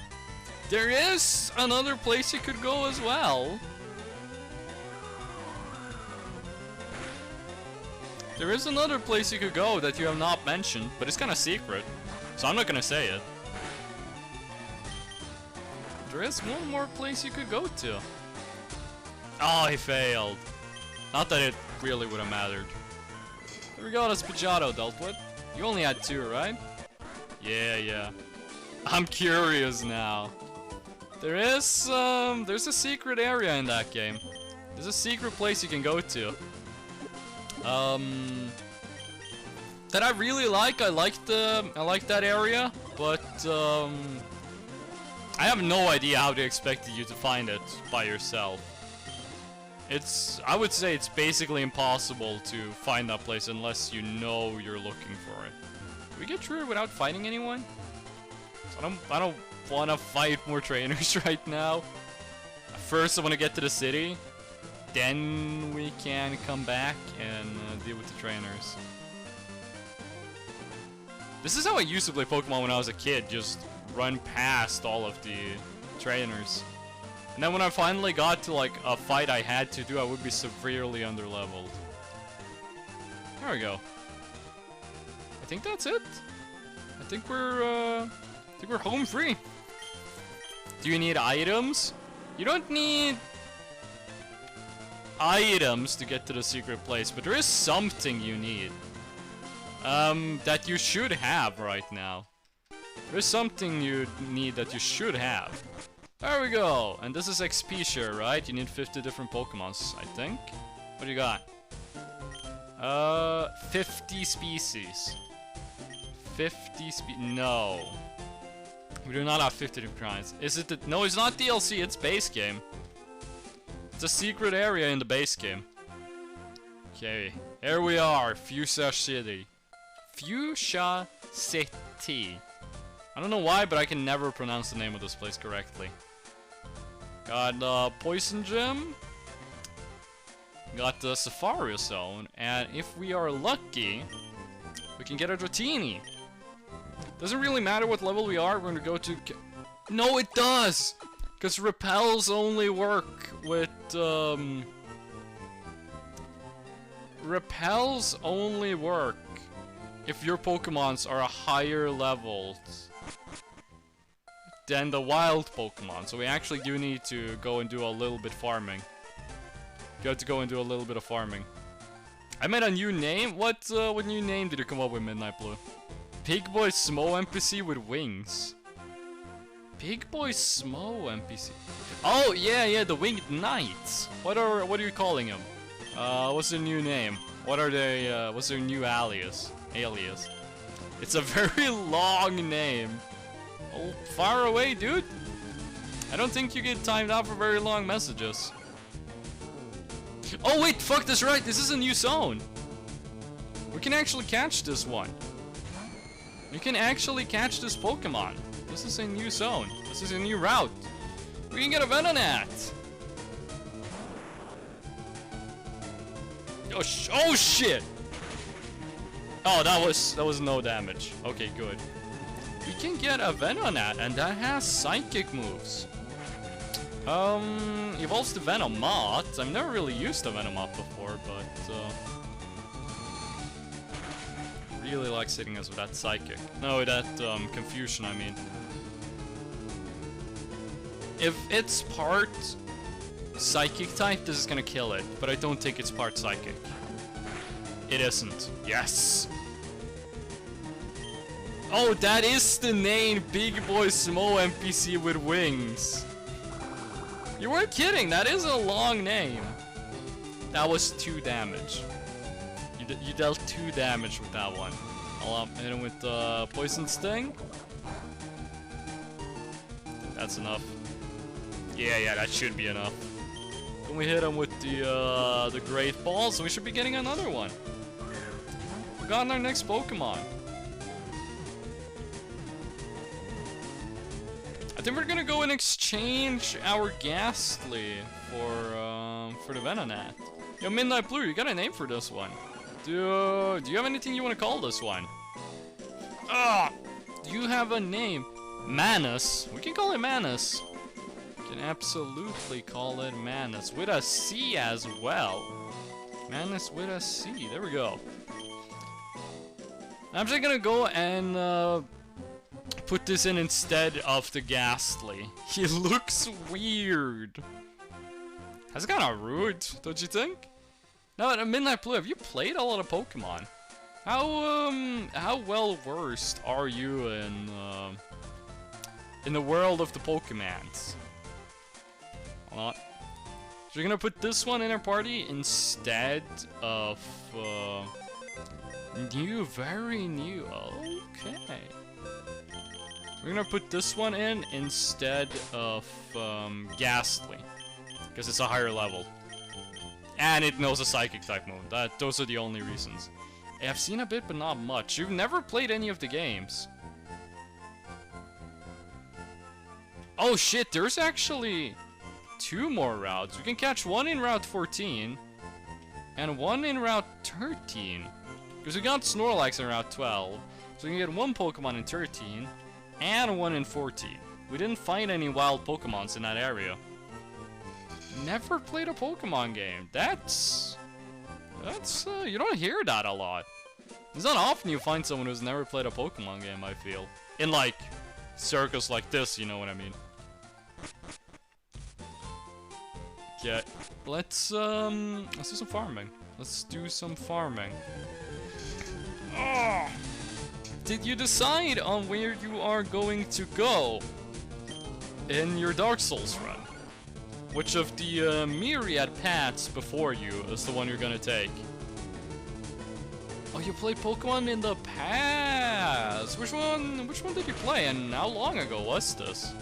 There is another place you could go as well. There is another place you could go that you have not mentioned, but it's kinda secret. So I'm not gonna say it. There is one more place you could go to. Oh, he failed. Not that it really would have mattered. There we go, that's Pidgeotto dealt with. You only had 2, right? Yeah. I'm curious now. There's a secret area in that game. There's a secret place you can go to. That I really like. I like that area, but I have no idea how they expected you to find it by yourself. I would say it's basically impossible to find that place unless you know you're looking for it. Can we get through it without fighting anyone? I don't want to fight more trainers right now. First I want to get to the city. Then we can come back and deal with the trainers. This is how I used to play Pokemon when I was a kid. Just run past all of the trainers. And then when I finally got to like a fight I had to do, I would be severely underleveled. There we go. I think that's it. I think we're home free. Do you need items? You don't need items to get to the secret place, but there is something you need. That you should have right now. There's something you need that you should have. There we go. And this is XP share, right? You need 50 different Pokemons, I think. What do you got? 50 species. 50 no. We do not have 50 different kinds. Is it the... No, it's not DLC, it's base game. It's a secret area in the base game. Okay, here we are, Fuchsia City. Fuchsia City. I don't know why, but I can never pronounce the name of this place correctly. Got Poison Gem. Got the Safari Zone. And if we are lucky, we can get a Dratini. Doesn't really matter what level we are, we're gonna go to... No, it does! Because repels only work with, repels only work if your Pokemons are a higher level than the wild Pokemon. So we actually do need to go and do a little bit farming. You have to go and do a little bit of farming. I made a new name? What new name did you come up with, Midnight Blue? Big Boy Smo NPC with wings. Big Boy Smo NPC. Oh yeah, the Winged Knights. What are you calling them? What's their new name? What are they? What's their new alias? It's a very long name. Oh, far away, dude. I don't think you get timed out for very long messages. Oh wait, fuck, that's right. This is a new zone. We can actually catch this one. You can actually catch this Pokemon. This is a new zone. This is a new route. We can get a Venonat. Oh shit! Oh, that was no damage. Okay, good. We can get a Venonat, and that has psychic moves. Evolves to Venomoth. I've never really used a Venomoth before, but really like sitting us with that psychic. No, that confusion, I mean. If it's part psychic type, this is gonna kill it, but I don't think it's part psychic. It isn't. Yes! Oh, that is the name, Big Boy Smo NPC with wings. You weren't kidding, that is a long name. That was 2 damage. You dealt 2 damage with that one. I'll hit him with the Poison Sting. That's enough. Yeah, that should be enough. Then we hit him with the Great Ball, so we should be getting another one. We got our next Pokemon. I think we're gonna go and exchange our Ghastly for the Venonat. Yo, Midnight Blue, you got a name for this one? Do you have anything you want to call this one? Do you have a name? Manus. We can call it Manus. We can absolutely call it Manus with a C as well. Manus with a C. There we go. I'm just gonna go and put this in instead of the Ghastly. He looks weird. That's kind of rude, don't you think? Now, at Midnight Blue, have you played a lot of Pokemon? How well versed are you in in the world of the Pokemons. Hold on. So we're gonna put this one in our party instead of new, very new. Okay. We're gonna put this one in instead of Ghastly, because it's a higher level. And it knows a Psychic type move. Those are the only reasons. I've seen a bit, but not much. You've never played any of the games. Oh shit, there's actually 2 more routes. We can catch one in Route 14 and one in Route 13. Because we got Snorlax in Route 12, so we can get 1 Pokemon in 13 and 1 in 14. We didn't find any wild Pokemons in that area. Never played a Pokemon game. That's you don't hear that a lot. It's not often you find someone who's never played a Pokemon game, I feel. In like circles like this, you know what I mean. Okay, let's do some farming. Let's do some farming. Oh! Did you decide on where you are going to go in your Dark Souls run? Which of the myriad paths before you is the one you're gonna take? Oh, you played Pokemon in the past. Which one did you play, and how long ago was this?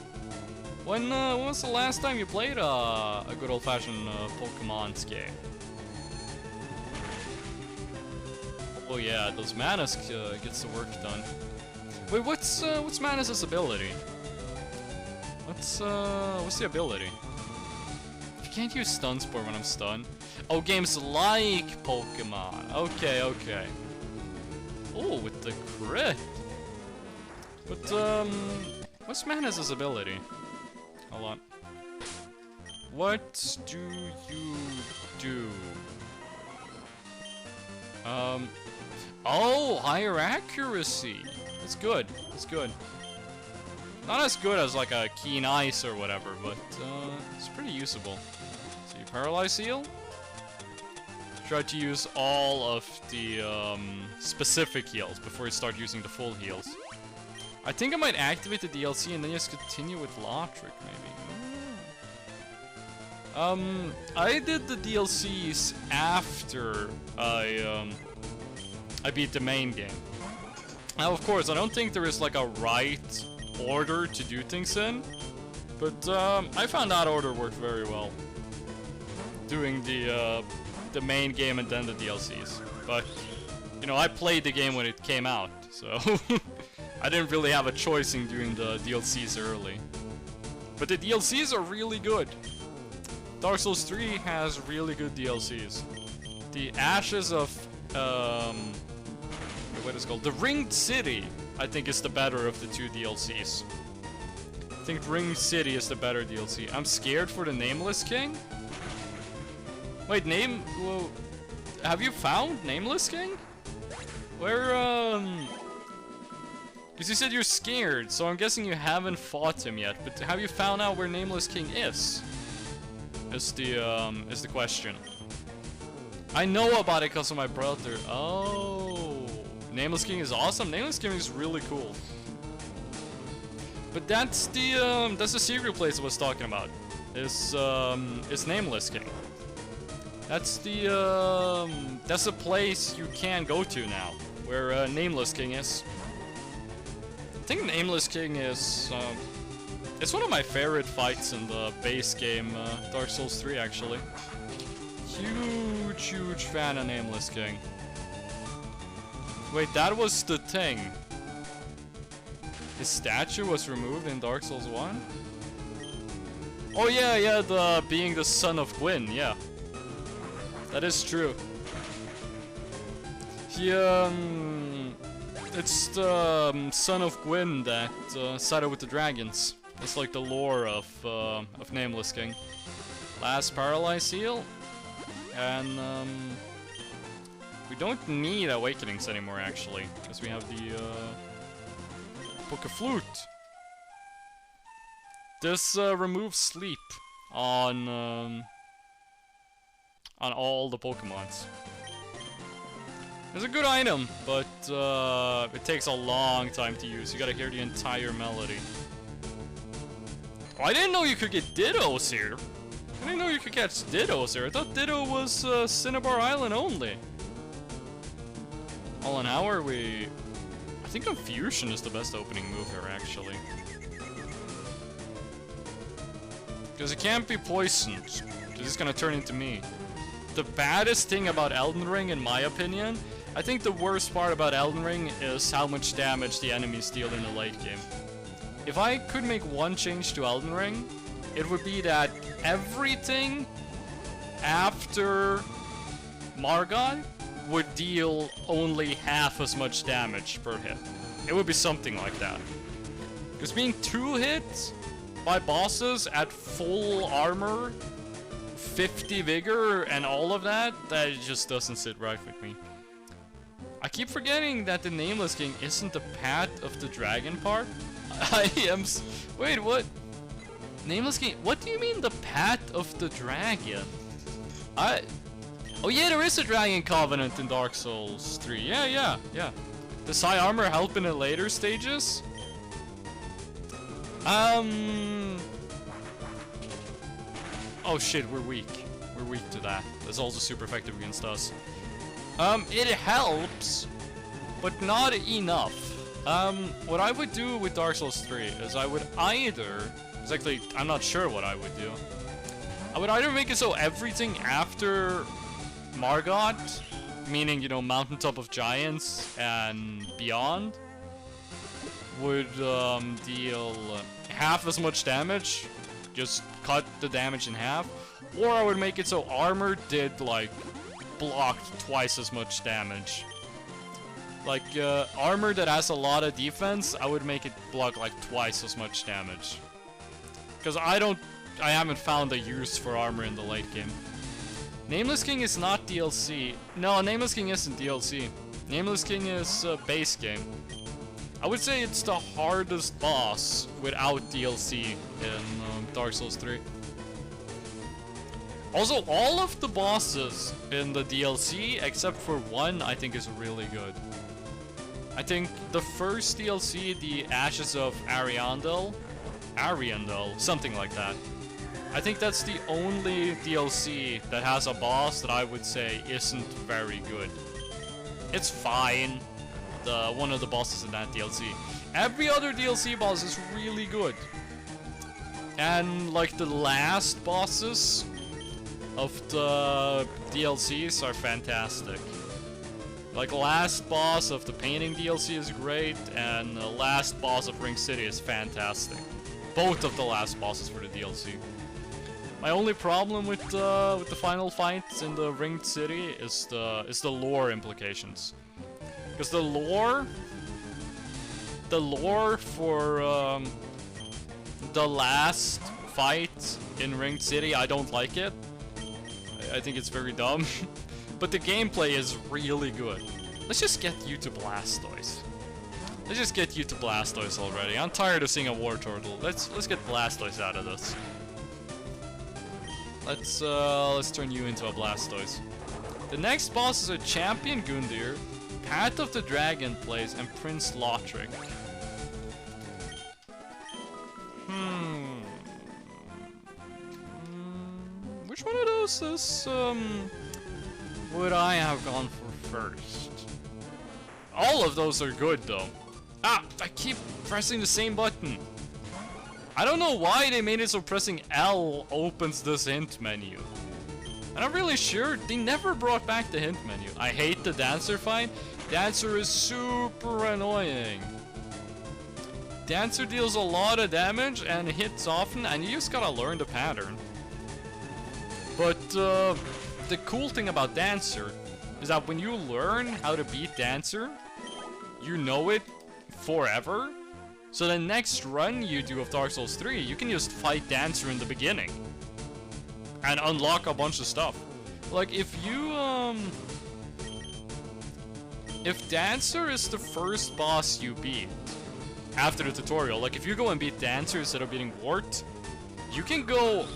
When was the last time you played a good old-fashioned Pokemon game? Oh yeah, those Manus gets the work done. Wait, what's Manus' ability? What's the ability? I can't use Stun Spore when I'm stunned. Oh, games like Pokemon. Okay, okay. Oh, with the crit. But what's Manus' ability? Hold on. What do you do? Oh, higher accuracy. That's good. That's good. Not as good as like a Keen Ice or whatever, but it's pretty usable. So you Paralyze Heal. Try to use all of the specific heals before you start using the full heals. I think I might activate the DLC and then just continue with Lotric, maybe. I did the DLCs after I beat the main game. Now, of course, I don't think there is like a right order to do things in, but I found that order worked very well. Doing the main game and then the DLCs. But, you know, I played the game when it came out, so I didn't really have a choice in doing the DLCs early. But the DLCs are really good. Dark Souls 3 has really good DLCs. The Ashes of, what is it called? The Ringed City, I think, is the better of the 2 DLCs. I think Ringed City is the better DLC. I'm scared for the Nameless King? Wait, well, have you found Nameless King? Where, because you said you're scared, so I'm guessing you haven't fought him yet, but have you found out where Nameless King is? Is the question. I know about it because of my brother. Oh, Nameless King is awesome. Nameless King is really cool. But that's the secret place I was talking about. Is Nameless King. That's the place you can go to now, where Nameless King is. I think Nameless King is it's one of my favorite fights in the base game, Dark Souls 3, actually. Huge fan of Nameless King. Wait, that was the thing. His statue was removed in Dark Souls 1? Oh yeah, the being the son of Gwyn, yeah. That is true. He, it's the son of Gwyn that sided with the dragons. It's like the lore of Nameless King. Last Paralyze Heal. And, we don't need Awakenings anymore, actually. Because we have the, Book of Flute. This, removes sleep on all the Pokemons. It's a good item, but, it takes a long time to use. You gotta hear the entire melody. Oh, I didn't know you could get Dittos here. I didn't know you could catch Dittos here. I thought Ditto was Cinnabar Island only. Hold on, how are we... I think Confusion is the best opening move here, actually. Because it can't be poisoned. Because it's gonna turn into me. The baddest thing about Elden Ring, in my opinion, I think the worst part about Elden Ring is how much damage the enemies deal in the late game. If I could make one change to Elden Ring, it would be that everything after Margot would deal only half as much damage per hit. It would be something like that. Because being 2 hits by bosses at full armor, 50 vigor, and all of that, that just doesn't sit right with me. I keep forgetting that the Nameless King isn't the Path of the Dragon part. I am... Wait, what? Nameless King... What do you mean the Path of the Dragon? Oh yeah, there is a Dragon Covenant in Dark Souls 3. Yeah. Does high armor help in the later stages? Oh shit, we're weak. We're weak to that. That's also super effective against us. It helps, but not enough. What I would do with Dark Souls 3 is I would either... Exactly, I'm not sure what I would do. I would either make it so everything after Margot, meaning, you know, Mountaintop of Giants and beyond, would deal half as much damage, just cut the damage in half, or I would make it so armor did, like, blocked twice as much damage. Like, armor that has a lot of defense, I would make it block, like, twice as much damage. Because I haven't found a use for armor in the late game. Nameless King is not DLC. No, Nameless King isn't DLC. Nameless King is base game. I would say it's the hardest boss without DLC in Dark Souls 3. Also, all of the bosses in the DLC, except for one, I think is really good. I think the first DLC, the Ashes of Ariandel, something like that. I think that's the only DLC that has a boss that I would say isn't very good. It's fine, one of the bosses in that DLC. Every other DLC boss is really good. And like the last bosses of the DLCs are fantastic. Like last boss of the painting DLC is great, and the last boss of Ring City is fantastic. Both of the last bosses for the DLC. My only problem with the final fights in the Ringed City is the lore implications. Because the lore for the last fight in Ringed City, I don't like it. I think it's very dumb. But the gameplay is really good. Let's just get you to Blastoise. Let's just get you to Blastoise already. I'm tired of seeing a War Turtle. Let's get Blastoise out of this. Let's turn you into a Blastoise. The next boss is a Champion Gundyr, Path of the Dragon Place, and Prince Lothric. Which one of those is would I have gone for first? All of those are good though. Ah, I keep pressing the same button. I don't know why they made it so pressing L opens this hint menu. And I'm really sure they never brought back the hint menu. I hate the Dancer fight. Dancer is super annoying. Dancer deals a lot of damage and hits often, and you just gotta learn the pattern. But the cool thing about Dancer is that when you learn how to beat Dancer, you know it forever. So the next run you do of Dark Souls 3, you can just fight Dancer in the beginning and unlock a bunch of stuff. Like if you if Dancer is the first boss you beat after the tutorial, like if you go and beat Dancer instead of beating Wart, you can go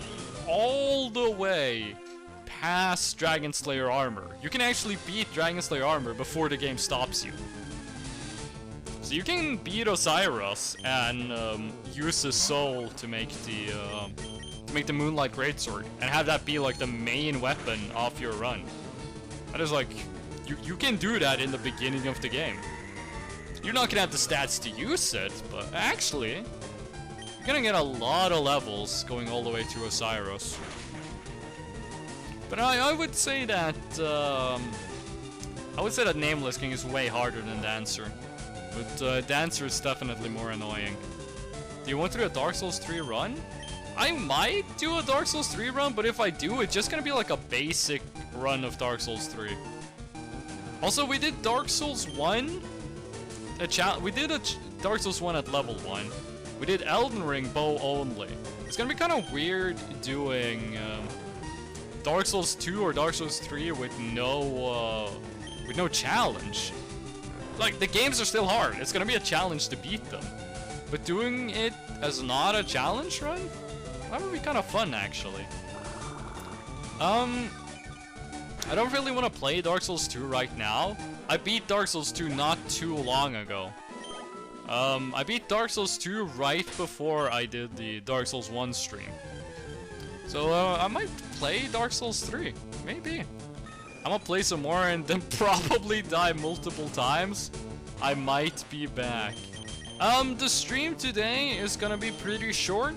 all the way past Dragon Slayer armor. You can actually beat Dragon Slayer armor before the game stops you. So you can beat Osiris and use his soul to make the Moonlight Greatsword and have that be like the main weapon of your run. That is like, you can do that in the beginning of the game. You're not gonna have the stats to use it, but actually, you're gonna get a lot of levels going all the way through Osiris. But I would say that Nameless King is way harder than Dancer. But Dancer is definitely more annoying. Do you want to do a Dark Souls 3 run? I might do a Dark Souls 3 run, but if I do, it's just gonna be like a basic run of Dark Souls 3. Also, we did Dark Souls 1. We did a Dark Souls 1 at level 1. We did Elden Ring bow only. It's gonna be kind of weird doing Dark Souls 2 or Dark Souls 3 with no challenge. Like, the games are still hard. It's gonna be a challenge to beat them. But doing it as not a challenge run? That would be kind of fun, actually. I don't really want to play Dark Souls 2 right now. I beat Dark Souls 2 not too long ago. I beat Dark Souls 2 right before I did the Dark Souls 1 stream. So, I might play Dark Souls 3. Maybe. I'm gonna play some more and then probably die multiple times. I might be back. The stream today is gonna be pretty short.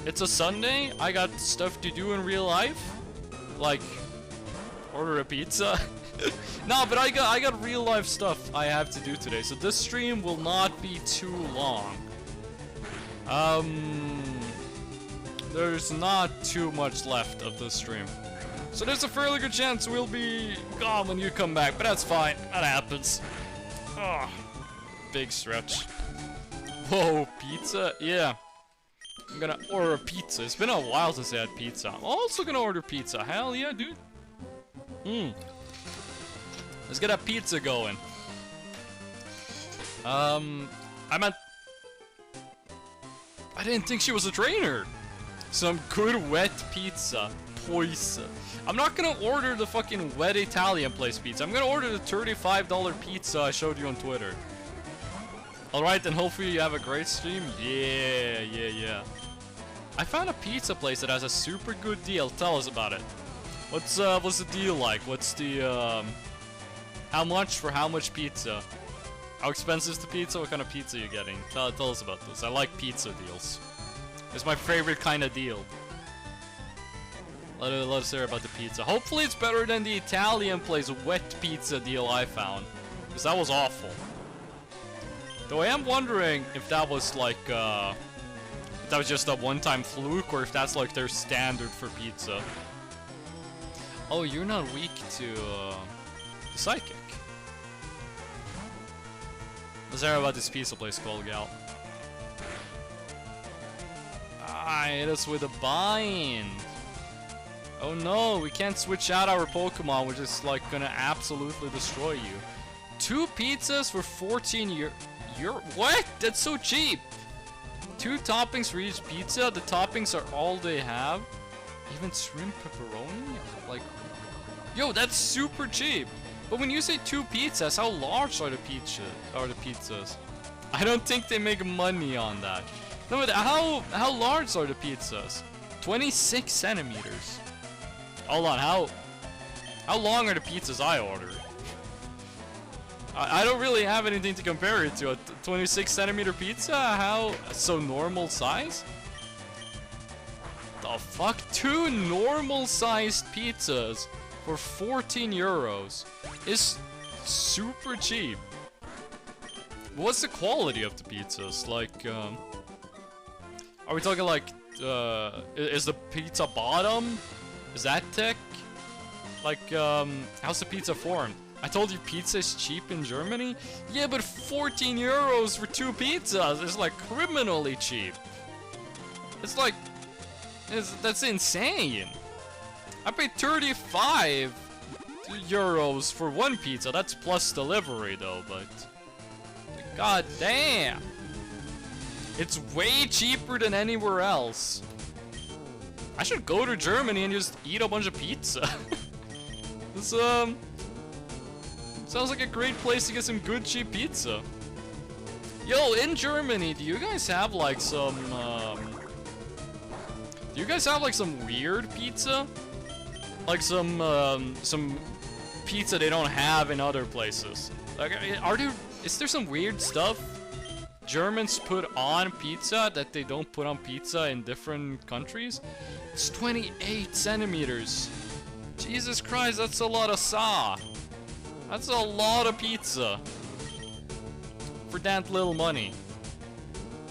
It's a Sunday. I got stuff to do in real life. Like, order a pizza. No, but I got real life stuff I have to do today. So this stream will not be too long. There's not too much left of this stream. So there's a fairly good chance we'll be gone when you come back, but that's fine. That happens. Oh, big stretch. Whoa, pizza? Yeah. I'm gonna order a pizza. It's been a while since I had pizza. I'm also gonna order pizza. Hell yeah, dude. Let's get a pizza going. I didn't think she was a trainer. Some good wet pizza. Poison. I'm not gonna order the fucking wet Italian place pizza. I'm gonna order the $35 pizza I showed you on Twitter. Alright, then hopefully you have a great stream. Yeah. I found a pizza place that has a super good deal. Tell us about it. What's the deal like? What's the, how much for how much pizza? How expensive is the pizza? What kind of pizza are you getting? Tell us about this. I like pizza deals. It's my favorite kind of deal. Let us hear about the pizza. Hopefully it's better than the Italian place wet pizza deal I found. Because that was awful. Though I am wondering if that was like, if that was just a one-time fluke, or if that's like their standard for pizza. Oh, you're not weak to, Psychic. Let's hear about this pizza place called Gal. Ah, hit us with a bind. Oh no, we can't switch out our Pokemon, which is like gonna absolutely destroy you. 2 pizzas for 14 what? That's so cheap! 2 toppings for each pizza? The toppings are all they have? Even shrimp pepperoni? Like, yo, that's super cheap! But when you say 2 pizzas, how large are the pizzas? I don't think they make money on that. No, but how large are the pizzas? 26 centimeters. Hold on, how long are the pizzas I ordered? I don't really have anything to compare it to. A 26 centimeter pizza? So normal size? The fuck? 2 normal sized pizzas for 14 euros is super cheap. What's the quality of the pizzas? Like, are we talking like, is the pizza bottom? Is that thick? Like, how's the pizza formed? I told you pizza is cheap in Germany? Yeah, but 14 euros for 2 pizzas is like criminally cheap. It's like, that's insane. I paid 35 euros for 1 pizza. That's plus delivery though, but god damn. It's way cheaper than anywhere else. I should go to Germany and just eat a bunch of pizza. This, sounds like a great place to get some good cheap pizza. Yo, in Germany, do you guys have like some weird pizza? Like some pizza they don't have in other places. Like, is there some weird stuff Germans put on pizza that they don't put on pizza in different countries? It's 28 centimeters. Jesus Christ, that's a lot of sa. That's a lot of pizza. For that little money.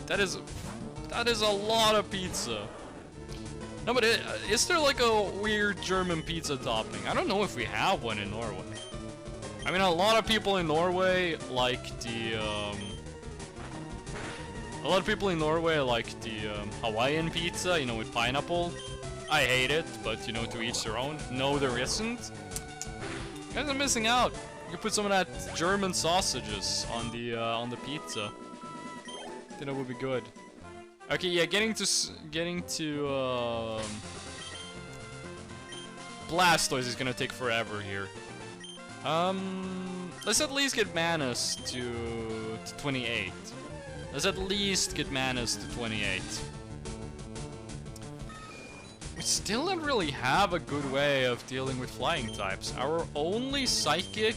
That is a lot of pizza. No, but is there like a weird German pizza topping? I don't know if we have one in Norway. I mean, a lot of people in Norway like the Hawaiian pizza, you know, with pineapple. I hate it, but you know, to each their own. No, there isn't. You guys are missing out. You could put some of that German sausages on the pizza. I think that would be good. Okay, yeah, getting to Blastoise is gonna take forever here. Let's at least get Manus to 28. Let's at least get Manus to 28. We still don't really have a good way of dealing with flying types. Our only psychic,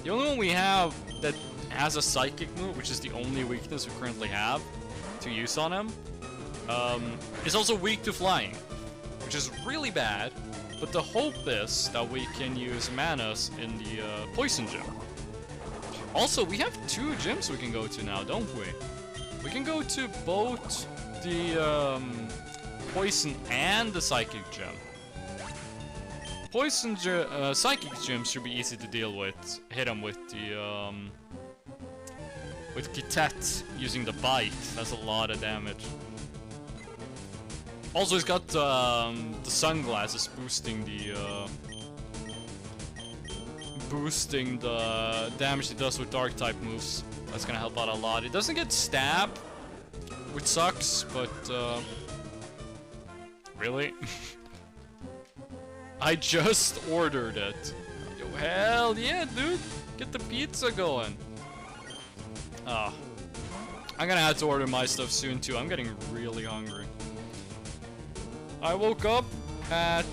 the only one we have that has a psychic move, which is the only weakness we currently have to use on him, is also weak to flying, which is really bad. But the hope is that we can use Manus in the Poison Gym. Also, we have 2 gyms we can go to now, don't we? We can go to both the Poison and the Psychic Gym. Psychic Gym should be easy to deal with. Hit him with the with Kitet using the bite. That's a lot of damage. Also, he's got the sunglasses boosting the damage he does with dark type moves. That's gonna help out a lot. It doesn't get stabbed, which sucks, but really? I just ordered it. Yo, hell yeah, dude! Get the pizza going. Ah, I'm gonna have to order my stuff soon too. I'm getting really hungry. I woke up at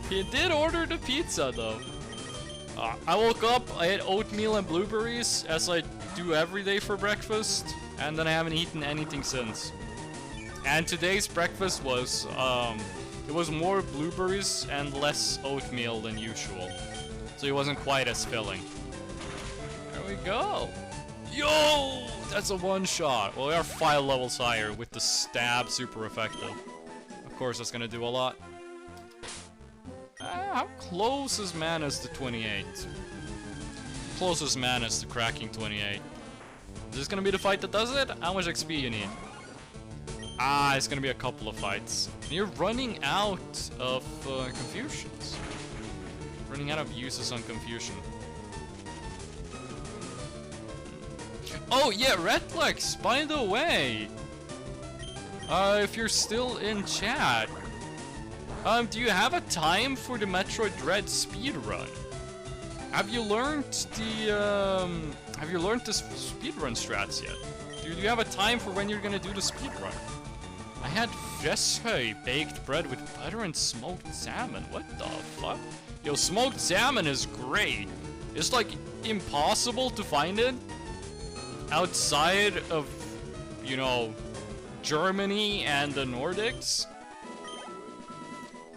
he did order the pizza though. I woke up, I ate oatmeal and blueberries as I do every day for breakfast, and then I haven't eaten anything since. And today's breakfast was it was more blueberries and less oatmeal than usual, so it wasn't quite as filling. There we go. Yo! That's a one-shot. Well, we are 5 levels higher with the stab super effective. Of course, that's gonna do a lot. How close is Manus to 28? Closest Manus to cracking 28. Is this gonna be the fight that does it? How much XP you need? Ah, it's gonna be a couple of fights. You're running out of Confusions. Running out of uses on Confusion. Oh yeah, Redlex, by the way, if you're still in chat, do you have a time for the Metroid Dread speedrun? Have you learned the speedrun strats yet? Do you have a time for when you're gonna do the speedrun? I had Veshøy baked bread with butter and smoked salmon. What the fuck? Yo, smoked salmon is great. It's like impossible to find it outside of, you know, Germany and the Nordics.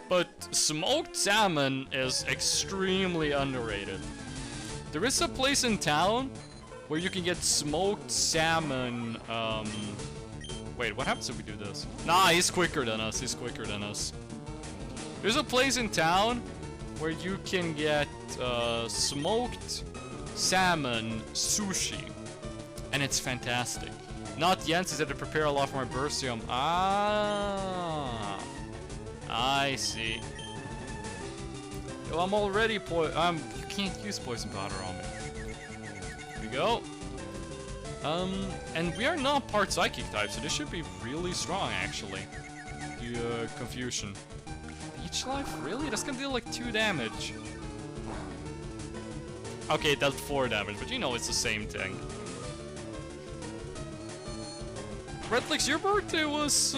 But smoked salmon is extremely underrated. There is a place in town where you can get smoked salmon. Wait, what happens if we do this? Nah, he's quicker than us. He's quicker than us. There's a place in town where you can get smoked salmon sushi. And it's fantastic. Not Jens is had to prepare a lot for my Bursium. Ah, I see. Yo, I'm already you can't use poison powder on me. Here we go. And we are not part psychic type, so this should be really strong actually. The Confusion. Beach Life? Really? That's gonna deal like 2 damage. Okay, it dealt 4 damage, but you know it's the same thing. Redlix, your birthday was,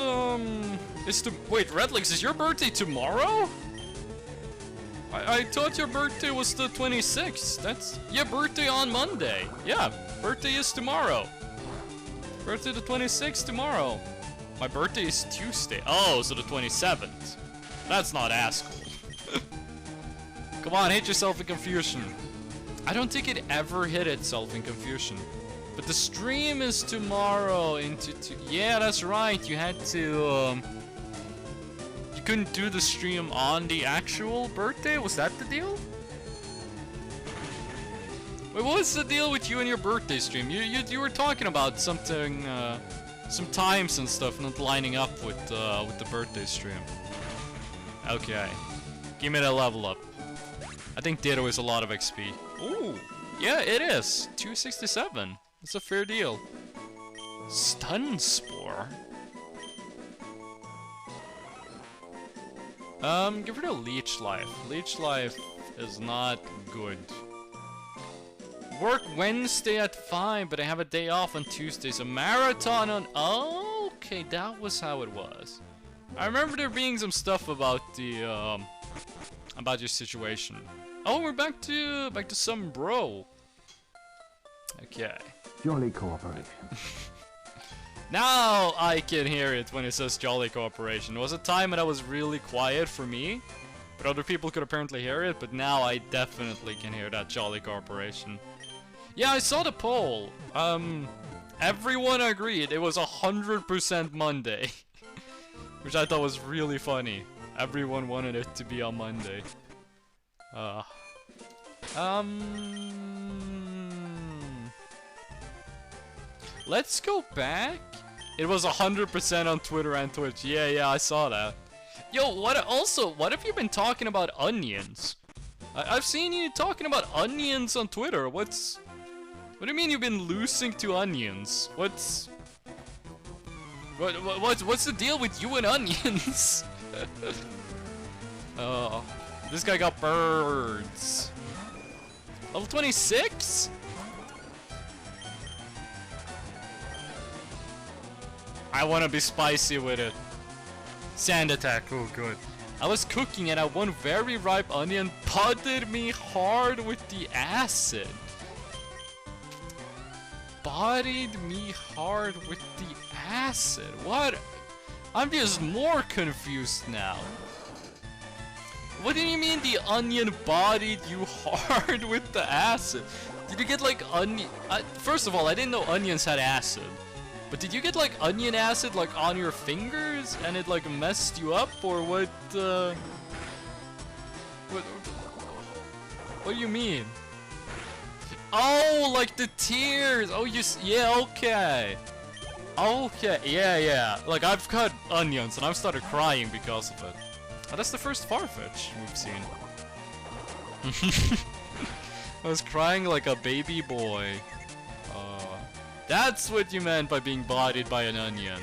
wait, Redlix, is your birthday tomorrow? I thought your birthday was the 26th. That's, yeah, birthday on Monday. Yeah, birthday is tomorrow. Birthday the 26th tomorrow. My birthday is Tuesday. Oh, so the 27th. That's not as cool. Come on, hit yourself in Confusion. I don't think it ever hit itself in Confusion. But the stream is tomorrow into yeah, that's right. You had to you couldn't do the stream on the actual birthday? Was that the deal? Wait, what was the deal with you and your birthday stream? You were talking about something some times and stuff not lining up with the birthday stream. Okay. Give me that level up. I think Ditto is a lot of XP. Ooh, yeah, it is. 267. That's a fair deal. Stun Spore. Give her the Leech Life. Leech Life is not good. Work Wednesday at 5, but I have a day off on Tuesdays. A marathon on... Oh, okay, that was how it was. I remember there being some stuff about the, about your situation. Oh, we're back to some bro. Okay. Jolly cooperation. Now I can hear it when it says jolly cooperation. There was a time when I was really quiet for me, but other people could apparently hear it, but now I definitely can hear that jolly cooperation. Yeah, I saw the poll. Everyone agreed it was 100% Monday. Which I thought was really funny. Everyone wanted it to be on Monday. Let's go back. It was 100% on Twitter and Twitch. Yeah, I saw that. Yo, what have you been talking about onions? I've seen you talking about onions on Twitter. What do you mean you've been losing to onions? What's the deal with you and onions? Oh, this guy got birds. Level 26? I want to be spicy with it. Sand attack, oh good. I was cooking and one very ripe onion putted me hard with the acid. Bodied me hard with the acid. What? I'm just more confused now. What do you mean the onion bodied you hard with the acid? Did you get like onion? First of all, I didn't know onions had acid. But did you get like onion acid like on your fingers and it like messed you up, or what? What do you mean? Oh, like the tears. Oh, yeah, okay. Okay, yeah. Like I've cut onions and I've started crying because of it. Oh, that's the first Farfetch we've seen. I was crying like a baby boy. That's what you meant by being bodied by an onion.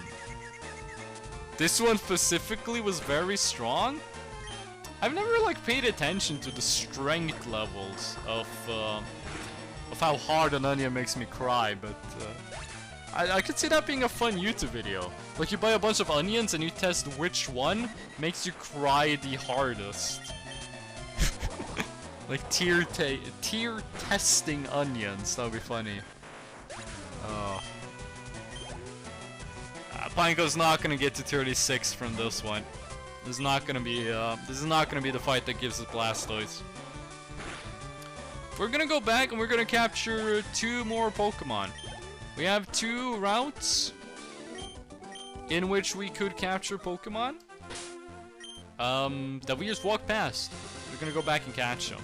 This one specifically was very strong? I've never like paid attention to the strength levels of how hard an onion makes me cry, but I could see that being a fun YouTube video. Like you buy a bunch of onions and you test which one makes you cry the hardest. Like tier testing onions, that would be funny. Oh. Panko's not gonna get to 36 from this one. This is not gonna be the fight that gives us Blastoise. We're gonna go back and we're gonna capture 2 more Pokemon. We have 2 routes in which we could capture Pokemon. That we just walked past. We're gonna go back and catch them.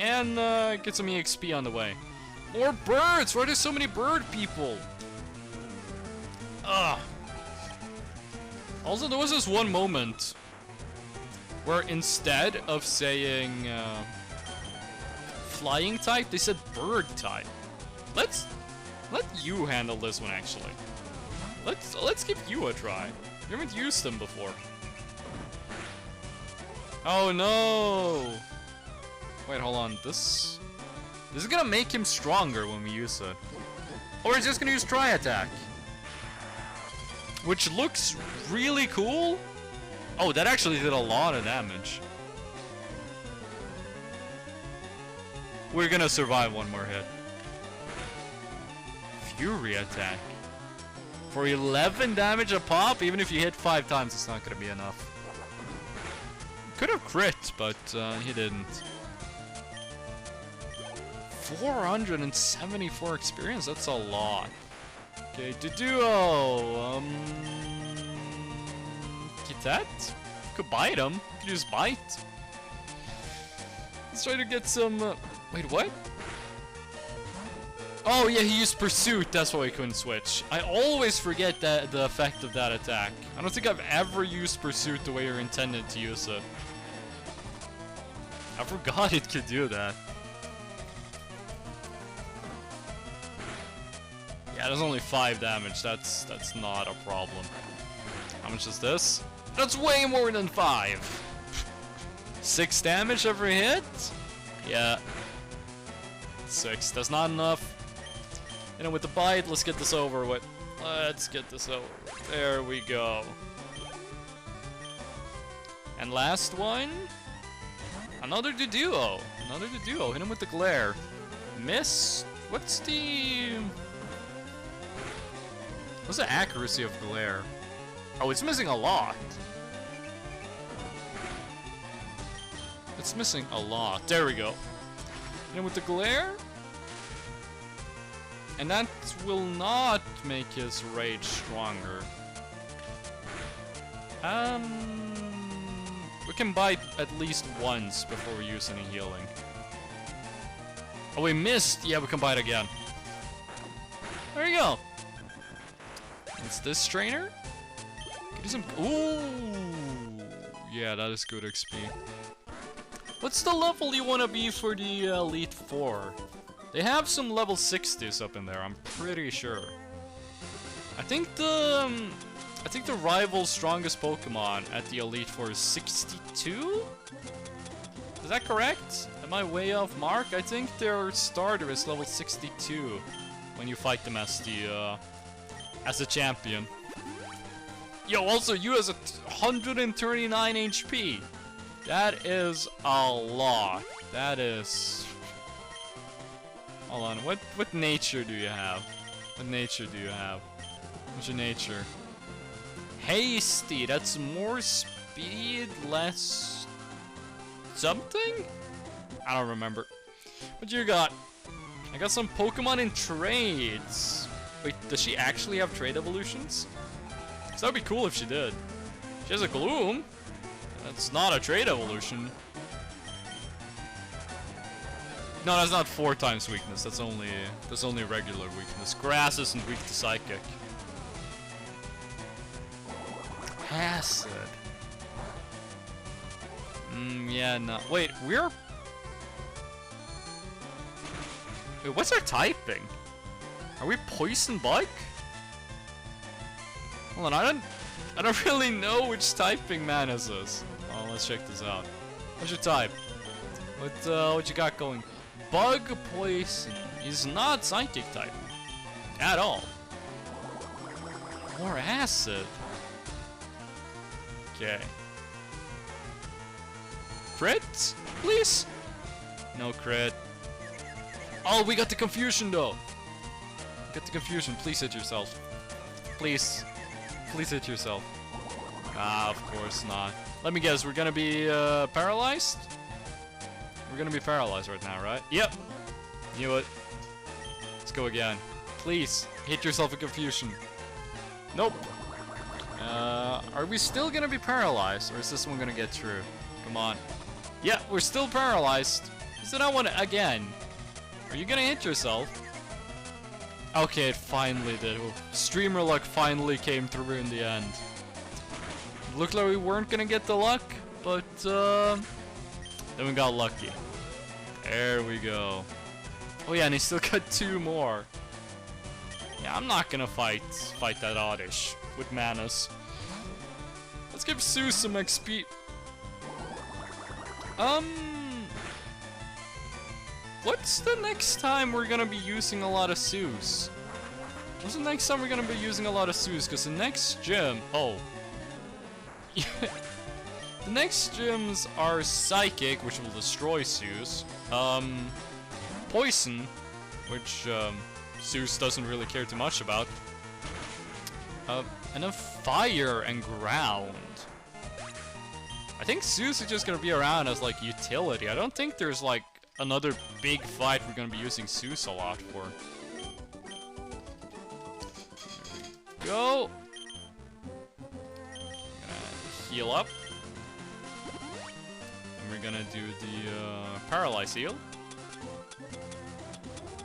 And get some EXP on the way. More birds! Why are there so many bird people? Ugh. Also, there was this one moment where instead of saying flying type, they said bird type. Let you handle this one actually. Let's give you a try. We haven't used them before. Oh no! Wait, hold on. This This is gonna make him stronger when we use it. Or he's just gonna use Tri-Attack. Which looks really cool. Oh, that actually did a lot of damage. We're gonna survive one more hit. Fury Attack. For 11 damage a pop, even if you hit 5 times, it's not gonna be enough. Could have crit, but he didn't. 474 experience, that's a lot. Okay, Duo. Get that? Could bite him. Could use bite. Let's try to get some. Wait, what? Oh yeah, he used pursuit. That's why he couldn't switch. I always forget that the effect of that attack. I don't think I've ever used pursuit the way you're intended to use it. I forgot it could do that. Yeah, there's only 5 damage. That's not a problem. How much is this? That's way more than 5. 6 damage every hit? Yeah. 6. That's not enough. You know, with the bite, let's get this over with. Let's get this over. There we go. And last one. Another Duo. Another Duo. Hit him with the glare. Miss. What's the accuracy of glare? Oh, it's missing a lot. It's missing a lot. There we go. Hit him with the glare. And that will not make his rage stronger. We can bite at least once before we use any healing. Oh, we missed. Yeah, we can bite again. There you go. What's this trainer? Get some. Ooh. Yeah, that is good XP. What's the level you want to be for the Elite Four? They have some level 60s up in there, I'm pretty sure. I think the rival's strongest Pokemon at the Elite Four is 62? Is that correct? Am I way off mark? I think their starter is level 62 when you fight them as the champion. Yo, also you has 139 HP. That is a lot. That is. Hold on, what nature do you have? What nature do you have? What's your nature? Hasty, that's more speed, less something? I don't remember. What you got? I got some Pokemon in trades. Wait, does she actually have trade evolutions? Cause that'd be cool if she did. She has a Gloom. That's not a trade evolution. No, that's not 4 times weakness. That's only regular weakness. Grass isn't weak to Psychic. Acid. Yeah, no. Wait, we're. Wait, what's our typing? Are we Poison Bike? Hold on, I don't really know which typing Manus is. Oh, let's check this out. What's your type? What you got going? Bug Poison is not Psychic type at all. Or Acid. Okay. Crit, please. No crit. Oh, we got the confusion though. Get the confusion. Please hit yourself. Please. Please hit yourself. Ah, of course not. Let me guess. We're gonna be paralyzed. We're gonna be paralyzed right now, right? Yep. Knew it. Let's go again. Please, hit yourself with confusion. Nope. Are we still gonna be paralyzed? Or is this one gonna get through? Come on. Yeah, we're still paralyzed. So I want to again. Are you gonna hit yourself? Okay, it finally did. Streamer luck finally came through in the end. Looked like we weren't gonna get the luck, but then we got lucky. There we go. Oh yeah, and he still got 2 more. Yeah, I'm not gonna fight that Oddish with Manus. Let's give Sue some XP. What's the next time we're gonna be using a lot of Zeus? What's the next time we're gonna be using a lot of Zeus? Because the next gym... Oh. The next gyms are Psychic, which will destroy Zeus. Poison, which Zeus doesn't really care too much about. And then Fire and Ground. I think Zeus is just gonna be around as like utility. I don't think there's like another big fight we're gonna be using Zeus a lot for. Go! Gonna heal up. And we're gonna do the Paralyze heal.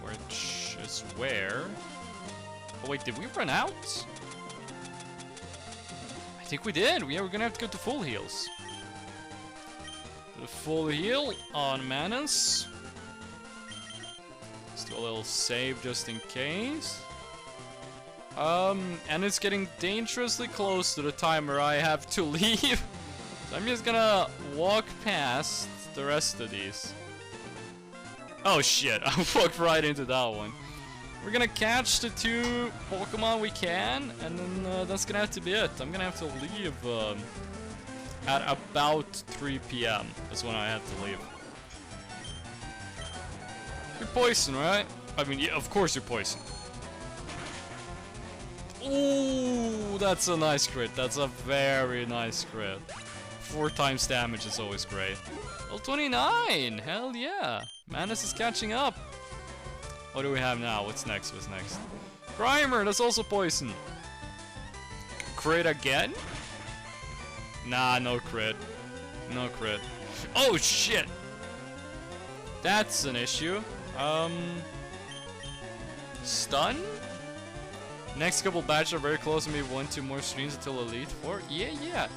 Which is where... Oh wait, did we run out? I think we did. Yeah, we're gonna have to go to full heals. The full heal on Manus. Let's do a little save just in case. And it's getting dangerously close to the time where I have to leave. So I'm just gonna walk past the rest of these. Oh shit, I walked right into that one. We're gonna catch the 2 Pokemon we can, and then that's gonna have to be it. I'm gonna have to leave at about 3 PM is when I have to leave. You're poison, right? I mean, yeah, of course you're poison. Ooh, that's a nice crit. That's a very nice crit. 4 times damage is always great. Well, 29! Hell yeah! Manus is catching up. What do we have now? What's next? What's next? Grimer, that's also poison. Crit again? Nah, no crit. No crit. Oh shit! That's an issue. Stun? Next couple batches are very close to me. 1-2 more streams until Elite 4. Yeah.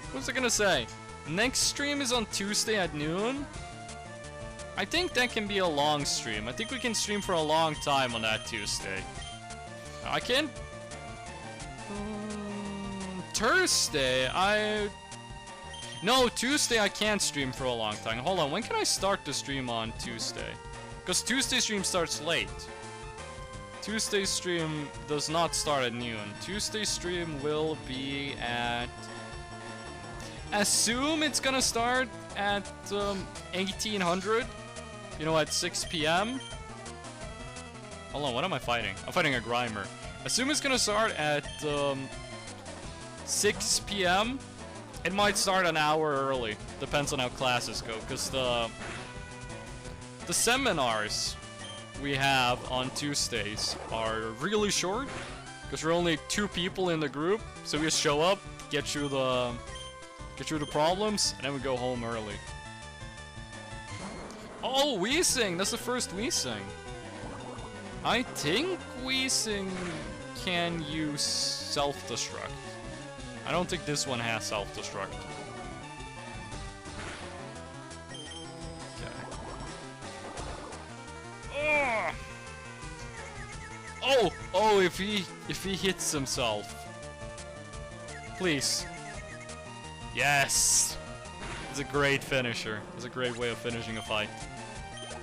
What was I gonna say? Next stream is on Tuesday at noon. I think that can be a long stream. I think we can stream for a long time on that Tuesday. I can... Thursday, No, Tuesday I can't stream for a long time. Hold on, when can I start the stream on Tuesday? Because Tuesday stream starts late. Tuesday stream does not start at noon. Tuesday stream will be at... Assume it's gonna start at 1800. You know, at 6 PM. Hold on, what am I fighting? I'm fighting a Grimer. Assume it's gonna start at 6 PM. It might start an hour early. Depends on how classes go. Because the seminars we have on Tuesdays are really short. Because we're only 2 people in the group. So we just show up, get through the problems, and then we go home early. Oh, Weezing! That's the first Weezing. I think Weezing can use self-destruct. I don't think this one has self-destruct. Okay. Oh, if he hits himself. Please. Yes! It's a great finisher. It's a great way of finishing a fight.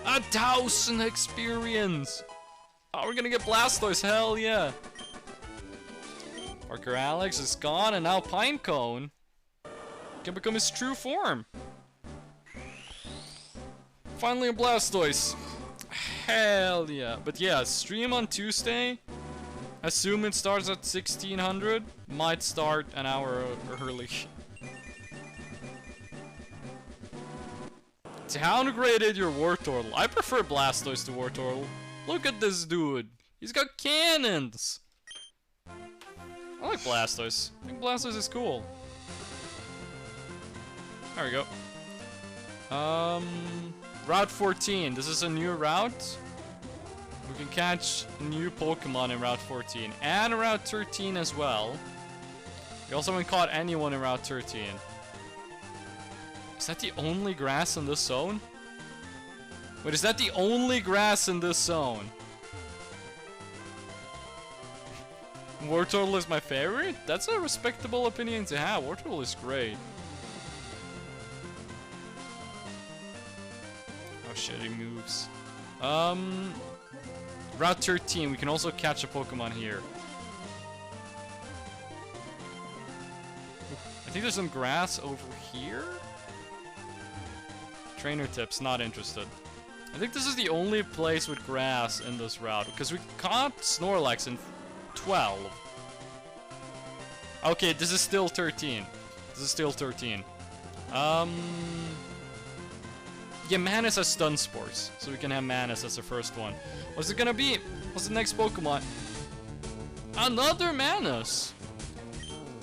1,000 experience! Oh, we're gonna get Blastoise, hell yeah! Parker Alex is gone, and now Pinecone can become his true form. Finally a Blastoise. Hell yeah. But yeah, stream on Tuesday. Assume it starts at 1600. Might start an hour early. Downgraded your Wartortle. I prefer Blastoise to Wartortle. Look at this dude. He's got cannons. I like Blastoise. I think Blastoise is cool. There we go. Route 14. This is a new route. We can catch new Pokemon in Route 14. And Route 13 as well. We also haven't caught anyone in Route 13. Is that the only grass in this zone? Wait, is that the only grass in this zone? Wartortle is my favorite? That's a respectable opinion to have. Wartortle is great. Route 13, we can also catch a Pokemon here. I think there's some grass over here? Trainer tips, not interested. I think this is the only place with grass in this route, because we caught Snorlax in 12. Okay, this is still 13. This is still 13. Yeah, Manus has Stun Spores, so we can have Manus as the first one. What's it gonna be? What's the next Pokemon? Another Manus!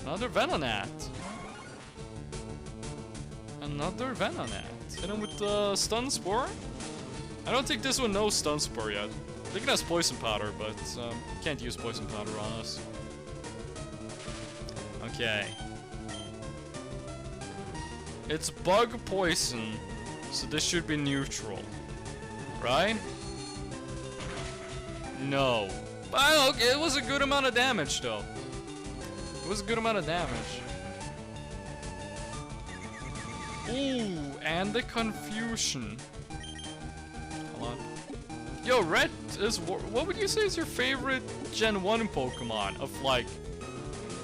Another Venonat. Another Venonat. Hit him with the Stun Spore? I don't think this one knows Stun Spore yet. I think it has Poison Powder, but can't use Poison Powder on us. Okay. It's Bug Poison, so this should be neutral. Right? No. But, okay, it was a good amount of damage, though. It was a good amount of damage. Ooh, and the confusion. Hold on. Yo, Red is... What would you say is your favorite Gen 1 Pokemon of, like,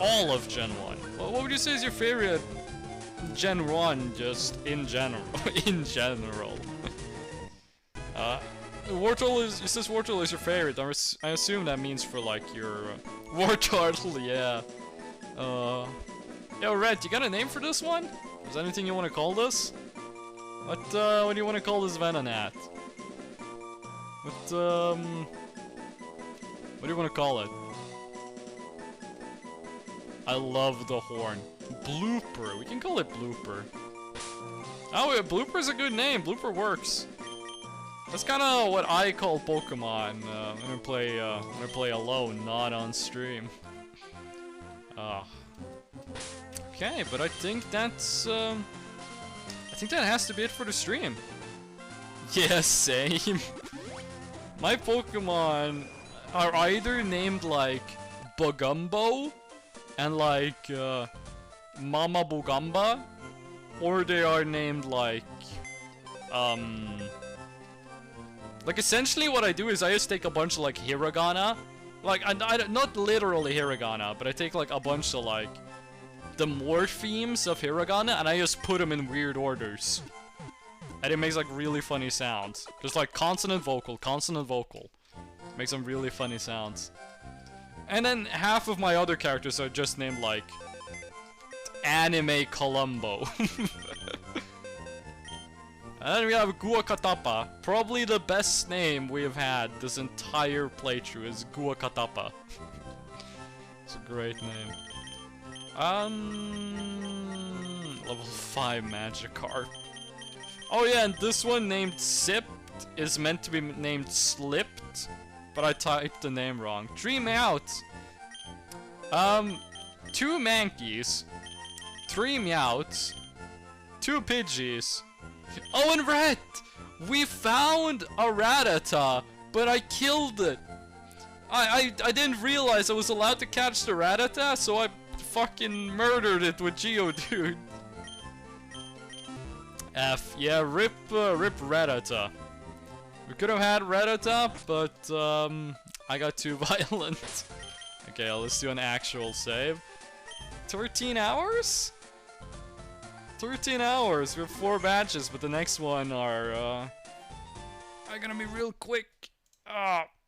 all of Gen 1? What would you say is your favorite Gen 1, just in general? In general. Wartortle is... It says Wartortle is your favorite. I assume that means for, like, your... Wartortle, yeah. Yo, Red, you got a name for this one? Is there anything you want to call this? What do you want to call this Venonat? What do you want to call it? I love the horn. Blooper. We can call it Blooper. Oh, yeah, Blooper's a good name. Blooper works. That's kind of what I call Pokemon when I play alone, not on stream. Okay, but I think that's I think that has to be it for the stream. Yeah, same. My Pokemon are either named like Bugumbo and like Mama Bugamba, or they are named like essentially what I do is I just take a bunch of like hiragana, like I not literally hiragana, but I take like a bunch of like the morphemes of hiragana and I just put them in weird orders. And it makes like really funny sounds. Just like consonant vocal. Makes some really funny sounds. And then half of my other characters are just named like Anime Columbo. And then we have Guacatapa. Probably the best name we have had this entire playthrough is Guacatapa. It's a great name. Level 5 Magikarp. Oh yeah, and this one named Sipped is meant to be named Slipped, but I typed the name wrong. Dream Out. 2 Mankeys, 3 Meowths, 2 Pidgeys. Oh, and Red! We found a Rattata, but I killed it. I didn't realize I was allowed to catch the Rattata, so I fucking murdered it with Geodude. F. Yeah, rip Rattata. We could have had Rattata, but I got too violent. Okay, let's do an actual save. 13 hours? 13 hours. We have 4 matches, but the next one are gonna be real quick.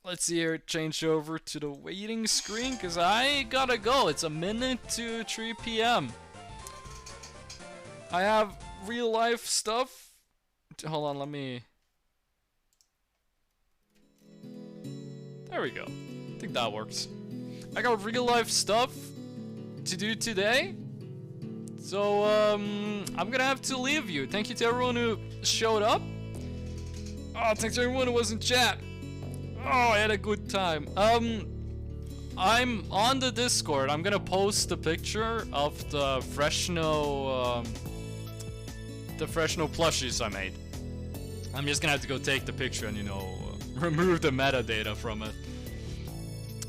Let's see here. Change over to the waiting screen, because I gotta go. It's a minute to 3 p.m. I have real life stuff. Hold on, let me... There we go. I think that works. I got real life stuff to do today. So, I'm gonna have to leave you. Thank you to everyone who showed up. Oh, thanks to everyone who was in chat. Oh, I had a good time. I'm on the Discord. I'm gonna post the picture of the Freshno plushies I made. I'm just gonna have to go take the picture and, you know, remove the metadata from it.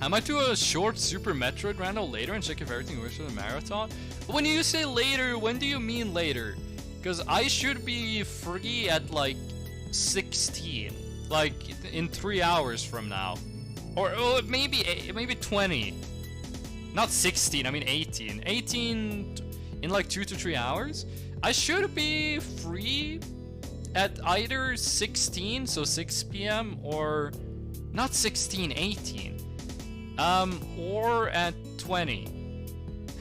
I might do a short Super Metroid rando later and check if everything works for the marathon. When you say later, when do you mean later? Because I should be free at like 16. like in 3 hours from now, or maybe 20, not 16. I mean 18. 18 in like 2 to 3 hours. I should be free at either 16, so 6 p.m. or not 16, 18, or at 20.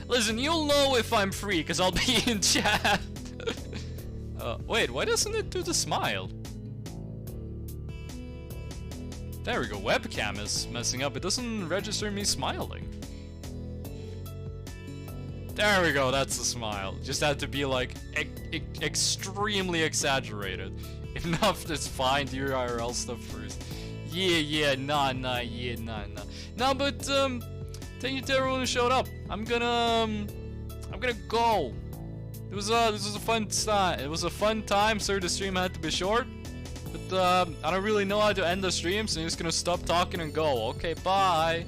Listen, you'll know if I'm free because I'll be in chat. Wait, why doesn't it do the smile? There we go, webcam is messing up. It doesn't register me smiling. There we go, that's the smile. Just had to be like extremely exaggerated. Enough to find your IRL stuff first. Nah. No, but thank you to everyone who showed up. I'm gonna go. This was a fun time. It was a fun time. Sorry the stream had to be short, but I don't really know how to end the stream, so I'm just gonna stop talking and go. Okay, bye.